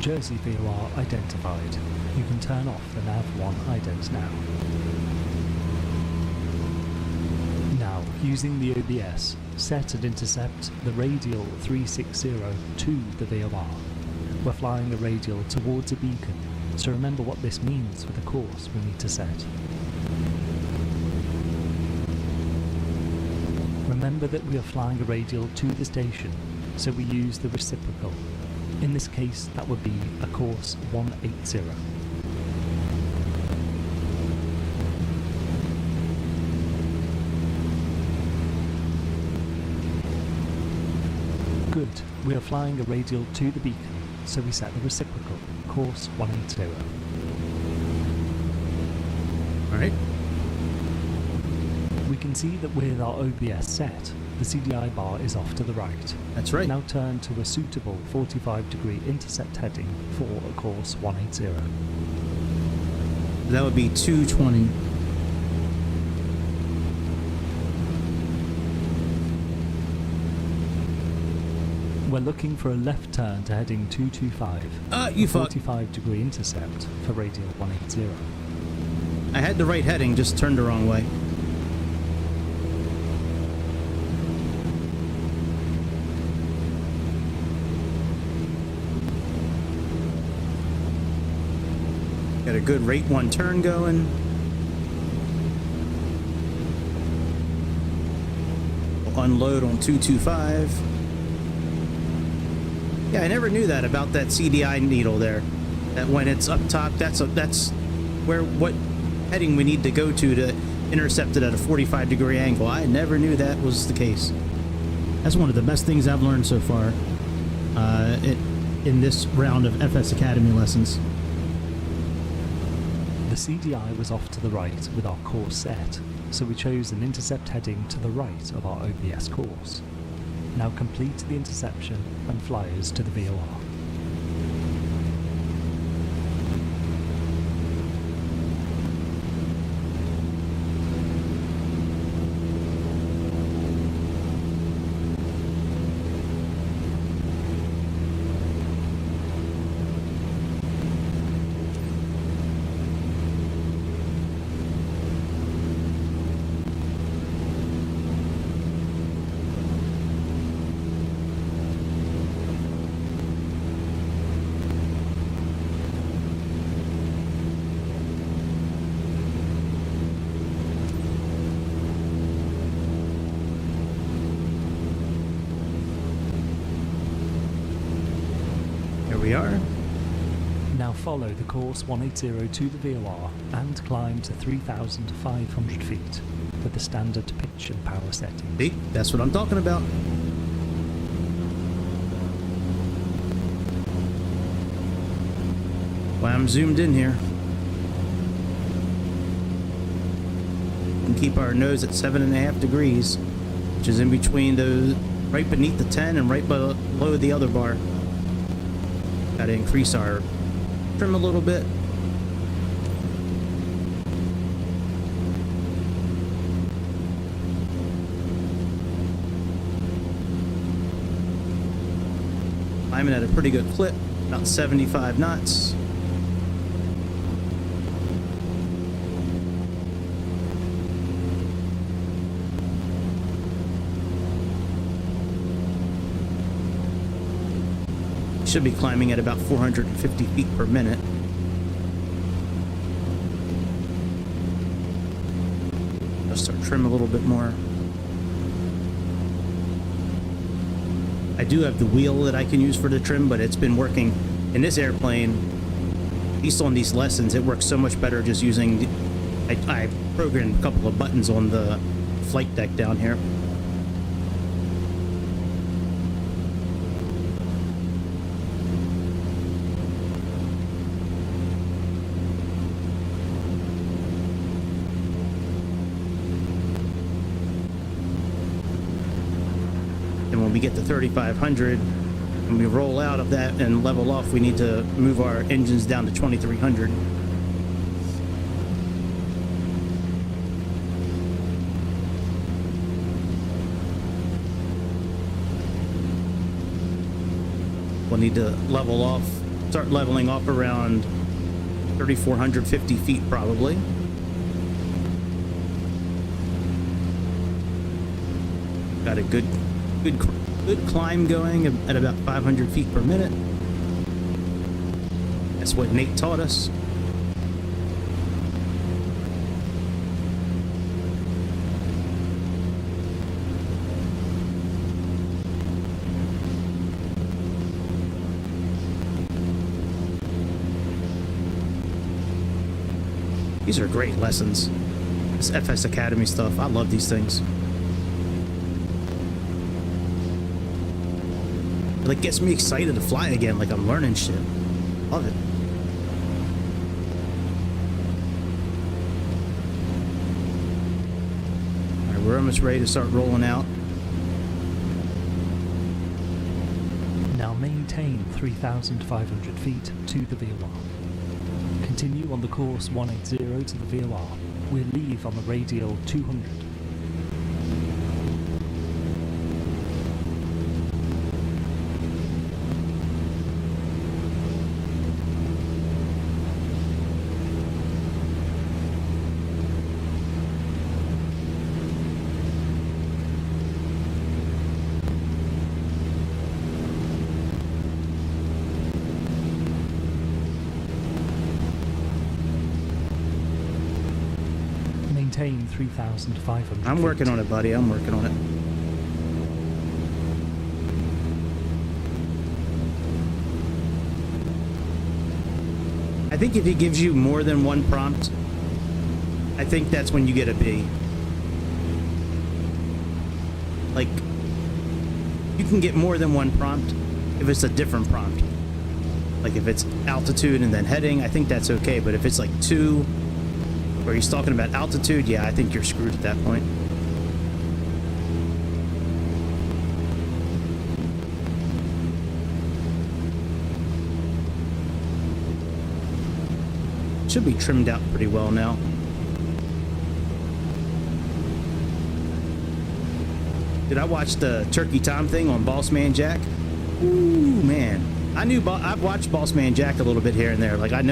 H: Jersey VOR identified. You can turn off the NAV1 ident now. Now, using the OBS, set and intercept the radial 360 to the VOR. We're flying a radial towards a beacon, so remember what this means for the course we need to set. Remember that we are flying a radial to the station, so we use the reciprocal. In this case, that would be a course 180. Good, we are flying a radial to the beacon, so we set the reciprocal, course 180.
A: Alright.
H: We can see that with our OBS set, the CDI bar is off to the right.
A: That's right.
H: Now turn to a suitable 45-degree intercept heading for a course 180.
A: That would be 220.
H: We're looking for a left turn to heading 225.
A: You
H: a
A: fuck.
H: 45-degree intercept for radial 180.
A: I had the right heading, just turned the wrong way. Got a good rate 1 turn going. We'll unload on 225. Yeah, I never knew that about that CDI needle there. That when it's up top, that's what heading we need to go to intercept it at a 45-degree angle. I never knew that was the case. That's one of the best things I've learned so far in this round of FS Academy lessons.
H: The CDI was off to the right with our course set, so we chose an intercept heading to the right of our OBS course. Now complete the interception and flyers to the VOR. follow the course 180 to the VOR and climb to 3,500 feet with the standard pitch and power setting.
A: See, that's what I'm talking about. Why I'm zoomed in here. And keep our nose at 7.5 degrees, which is in between those, right beneath the 10 and right below the other bar. Got to increase our trim a little bit. Climbing at a pretty good clip, about 75 knots. Should be climbing at about 450 feet per minute. Just our trim a little bit more. I do have the wheel that I can use for the trim, but it's been working in this airplane, at least on these lessons. It works so much better just using I programmed a couple of buttons on the flight deck down here. When we get to 3,500 and we roll out of that and level off, we need to move our engines down to 2,300. We'll need to level off, start leveling off around 3,450 feet probably. Got a good climb going at about 500 feet per minute. That's what Nate taught us. These are great lessons. This FS Academy stuff, I love these things. It like gets me excited to fly again, like I'm learning shit. Love it. Alright, we're almost ready to start rolling out.
H: Now maintain 3,500 feet to the VOR. Continue on the course 180 to the VOR. We'll leave on the radial 200. Maintain 3,500.
A: I'm working on it, buddy. I'm working on it. I think if he gives you more than one prompt, I think that's when you get a B. Like, you can get more than one prompt if it's a different prompt. Like if it's altitude and then heading, I think that's okay. But if it's like two, where he's talking about altitude, yeah, I think you're screwed at that point. Should be trimmed out pretty well now. Did I watch the Turkey Tom thing on Boss Man Jack? Ooh, man. I've watched Boss Man Jack a little bit here and there. Like, I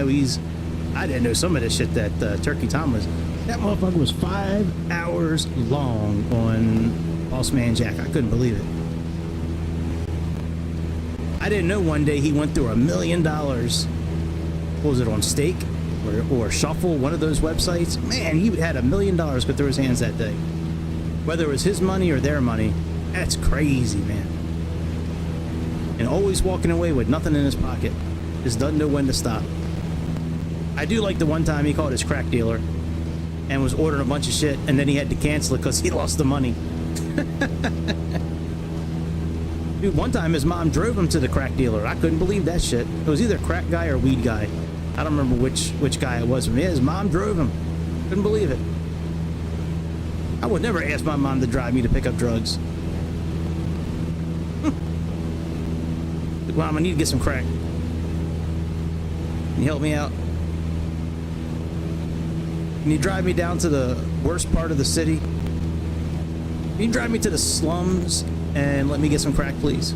A: didn't know some of the shit that Turkey Tom was. That motherfucker was 5 hours long on Boss Man Jack. I couldn't believe it. I didn't know one day he went through $1 million. What was it, on Stake or Shuffle, one of those websites? Man, he had $1 million go through his hands that day. Whether it was his money or their money, that's crazy, man. And always walking away with nothing in his pocket. Just doesn't know when to stop. I do like the one time he called his crack dealer and was ordering a bunch of shit, and then he had to cancel it because he lost the money. Dude, one time his mom drove him to the crack dealer. I couldn't believe that shit. It was either crack guy or weed guy. I don't remember which guy it was. But yeah, his mom drove him. Couldn't believe it. I would never ask my mom to drive me to pick up drugs. Mom, I need to get some crack. Can you help me out? Can you drive me down to the worst part of the city? Can you drive me to the slums and let me get some crack, please?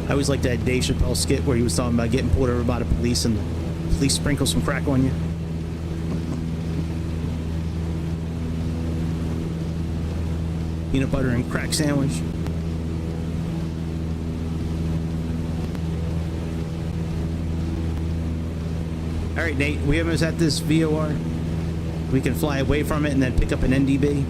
A: I always liked that Dave Chappelle skit where he was talking about getting pulled over by the police and the police sprinkle some crack on you. Peanut butter and crack sandwich. All right, Nate, we almost at this VOR. We can fly away from it and then pick up an NDB.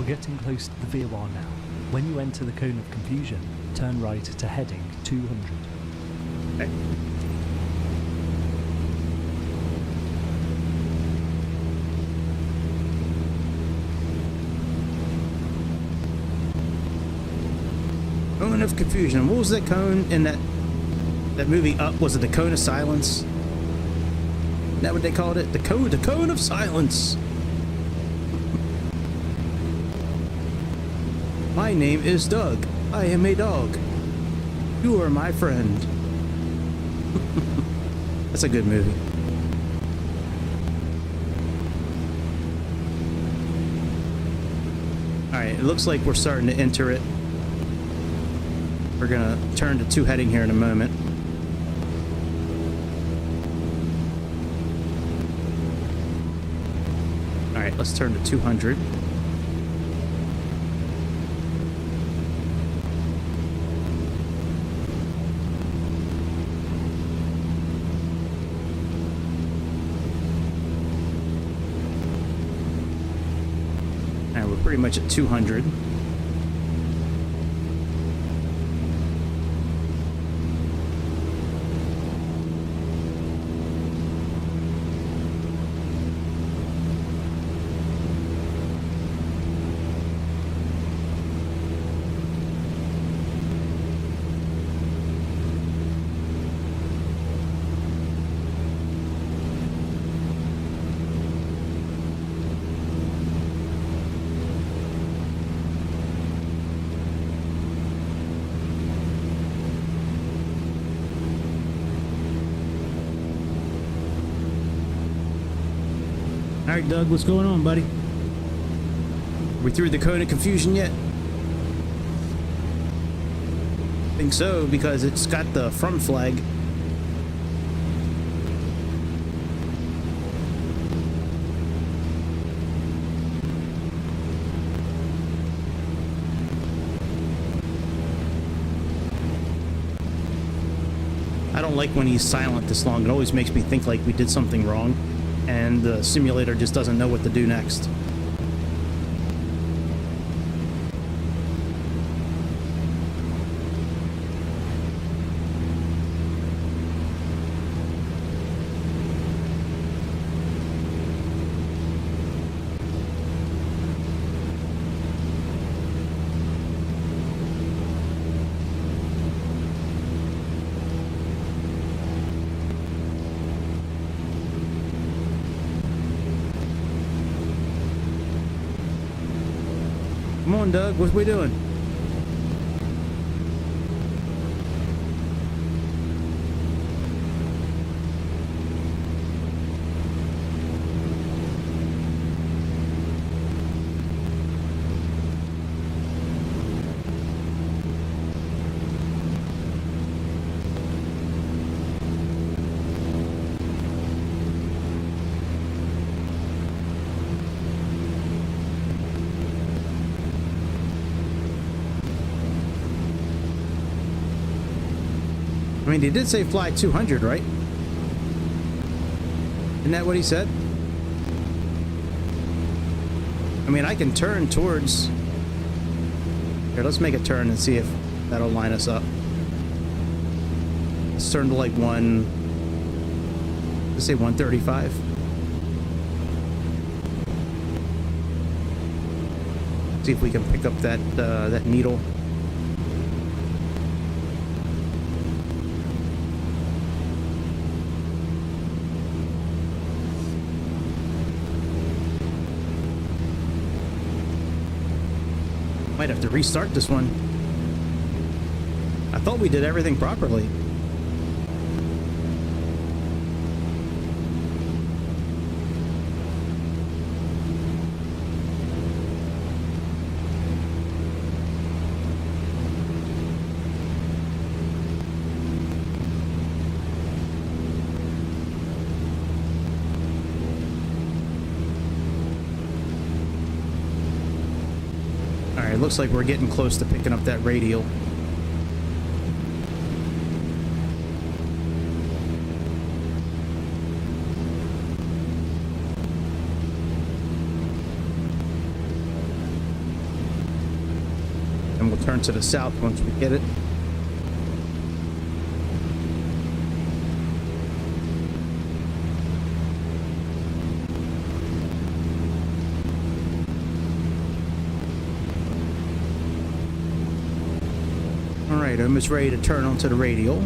H: Getting close to the VOR now. When you enter the cone of confusion, turn right to heading 200.
A: Okay. Cone of confusion. What was that cone in that movie Up? Was it the cone of silence? Isn't that what they called it? The cone of silence. My name is Doug. I am a dog. You are my friend. That's a good movie. Alright, it looks like we're starting to enter it. We're gonna turn to 2 heading here in a moment. Alright, let's turn to 200. Pretty much at 200. All right, Doug, what's going on, buddy? Are we through the cone of confusion yet? I think so, because it's got the from flag. I don't like when he's silent this long. It always makes me think like we did something wrong, and the simulator just doesn't know what to do next. Come on, Doug, what are we doing? I mean, he did say fly 200, right? Isn't that what he said? I mean, I can turn towards... Here, let's make a turn and see if that'll line us up. Let's turn to like let's say 135. See if we can pick up that that needle. Might have to restart this one. I thought we did everything properly. Alright, looks like we're getting close to picking up that radial. And we'll turn to the south once we get it. Alright, I'm almost ready to turn onto the radial.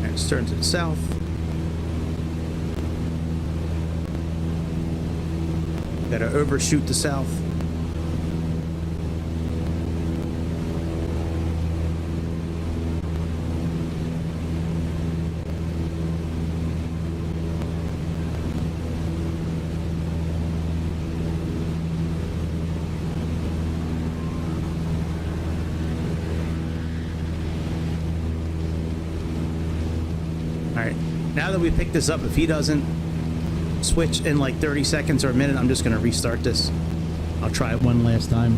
A: Let's turn to the south. Gotta overshoot the south. Alright, now that we picked this up, if he doesn't switch in like 30 seconds or a minute, I'm just going to restart this. I'll try it one last time.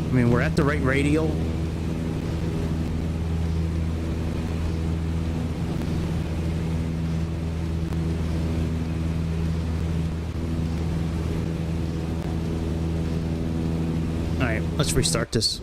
A: I mean, we're at the right radial. Alright, let's restart this.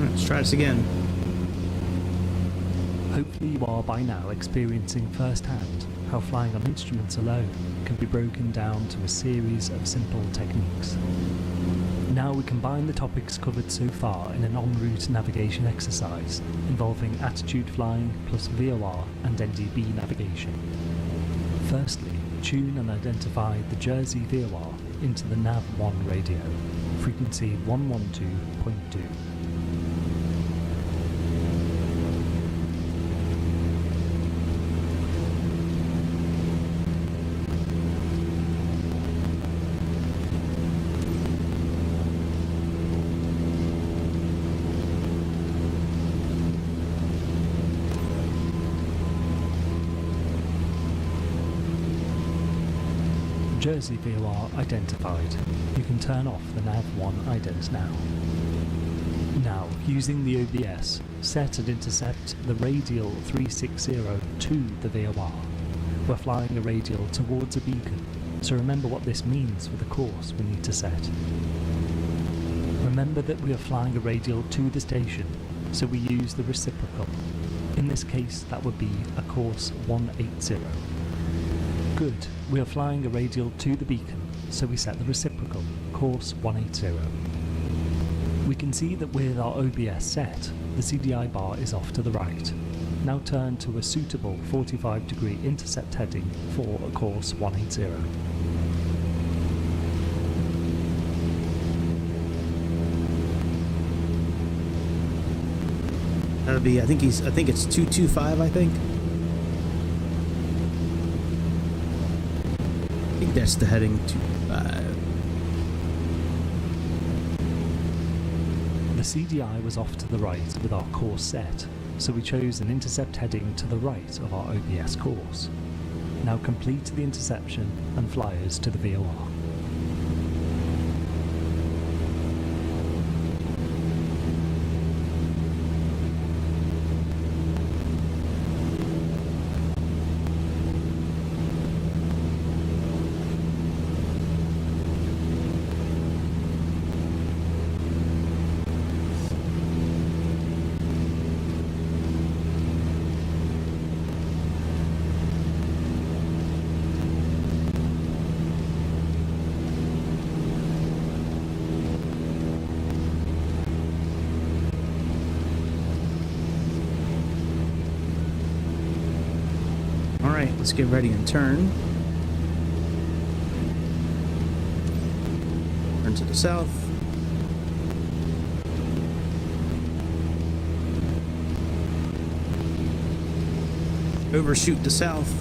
A: Let's try this again.
H: Hopefully you are by now experiencing firsthand how flying on instruments alone can be broken down to a series of simple techniques. Now we combine the topics covered so far in an en route navigation exercise involving attitude flying plus VOR and NDB navigation. Firstly, tune and identify the Jersey VOR into the nav1 radio, frequency 112.2. Jersey VOR identified. You can turn off the nav1 ident now. Now, using the OBS, set and intercept the radial 360 to the VOR. we're flying a radial towards a beacon, so remember what this means for the course we need to set. Remember that we are flying a radial to the station, so we use the reciprocal. In this case, that would be a course 180. Good, we are flying a radial to the beacon, so we set the reciprocal, course 180. We can see that with our OBS set, the CDI bar is off to the right. Now turn to a suitable 45-degree intercept heading for a course 180.
A: That'll be, I think it's 225, I think. I think that's the heading 25.
H: The CDI was off to the right with our course set, so we chose an intercept heading to the right of our OBS course. Now complete the interception and fly us to the VOR.
A: Alright, let's get ready and turn. Turn to the south. Overshoot the south.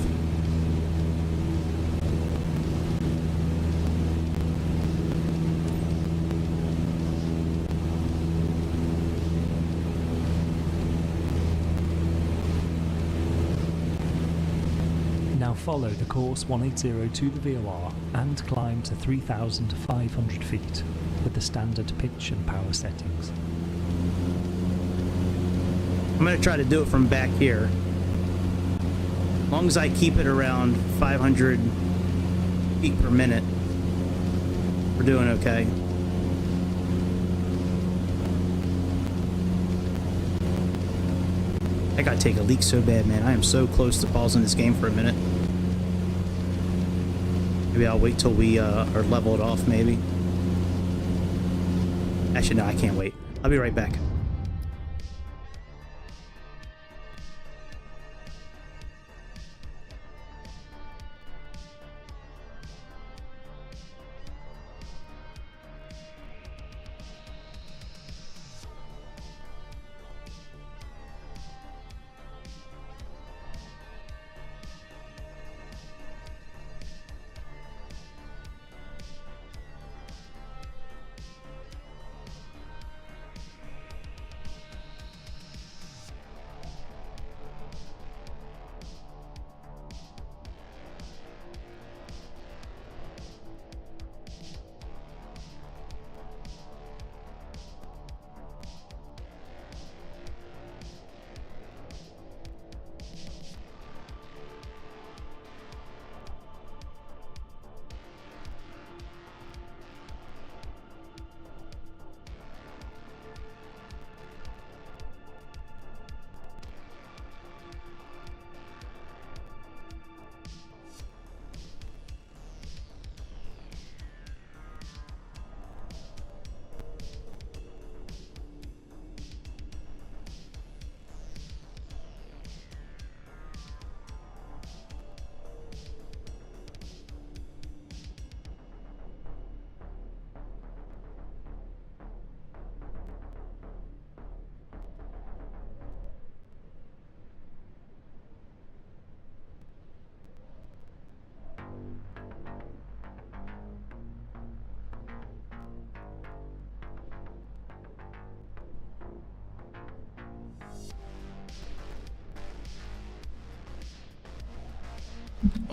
H: Now follow the course 180 to the VOR and climb to 3,500 feet with the standard pitch and power settings.
A: I'm going to try to do it from back here. As long as I keep it around 500 feet per minute, we're doing okay. I gotta take a leak so bad, man. I am so close to pausing this game for a minute. Maybe I'll wait till we are leveled off, maybe. Actually, no, I can't wait. I'll be right back.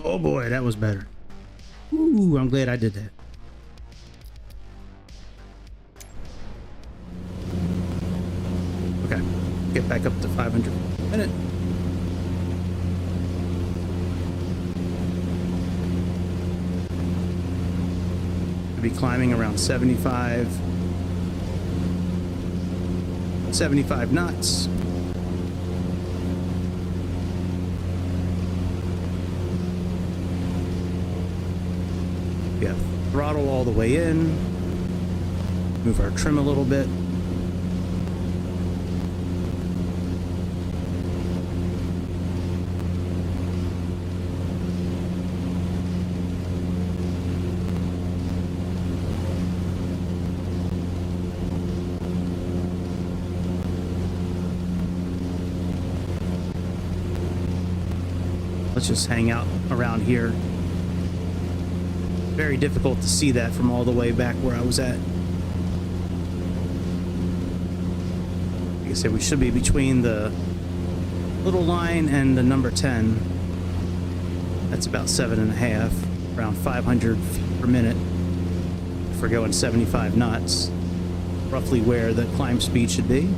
A: Oh boy, that was better. Ooh, I'm glad I did that. Okay, get back up to 500 a minute. be climbing around 75 knots. Yeah, throttle all the way in. Move our trim a little bit. Let's just hang out around here. Very difficult to see that from all the way back where I was at. Like I said, we should be between the little line and the number 10. That's about 7.5, around 500 feet per minute. If we're going 75 knots, roughly where the climb speed should be.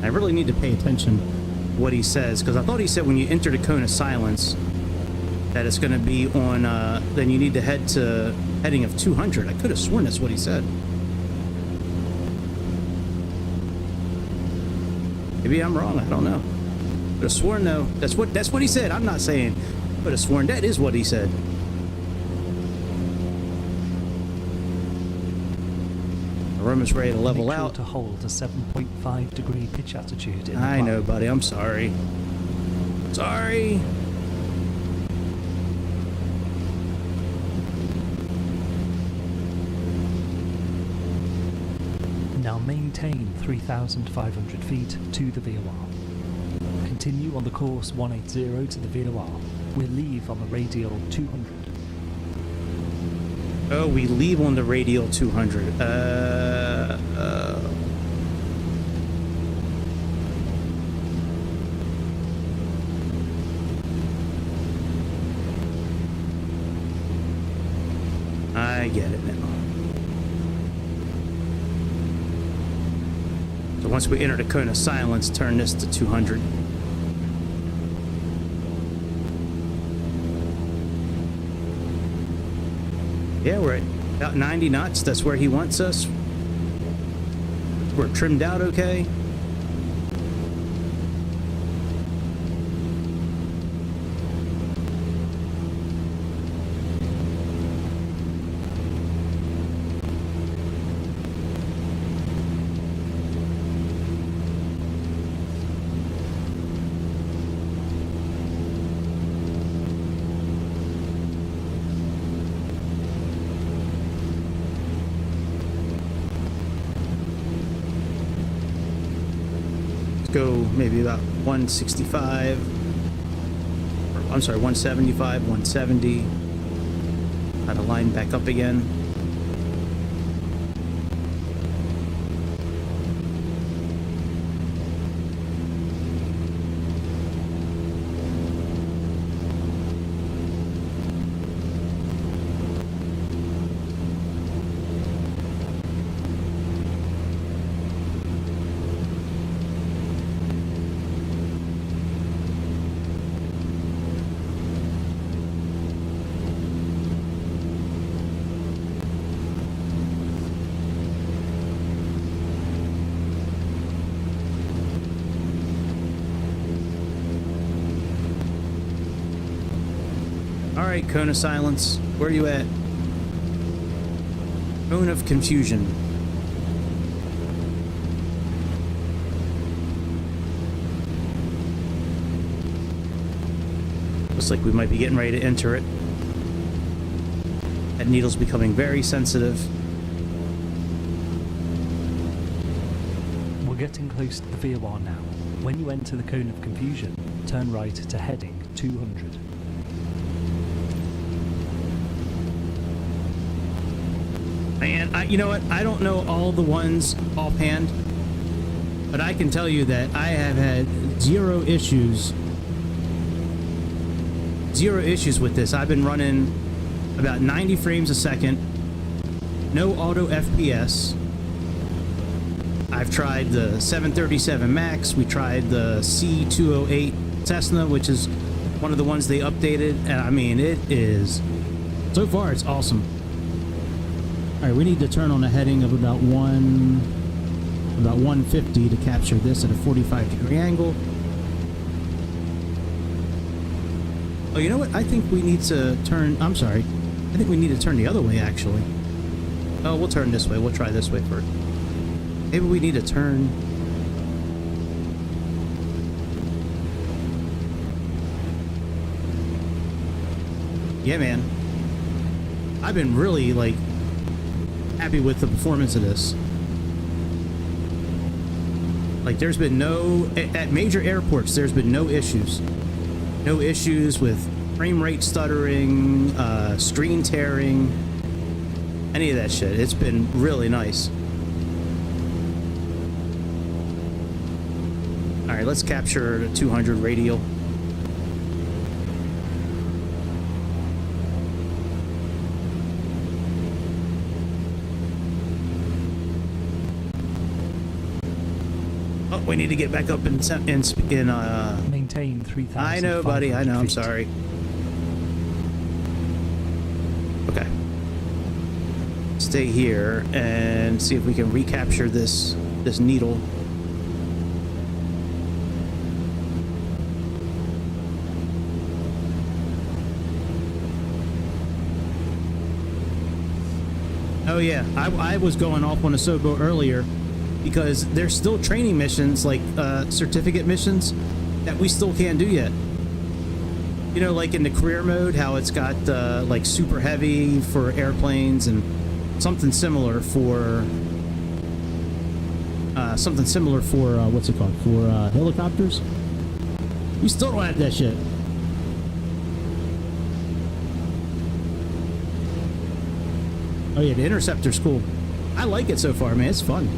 A: I really need to pay attention to what he says, because I thought he said when you enter the cone of silence that it's going to be on, then you need to head to heading of 200. I could have sworn that's what he said. Maybe I'm wrong, I don't know. Could have sworn though, that's what he said. I'm not saying, could have sworn that is what he said. The room is ready to level
H: Make sure
A: out.
H: to hold a 7.5 degree pitch attitude in the
A: I know,
H: climb.
A: buddy. I'm sorry. Sorry.
H: Now maintain 3,500 feet to the VOR. Continue on the course 180 to the VOR. We'll leave on the radial 200.
A: Oh, we leave on the radial 200. I get it now. So once we enter the cone of silence, turn this to 200. Yeah, we're at about 90 knots. That's where he wants us. We're trimmed out okay. Go maybe about 165, or, I'm sorry, 175, 170. Try to line back up again. Alright, cone of silence. Where are you at? Cone of confusion. Looks like we might be getting ready to enter it. That needle's becoming very sensitive.
H: We're getting close to the VOR now. When you enter the cone of confusion, turn right to heading 200.
A: Man, you know what? I don't know all the ones offhand, but I can tell you that I have had zero issues with this. I've been running about 90 frames a second, no auto FPS. I've tried the 737 MAX. We tried the C208 Cessna, which is one of the ones they updated, and I mean, it is, so far it's awesome. All right, we need to turn on a heading of about 150 to capture this at a 45-degree angle. Oh, you know what? I think we need to turn, I'm sorry. I think we need to turn the other way, actually. Oh, we'll turn this way. We'll try this way first. Maybe we need to turn. Yeah, man. I've been really, like, happy with the performance of this. Like, there's been no, at major airports, there's been no issues. No issues with frame rate stuttering, screen tearing, any of that shit. It's been really nice. All right, let's capture the 200 radial. We need to get back up in
H: Maintain 3,000.
A: I know, buddy. I know. I'm sorry. Okay. Stay here and see if we can recapture this needle. Oh yeah, I was going off on a SOBO earlier, because there's still training missions, like certificate missions, that we still can't do yet. You know, like in the career mode, how it's got like super heavy for airplanes and something similar for what's it called, for helicopters. We still don't have that shit. Oh yeah, the Interceptor's cool. I like it so far, man. It's fun.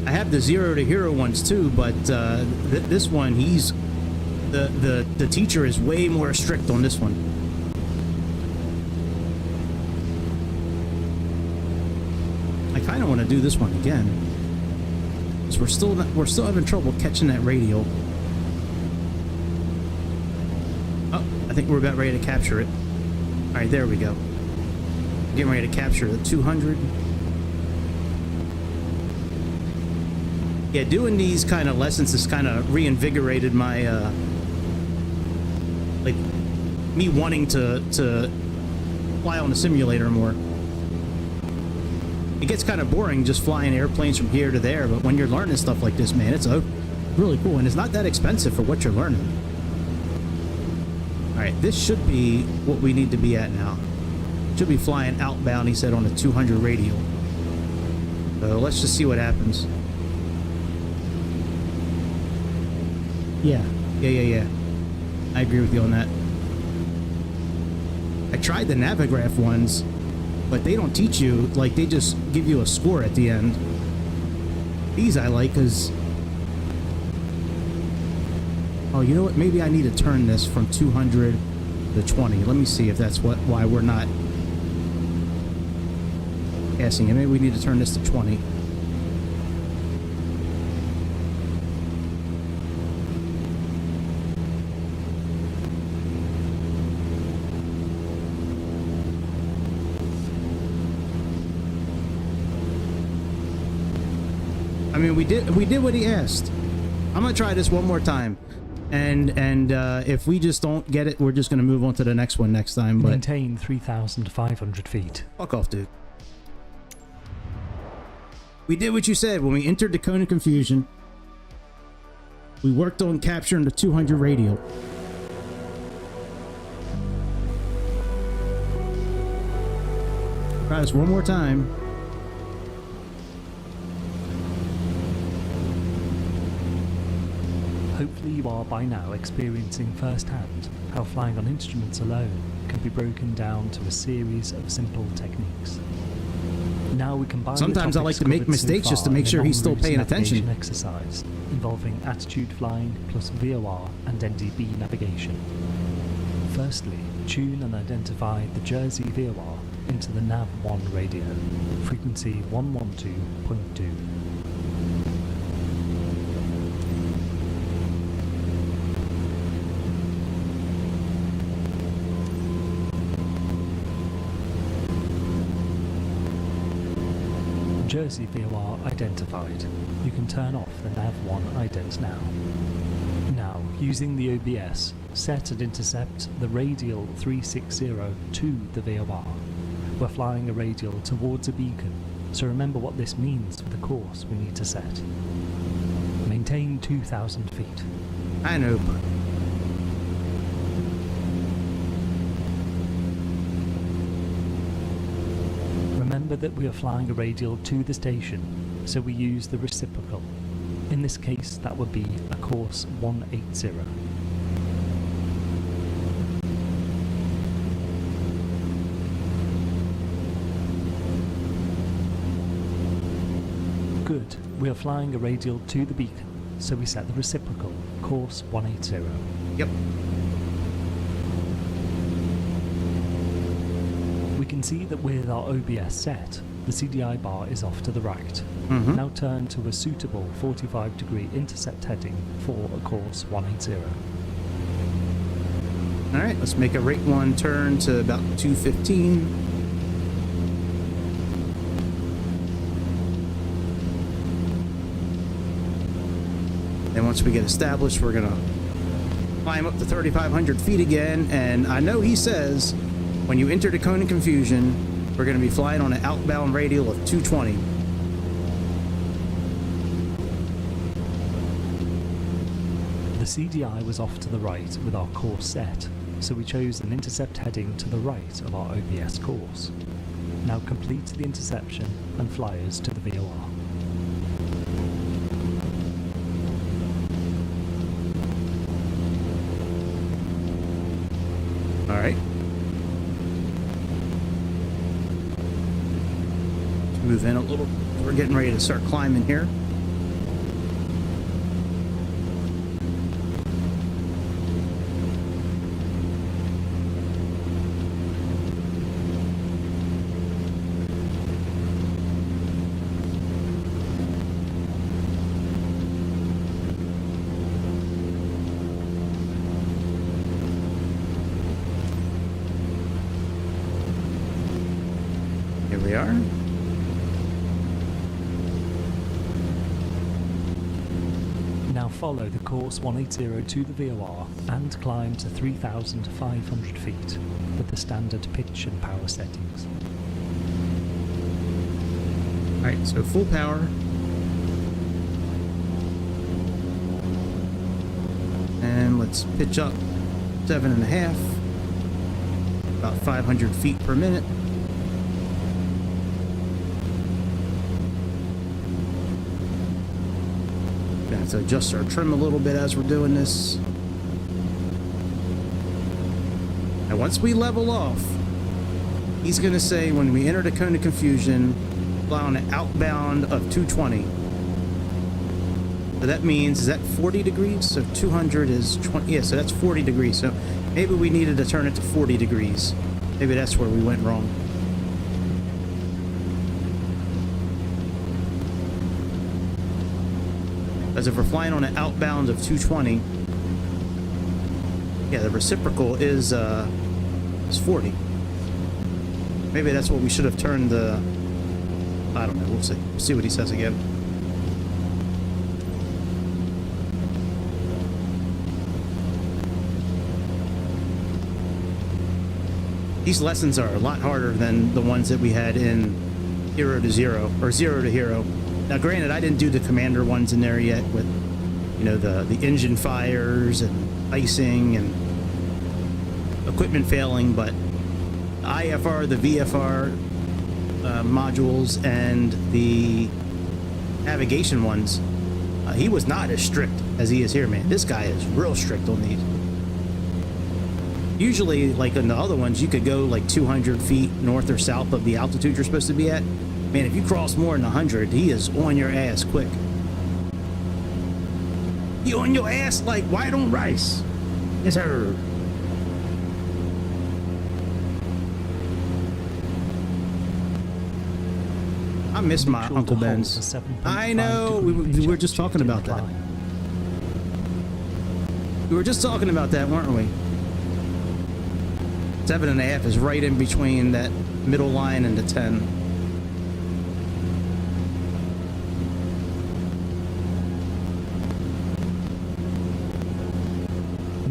A: I have the Zero to Hero ones too, but this one, he's the teacher is way more strict on this one. I kind of want to do this one again, because we're still having trouble catching that radial. Oh, I think we're about ready to capture it. All right, there we go. Getting ready to capture the 200. Yeah, doing these kind of lessons has kind of reinvigorated my, like, me wanting to fly on the simulator more. It gets kind of boring just flying airplanes from here to there, but when you're learning stuff like this, man, it's really cool, and it's not that expensive for what you're learning. All right, this should be what we need to be at now. Should be flying outbound, he said, on a 200 radial. So let's just see what happens. Yeah. I agree with you on that. I tried the Navigraph ones, but they don't teach you, like, they just give you a score at the end. These I like, because... Oh, you know what? Maybe I need to turn this from 200 to 20. Let me see if that's why we're not passing it. Maybe we need to turn this to 20. I mean, we did what he asked. I'm gonna try this one more time, and if we just don't get it, we're just gonna move on to the next one next time. But
H: maintain 3,500 feet.
A: Fuck off, dude. We did what you said when we entered the cone of confusion. We worked on capturing the 200 radial. Try this one more time.
H: Hopefully Hopefully you are by now experiencing firsthand how flying on instruments alone can be broken down to a series of simple techniques. Now we combine
A: Sometimes I like to make mistakes just to make sure he's still paying attention.
H: Exercise involving attitude flying plus VOR and NDB navigation. Firstly, tune and identify the Jersey VOR into the nav1 radio, frequency 112.2. Jersey VOR identified. You can turn off the nav1 ident now. Now, using the OBS, set and intercept the radial 360 to the VOR. We're flying a radial towards a beacon, so remember what this means for the course we need to set. Maintain 2,000 feet.
A: I know, but
H: remember that we are flying a radial to the station, so we use the reciprocal. In this case, that would be a course 180. Good, we are flying a radial to the beacon, so we set the reciprocal, course 180.
A: yep.
H: We can see that with our OBS set, the CDI bar is off to the right. Now turn to a suitable 45-degree intercept heading for a course 180.
A: Alright, let's make a rate 1 turn to about 215. And once we get established, we're gonna climb up to 3,500 feet again. And I know he says when you enter the cone of confusion, we're gonna be flying on an outbound radial of 220.
H: The CDI was off to the right with our course set, so we chose an intercept heading to the right of our OBS course. Now complete the interception and fly us to the VOR.
A: Alright. Move in a little. We're getting ready to start climbing here. Here we are.
H: Now follow the course 180 to the VOR and climb to 3,500 feet with the standard pitch and power settings.
A: Alright, so full power. And let's pitch up 7.5. About 500 feet per minute. To adjust our trim a little bit as we're doing this. And once we level off, he's going to say when we enter the cone of confusion, fly on an outbound of 220. So that means, is that 40 degrees? So 200 is 20. Yeah, so that's 40 degrees. So maybe we needed to turn it to 40 degrees. Maybe that's where we went wrong. As if we're flying on an outbound of 220, yeah, the reciprocal is 40. Maybe that's what we should have turned the. I don't know. We'll see. We'll see what he says again. These lessons are a lot harder than the ones that we had in 0 to 0 or 0 to hero. Now, granted, I didn't do the commander ones in there yet with, you know, the engine fires and icing and equipment failing, but the IFR, the VFR modules, and the navigation ones, He was not as strict as he is here, man. This guy is real strict on these. Usually, like in the other ones, you could go like 200 feet north or south of the altitude you're supposed to be at. Man, if you cross more than 100, he is on your ass quick. He on your ass like white on rice. Yes, sir. I miss my Uncle Ben's. I know. We were just talking about that. We were just talking about that, weren't we? 7.5 is right in between that middle line and the 10.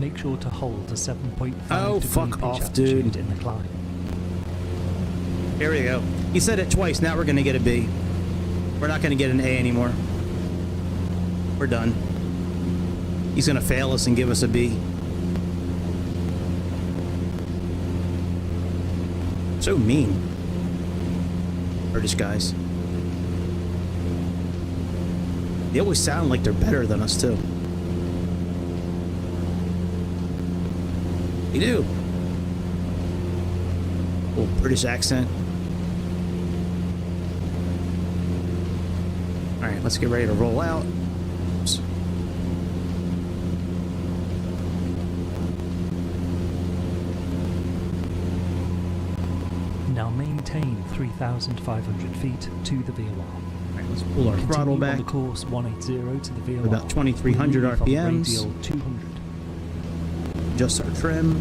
H: Make sure to hold a 7.5
A: Oh, fuck off, dude.
H: In the climb.
A: Here we go. He said it twice. Now we're going to get a B. We're not going to get an A anymore. We're done. He's going to fail us and give us a B. So mean. British guys. They always sound like they're better than us, too. They do. Little British accent. Alright, let's get ready to roll out. Oops.
H: Now maintain 3,500 feet to the VOR.
A: Alright, let's pull our throttle back.
H: On the course 180 to the VOR.
A: About 2,300 RPMs.
H: Radial 200.
A: Adjust our trim.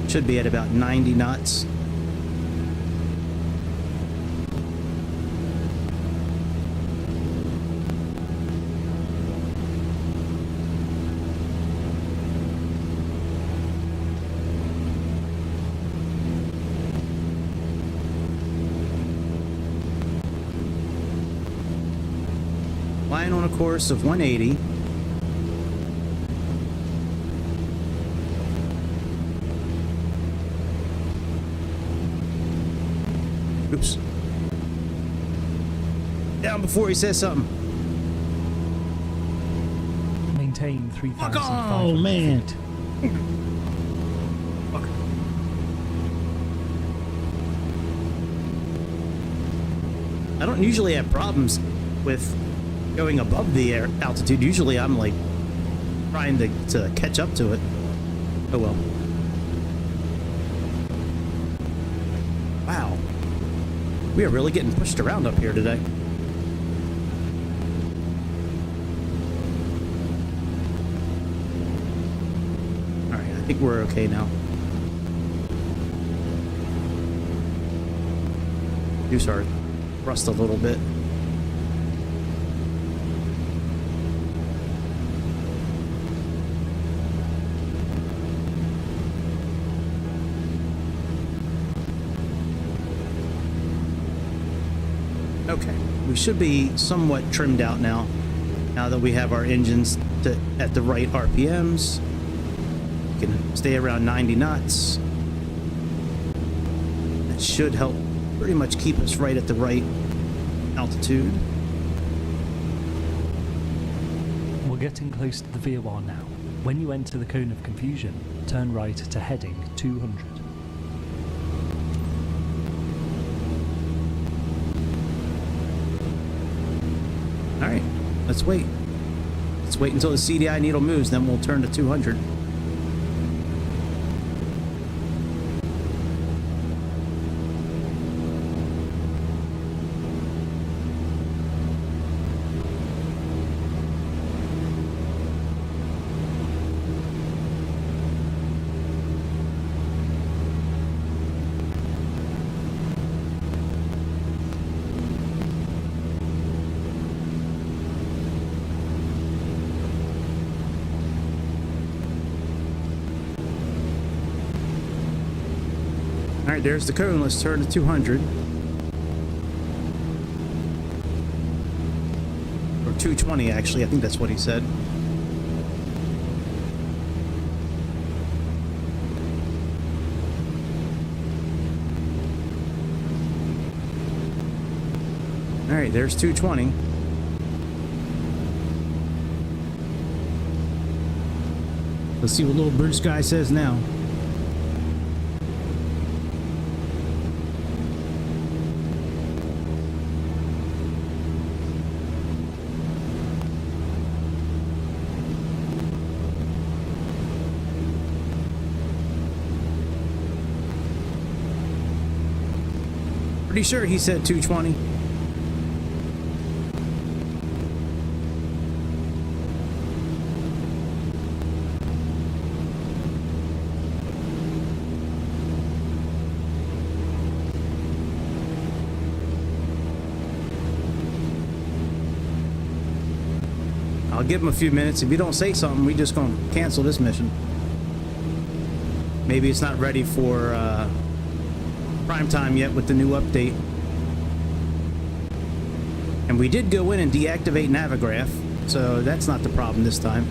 A: Should be at about 90 knots. Flying on a course of 180. Oops. Down before he says something.
H: Maintain 3,500
A: Oh, man.
H: feet.
A: Fuck. I don't usually have problems with going above the air altitude. Usually I'm like trying to catch up to it. Oh well. Wow. We are really getting pushed around up here today. Alright, I think we're okay now. Reduce our thrust a little bit. Okay, we should be somewhat trimmed out now that we have our engines at the right RPMs. We can stay around 90 knots. That should help pretty much keep us right at the right altitude.
H: We're getting close to the VOR now. When you enter the cone of confusion, turn right to heading 200.
A: Alright, let's wait. Let's wait until the CDI needle moves, then we'll turn to 200. Alright, there's the cone. Let's turn to 200. Or 220, actually. I think that's what he said. right, there's 220. Let's see what little Bruce guy says now. Pretty sure he said 220. I'll give him a few minutes. If you don't say something, we just gonna cancel this mission. Maybe it's not ready for prime time yet with the new update. And we did go in and deactivate Navigraph, so that's not the problem this time.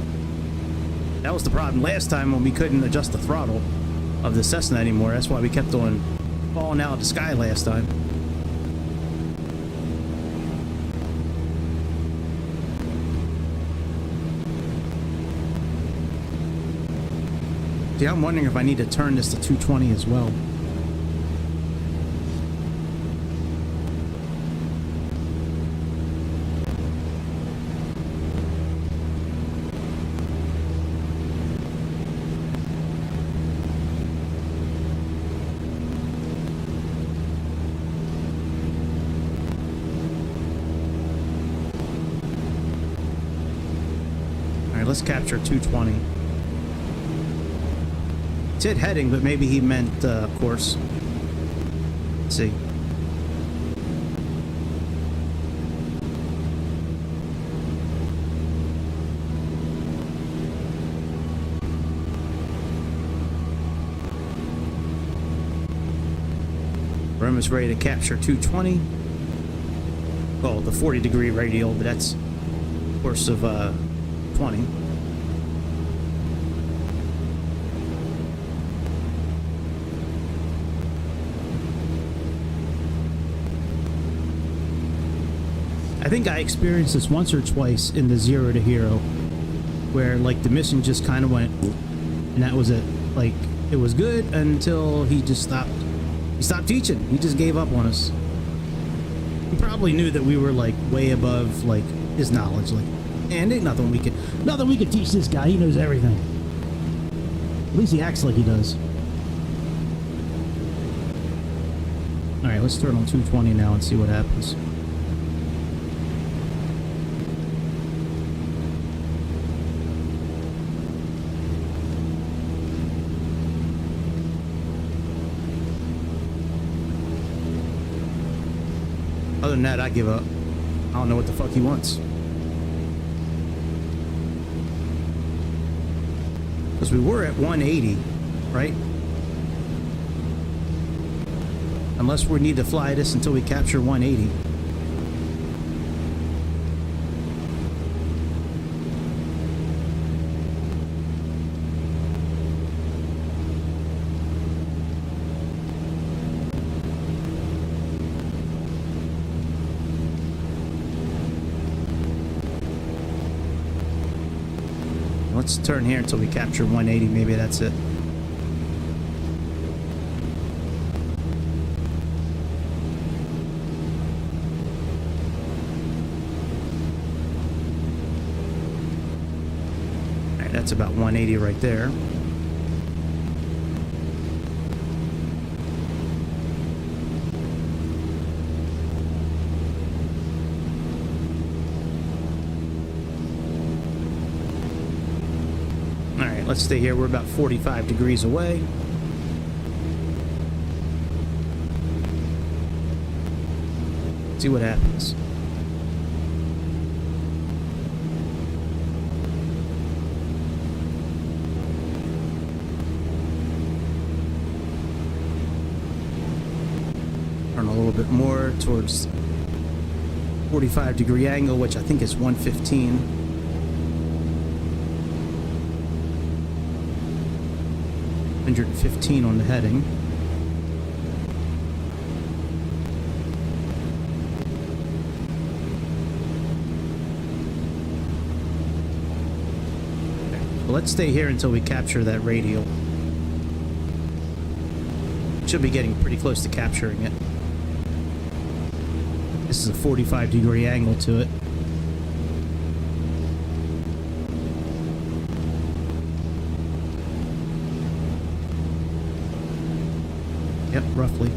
A: That was the problem last time when we couldn't adjust the throttle of the Cessna anymore. That's why we kept on falling out of the sky last time. See, I'm wondering if I need to turn this to 220 as well. Let's capture 220. It said heading, but maybe he meant course. Let's see. We're almost ready to capture 220. Well, the 40-degree radial, but that's course of 20. I think I experienced this once or twice in the 0 to Hero, where like the mission just kind of went, and that was it. Like it was good until he just stopped. He stopped teaching. He just gave up on us. He probably knew that we were like way above like his knowledge. Like, and ain't nothing we could teach this guy. He knows everything. At least he acts like he does. All right, let's turn on 220 now and see what happens. Other than that, I give up. I don't know what the fuck he wants. Because we were at 180, right? Unless we need to fly this until we capture 180. Let's turn here until we capture 180. Maybe that's it. All right, that's about 180 right there. Let's stay here. We're about 45 degrees away. See what happens. Turn a little bit more towards 45-degree angle, which I think is 115. 115 on the heading. But let's stay here until we capture that radial. Should be getting pretty close to capturing it. This is a 45-degree angle to it. Yep, roughly.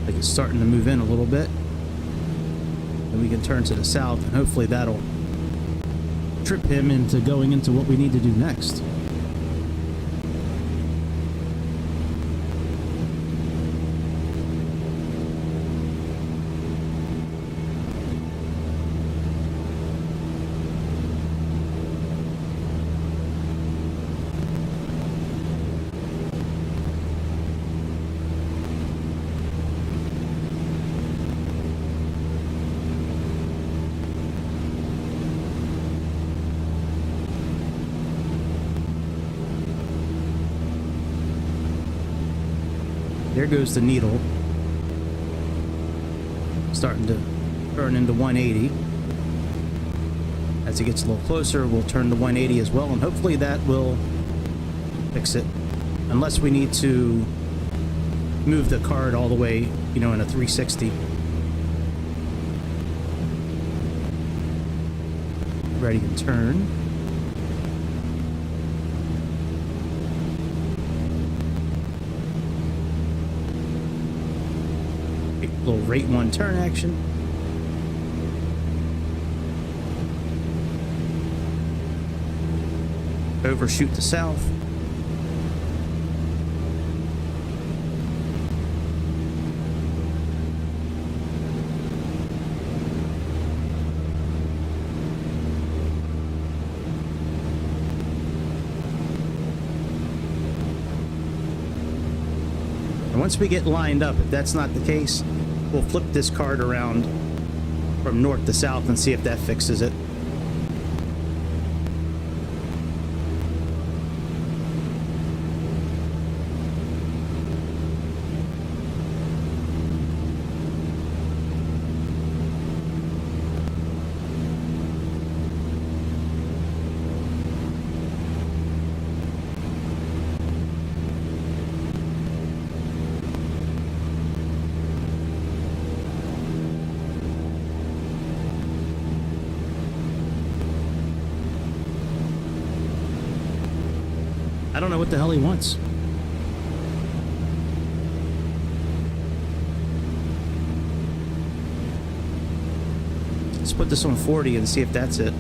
A: Like it's starting to move in a little bit. And we can turn to the south, and hopefully that'll trip him into going into what we need to do next. There goes the needle. Starting to turn into 180. As it gets a little closer, we'll turn to 180 as well, and hopefully that will fix it. Unless we need to move the card all the way, you know, in a 360. Ready to turn. Little rate 1 turn action. Overshoot to south. And once we get lined up, if that's not the case, we'll flip this card around from north to south and see if that fixes it. I don't know what the hell he wants. Let's put this on 40 and see if that's it.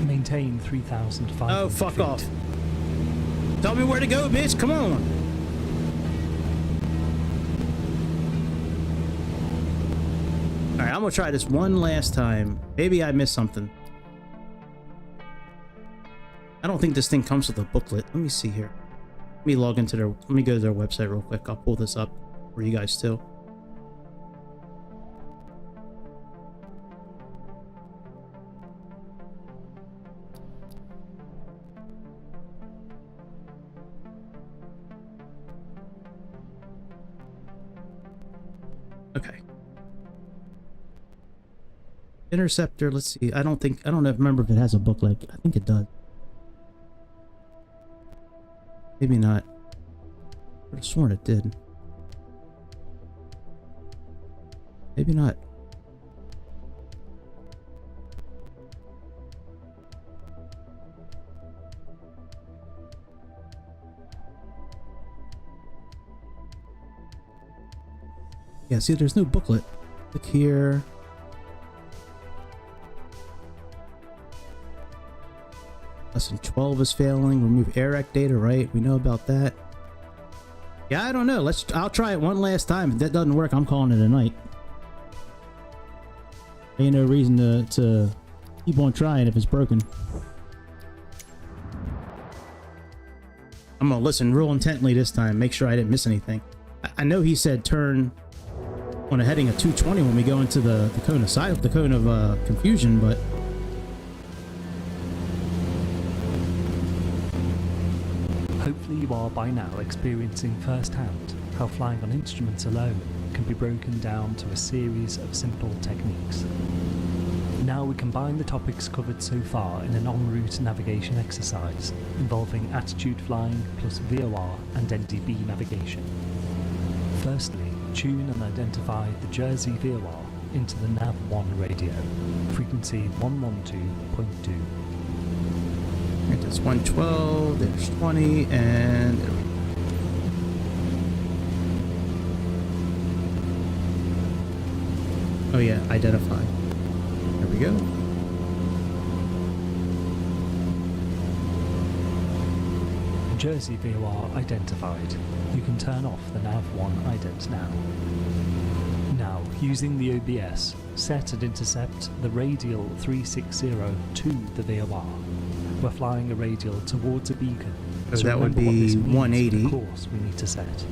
H: Maintain 3,500
A: Oh, fuck
H: feet.
A: off. Tell me where to go, bitch. Come on. Alright, I'm gonna try this one last time. Maybe I missed something. I don't think this thing comes with a booklet. Let me see here. Let me log into their... Let me go to their website real quick. I'll pull this up for you guys too. Okay. Interceptor, let's see. I don't remember if it has a booklet. I think it does. Maybe not. I would have sworn it did. Maybe not. Yeah, see, there's no booklet. Click here. Lesson 12 is failing. Remove AIRAC data, right? We know about that. Yeah, I don't know. I'll try it one last time. If that doesn't work, I'm calling it a night. Ain't no reason to Keep on trying if it's broken. I'm gonna listen real intently this time, make sure I didn't miss anything. I know he said turn on a heading of 220 when we go into the cone of confusion, but
H: Hopefully you are by now experiencing firsthand how flying on instruments alone can be broken down to a series of simple techniques. Now we combine the topics covered so far in an en route navigation exercise involving attitude flying plus VOR and NDB navigation. Firstly, tune and identify the Jersey VOR into the nav1 radio, frequency 112.2.
A: that's 112, there's 20, and there we go. Oh yeah, identify. There we go.
H: Jersey VOR identified. You can turn off the nav1 ident now. Now, using the OBS, set and intercept the radial 360 to the VOR. We're flying a radial towards a beacon.
A: So that would
H: remember what
A: be
H: this means
A: 180.
H: for the course we need to set.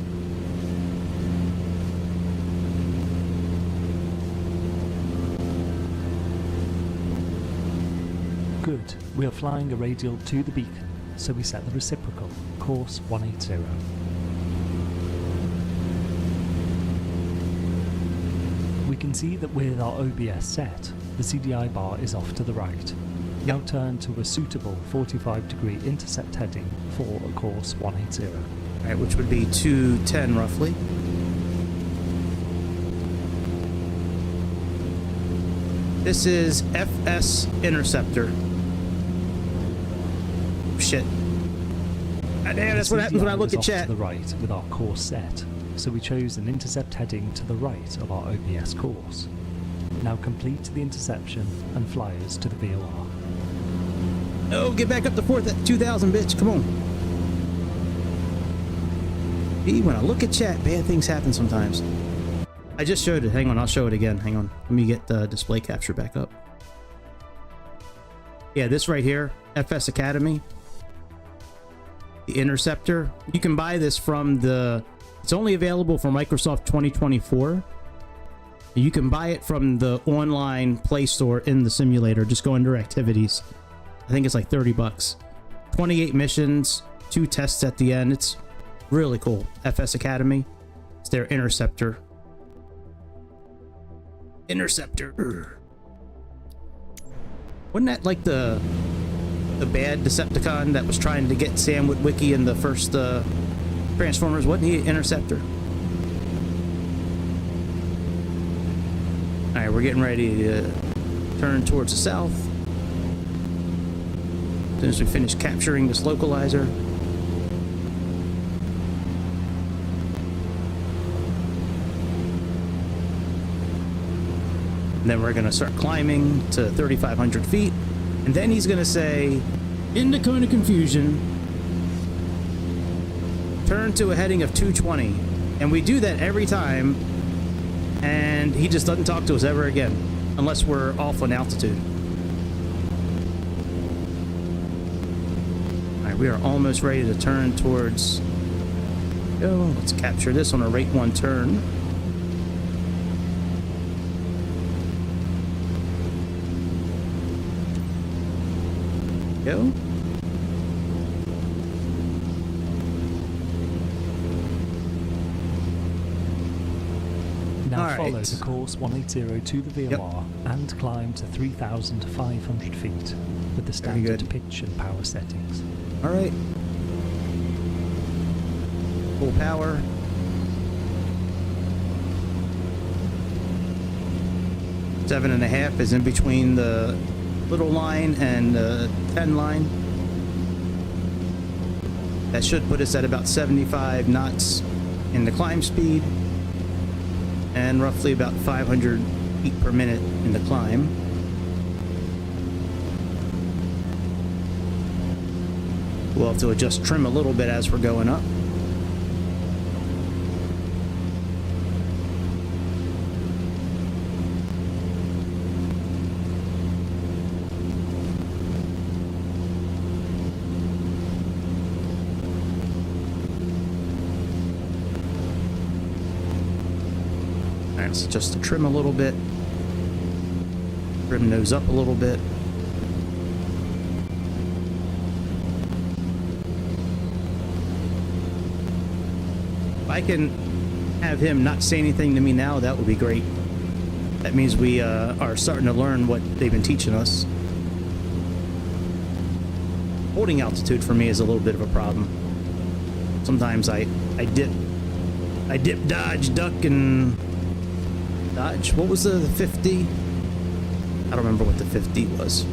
H: Good, we are flying a radial to the beacon, so we set the reciprocal, course 180. We can see that with our OBS set, the CDI bar is off to the right. Now turn to a suitable 45-degree intercept heading for a course 180.
A: Alright, which would be 210 roughly. This is FS Interceptor. Shit. Damn, that's what happens when I look at chat.
H: To the right with our course set, so we chose an intercept heading to the right of our OBS course. Now complete the interception and fly us to the VOR.
A: Oh, get back up to 2,000, bitch. Come on. See, when I look at chat, bad things happen sometimes. I just showed it. Hang on, I'll show it again. Hang on. Let me get the display capture back up. Yeah, this right here, FS Academy. The Interceptor. You can buy this from the... It's only available for Microsoft 2024. You can buy it from the online Play Store in the simulator. Just go under Activities. I think it's like 30 bucks. 28 missions, 2 tests at the end. It's really cool. FS Academy. It's their Interceptor. Interceptor. Wasn't that like the bad Decepticon that was trying to get Sam Witwicky in the first Transformers? Wasn't he an Interceptor? Alright, we're getting ready to turn towards the south. As soon as we finish capturing this localizer. And then we're going to start climbing to 3,500 feet. And then he's going to say, in the cone of confusion, turn to a heading of 220. And we do that every time. And he just doesn't talk to us ever again. Unless we're off on altitude. Alright, we are almost ready to turn towards... Go. Let's capture this on a rate 1 turn. Go.
H: Now follow the course 180 to the VOR and climb to 3,500 feet with the standard pitch and power settings.
A: Alright. Full power. Seven and a half is in between the little line and the 10 line. That should put us at about 75 knots in the climb speed and roughly about 500 feet per minute in the climb. We'll have to adjust trim a little bit as we're going up. let's adjust the trim a little bit. Trim nose up a little bit. If I can have him not say anything to me now, that would be great. That means we are starting to learn what they've been teaching us. Holding altitude for me is a little bit of a problem. Sometimes I dip, dodge, duck, and dodge. What was the 50? I don't remember what the 50 was.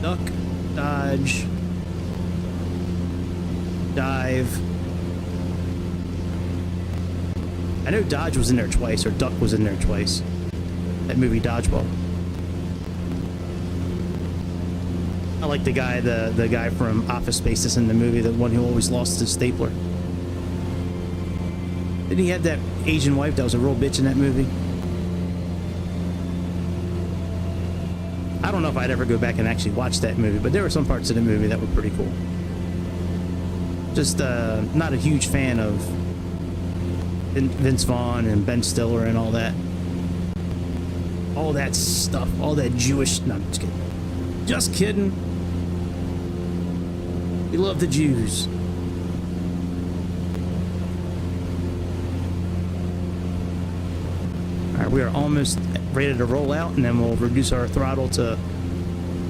A: Duck, dodge, dive. I know dodge was in there twice, or duck was in there twice. That movie Dodgeball. I like the guy from Office Space that's in the movie, the one who always lost his stapler. Didn't he have that Asian wife that was a real bitch in that movie? I don't know if I'd ever go back and actually watch that movie, but there were some parts of the movie that were pretty cool. Just not a huge fan of Vince Vaughn and Ben Stiller and all that. All that stuff, all that Jewish... No, I'm just kidding. Just kidding. We love the Jews. Alright, we are almost ready to roll out, and then we'll reduce our throttle to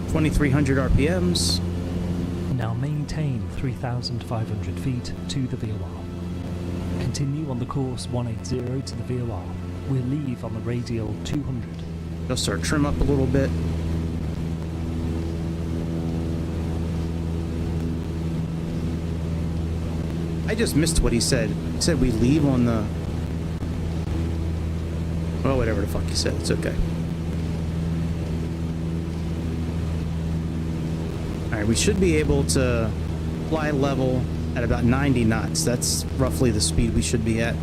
A: 2,300 RPMs.
H: Now maintain 3,500 feet to the VOR. Continue on the course 180 to the VOR. We'll leave on the radial 200.
A: Just our trim up a little bit. I just missed what he said. He said we leave on the... Well, whatever the fuck he said. It's okay. Alright, we should be able to fly level at about 90 knots. That's roughly the speed we should be at.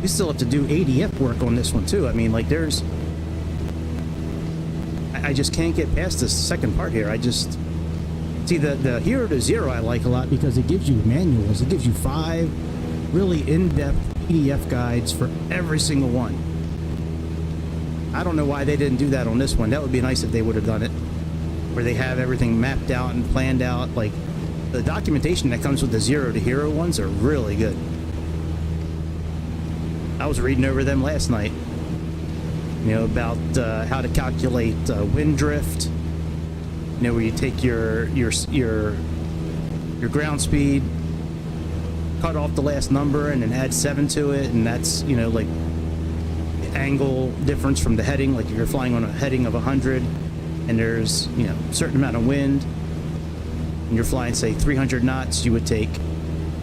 A: We still have to do ADF work on this one too. I mean, like, there's... I just can't get past this second part here. I just... See, the 0 to 0 I like a lot because it gives you manuals. It gives you 5 really in-depth PDF guides for every single one. I don't know why they didn't do that on this one. That would be nice if they would have done it. Where they have everything mapped out and planned out. Like, the documentation that comes with the 0 to hero ones are really good. I was reading over them last night. You know, about how to calculate wind drift. You know, where you take your ground speed, cut off the last number, and then add 7 to it, and that's, you know, like the angle difference from the heading. Like if you're flying on a heading of 100, and there's, you know, a certain amount of wind, and you're flying, say, 300 knots, you would take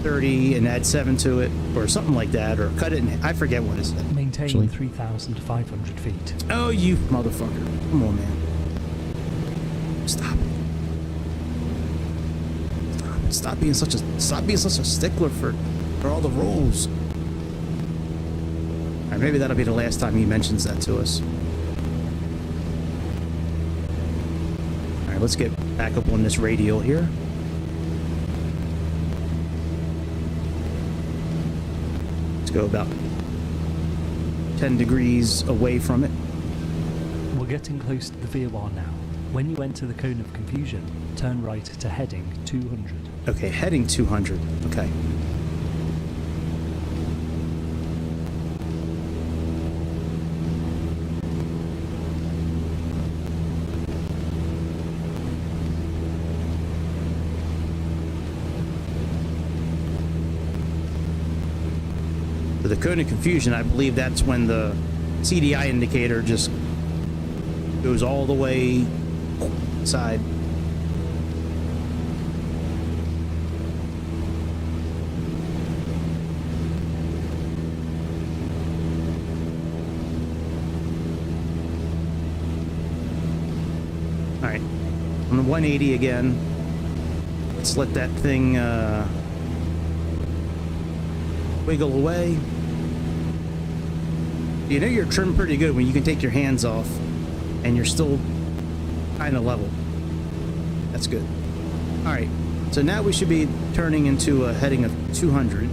A: 30 and add 7 to it, or something like that, or cut it in... I forget what it is.
H: Maintain 3,500 feet.
A: Oh, you motherfucker. Come on, man. Stop it. Stop being such a stickler for all the rules. Alright, maybe that'll be the last time he mentions that to us. Alright, let's get back up on this radial here. Go about 10 degrees away from it.
H: We're getting close to the VOR now. When you enter the cone of confusion, turn right to heading 200.
A: Okay, heading 200. Okay. The cone of confusion, I believe that's when the CDI indicator just goes all the way side. Alright, I'm on 180 again. Let's let that thing wiggle away. You know you're trimmed pretty good when you can take your hands off and you're still kind of level. That's good. All right, so now we should be turning into a heading of 200.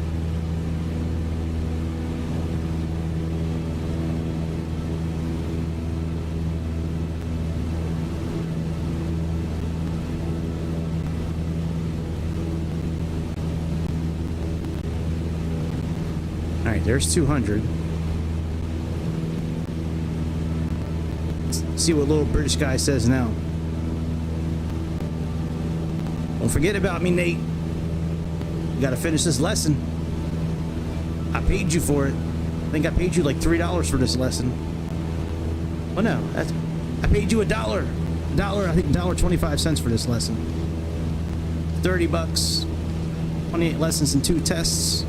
A: All right, there's 200. Let's see what little British guy says now. Don't forget about me, Nate. You gotta finish this lesson. I paid you for it. I think I paid you like $3 for this lesson. Oh no, I paid you $1. I think $1.25 for this lesson. 30 bucks. 28 lessons and 2 tests.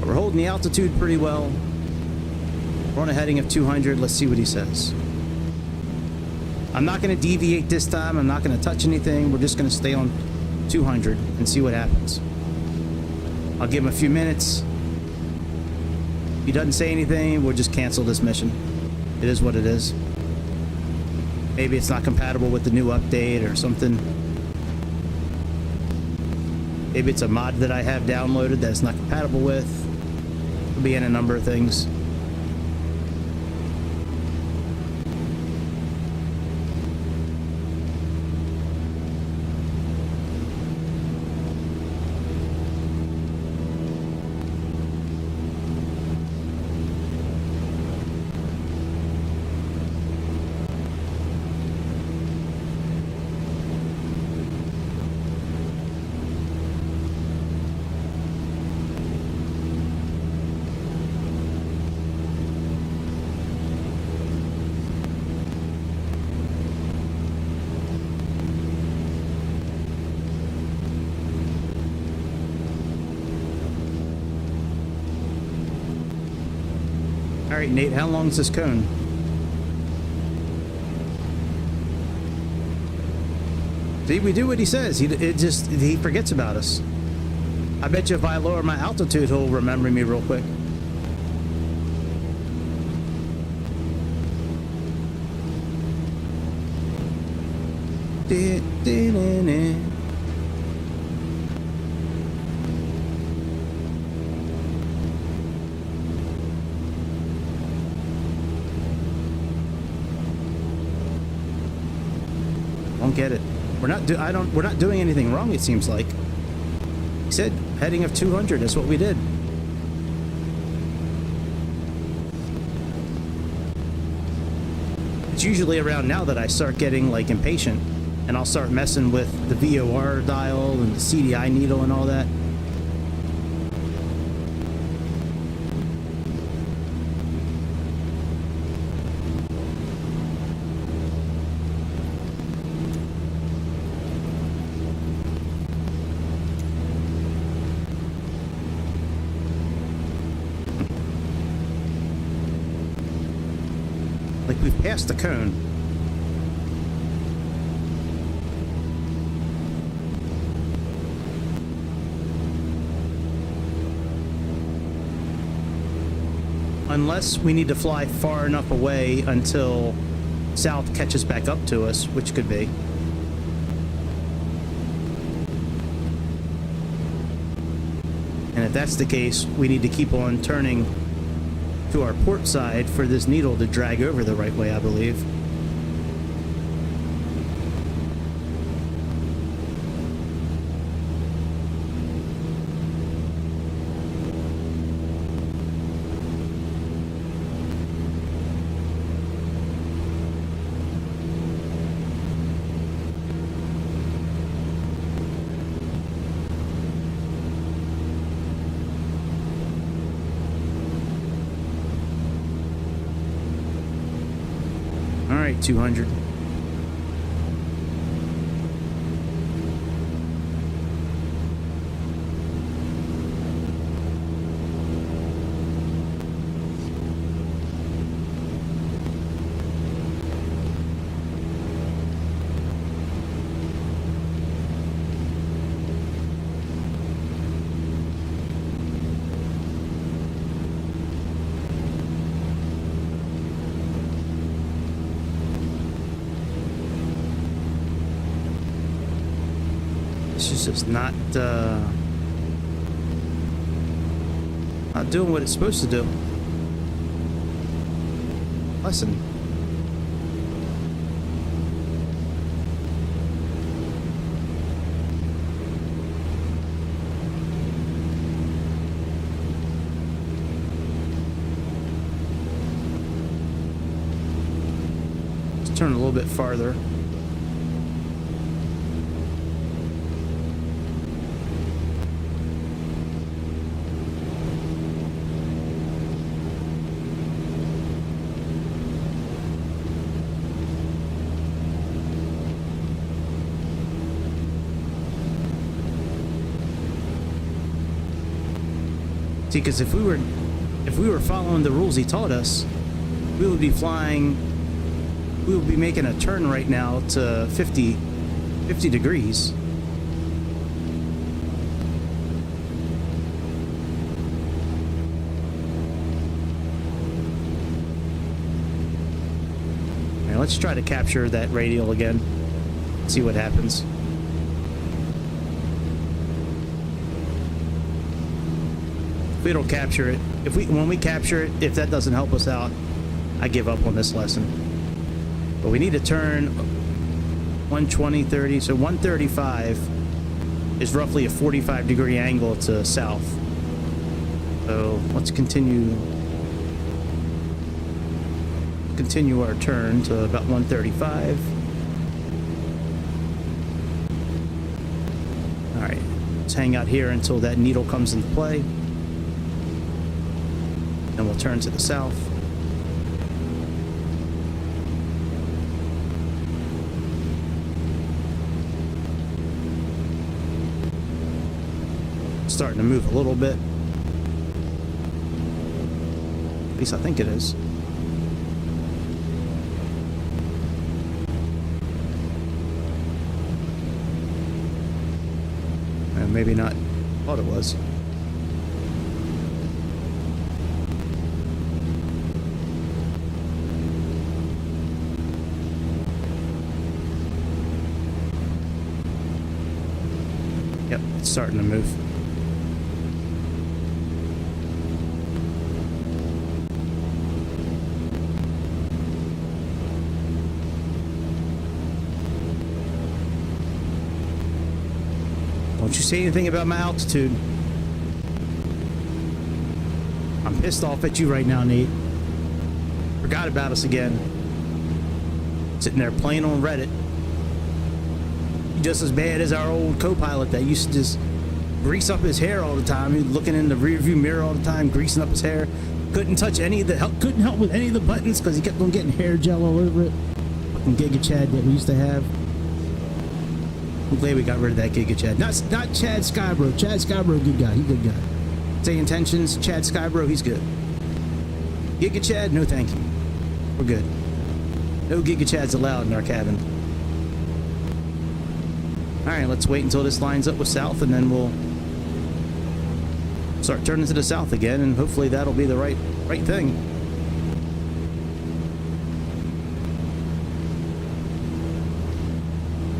A: We're holding the altitude pretty well. We're on a heading of 200. Let's see what he says. I'm not going to deviate this time. I'm not going to touch anything. We're just going to stay on 200 and see what happens. I'll give him a few minutes. If he doesn't say anything, we'll just cancel this mission. It is what it is. Maybe it's not compatible with the new update or something. Maybe it's a mod that I have downloaded that it's not compatible with. Could be in a number of things. All right, Nate, how long is this cone? See, we do what he says. He forgets about us. I bet you if I lower my altitude, he'll remember me real quick. Don't get it. We're not doing anything wrong, it seems like. He said heading of 200, that's what we did. It's usually around now that I start getting like impatient and I'll start messing with the VOR dial and the CDI needle and all that. Like we've passed the cone. Unless we need to fly far enough away until south catches back up to us, which could be. And if that's the case, we need to keep on turning to our port side for this needle to drag over the right way, I believe. All right, 200. This is just not doing what it's supposed to do. Listen. Let's turn a little bit farther. See, because if we were following the rules he taught us, we would be flying. We would be making a turn right now to 50 degrees. Now let's try to capture that radial again. See what happens. We don't capture it. When we capture it, if that doesn't help us out, I give up on this lesson. But we need to turn 120, 30, so 135 is roughly a 45-degree angle to south. So let's continue our turn to about 135. All right, let's hang out here until that needle comes into play. Then we'll turn to the south. Starting to move a little bit. At least I think it is. Maybe not. Thought it was. Yep, it's starting to move. Don't you say anything about my altitude. I'm pissed off at you right now, Nate. Forgot about us again. Sitting there playing on Reddit. You're just as bad as our old co-pilot that used to just grease up his hair all the time. He was looking in the rearview mirror all the time, greasing up his hair. Couldn't touch any of the couldn't help with any of the buttons because he kept on getting hair gel all over it. Fucking Giga Chad that we used to have. I'm glad we got rid of that Giga Chad. Not Chad Skybro. Chad Skybro, good guy. He's a good guy. Say intentions. Chad Skybro, he's good. Giga Chad, no thank you. We're good. No Giga Chads allowed in our cabin. Alright, let's wait until this lines up with south, and then we'll start turning to the south again, and hopefully that'll be the right thing.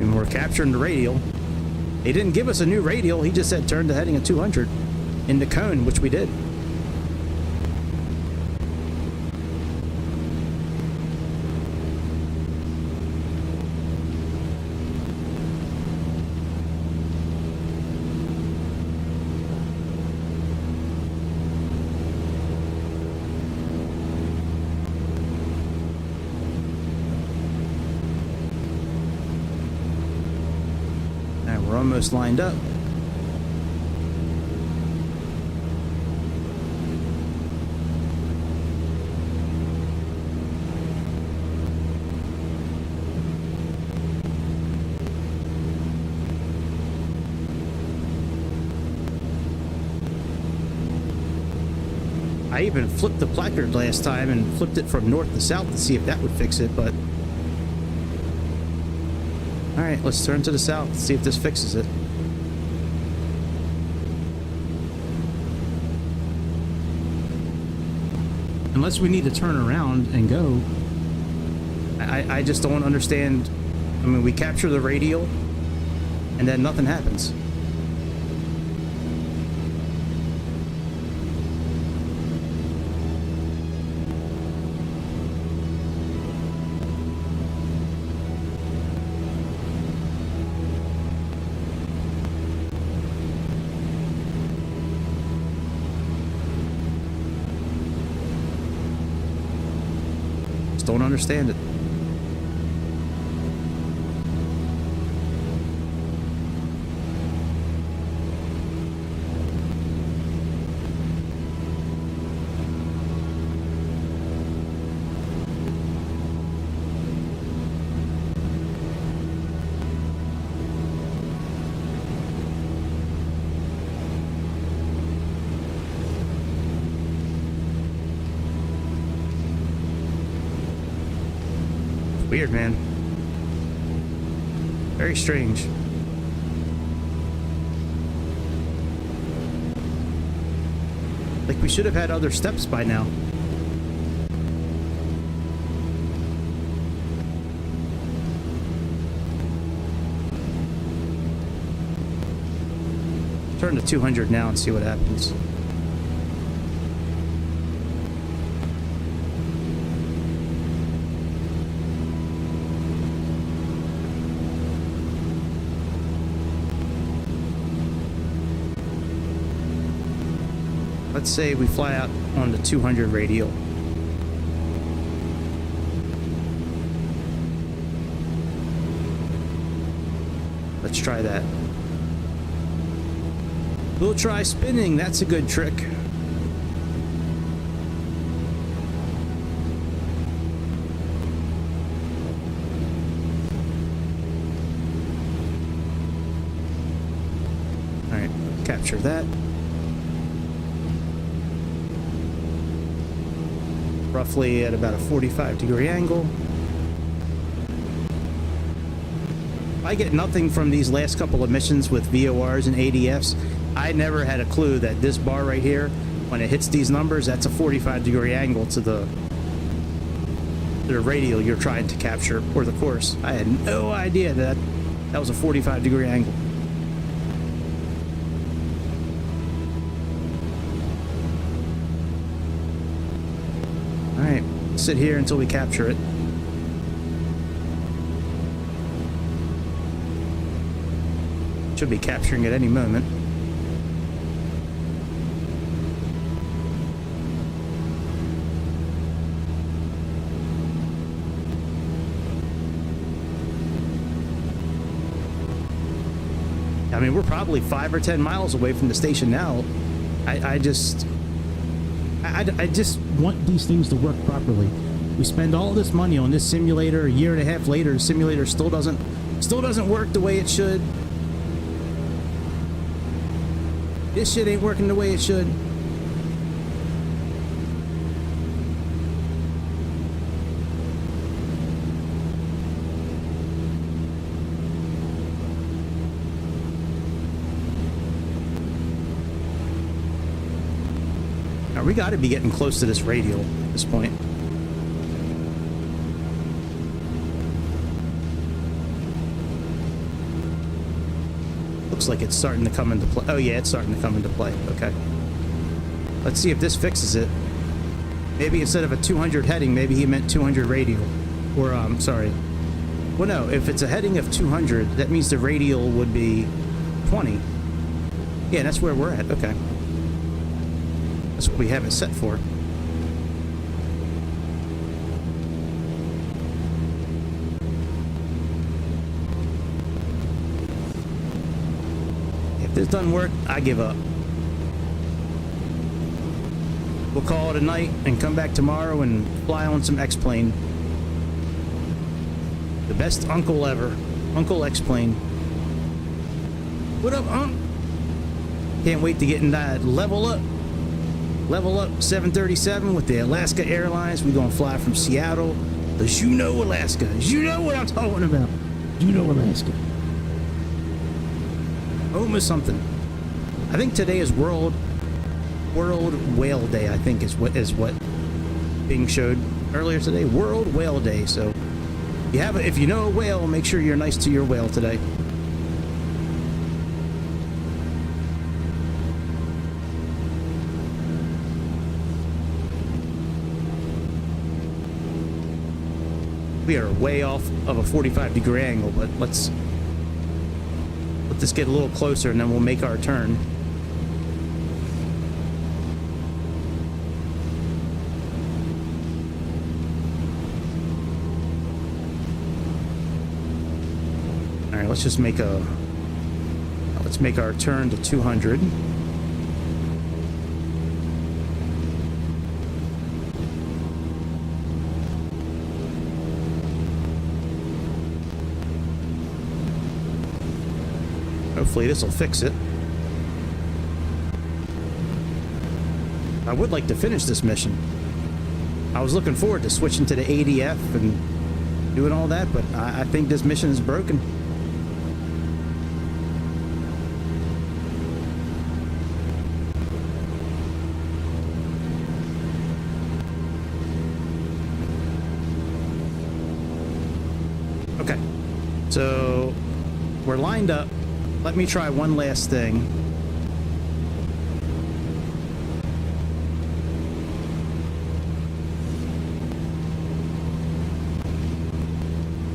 A: And we're capturing the radial. He didn't give us a new radial, he just said turn to heading at 200 in the cone, which we did. We're almost lined up. I even flipped the placard last time and flipped it from north to south to see if that would fix it, but alright, let's turn to the south and see if this fixes it. Unless we need to turn around and go. I just don't understand. I mean, we capture the radial. and then nothing happens. Just don't understand it. Weird, man. Very strange. Like, we should have had other steps by now. Turn to 200 now and see what happens. Let's say we fly out on the 200 radial. Let's try that. We'll try spinning. That's a good trick. All right, capture that. Roughly at about a 45-degree angle. I get nothing from these last couple of missions with VORs and ADFs. I never had a clue that this bar right here, when it hits these numbers, that's a 45-degree angle to the radial you're trying to capture, or the course. I had no idea that that was a 45-degree angle. Alright, sit here until we capture it. Should be capturing at any moment. I mean, we're probably 5 or 10 miles away from the station now. I just want these things to work properly. We spend all this money on this simulator. A year and a half later, the simulator still doesn't work the way it should. This shit ain't working the way it should. Now, we got to be getting close to this radial at this point. Looks like it's starting to come into play. Oh yeah, it's starting to come into play. Okay. Let's see if this fixes it. Maybe instead of a 200 heading, maybe he meant 200 radial. Or, sorry. Well, no, if it's a heading of 200, that means the radial would be 20. Yeah, that's where we're at. Okay. That's what we have it set for. If this doesn't work, I give up. We'll call it a night and come back tomorrow and fly on some X-Plane. The best uncle ever. Uncle X-Plane. What up, Unc? Can't wait to get in that level up. Level up 737 with the Alaska Airlines. We're going to fly from Seattle to Juneau, Alaska. You know what I'm talking about. Juneau, Alaska. Home is something. I think today is World Whale Day, I think is what being showed earlier today. World Whale Day. So if you know a whale, make sure you're nice to your whale today. We are way off of a 45-degree angle, but let's let this get a little closer and then we'll make our turn. All right, let's just make a, let's make our turn to 200. Hopefully this will fix it. I would like to finish this mission. I was looking forward to switching to the ADF and doing all that, but I think this mission is broken. Okay, so we're lined up. Let me try one last thing.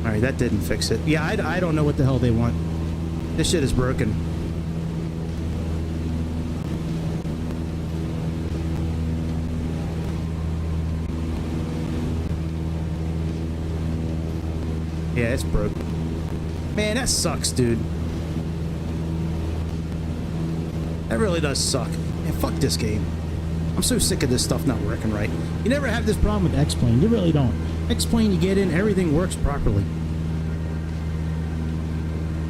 A: All right, that didn't fix it. Yeah, I don't know what the hell they want. This shit is broken. Yeah, it's broke. Man, that sucks, dude. That really does suck. Man, fuck this game. I'm so sick of this stuff not working right. You never have this problem with X-Plane. You really don't. X-Plane, you get in, everything works properly.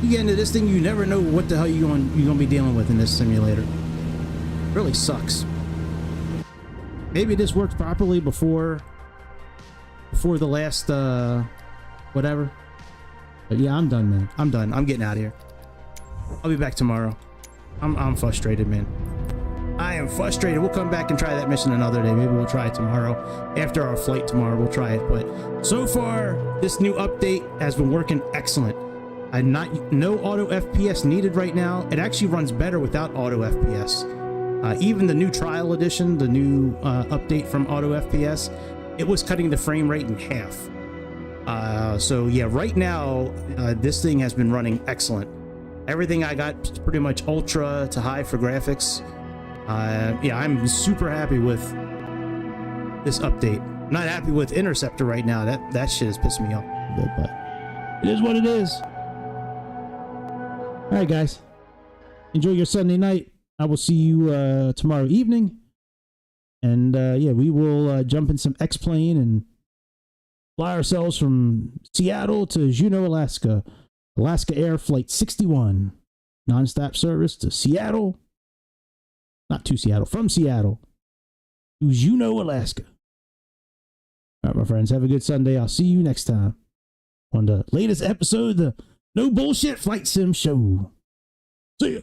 A: You get into this thing, you never know what the hell you're gonna be dealing with in this simulator. It really sucks. Maybe this worked properly before the last whatever. But yeah, I'm done, man. I'm done. I'm getting out of here. I'll be back tomorrow. I'm frustrated, man. I am frustrated. We'll come back and try that mission another day. Maybe we'll try it tomorrow. After our flight tomorrow, we'll try it. But so far, this new update has been working excellent. No auto FPS needed right now. It actually runs better without auto FPS. Even the new trial edition, the new update from auto FPS, it was cutting the frame rate in half. So yeah, right now, this thing has been running excellent. Everything I got is pretty much ultra to high for graphics. Yeah, I'm super happy with this update. I'm not happy with Interceptor right now. That shit is pissing me off a bit, but it is what it is. All right, guys. Enjoy your Sunday night. I will see you tomorrow evening. And yeah, we will jump in some X-Plane and fly ourselves from Seattle to Juneau, Alaska. Alaska Air Flight 61. Non-stop service to Seattle. Not to Seattle, from Seattle to Juneau, Alaska. All right, my friends, have a good Sunday. I'll see you next time on the latest episode of the No Bullshit Flight Sim Show. See ya.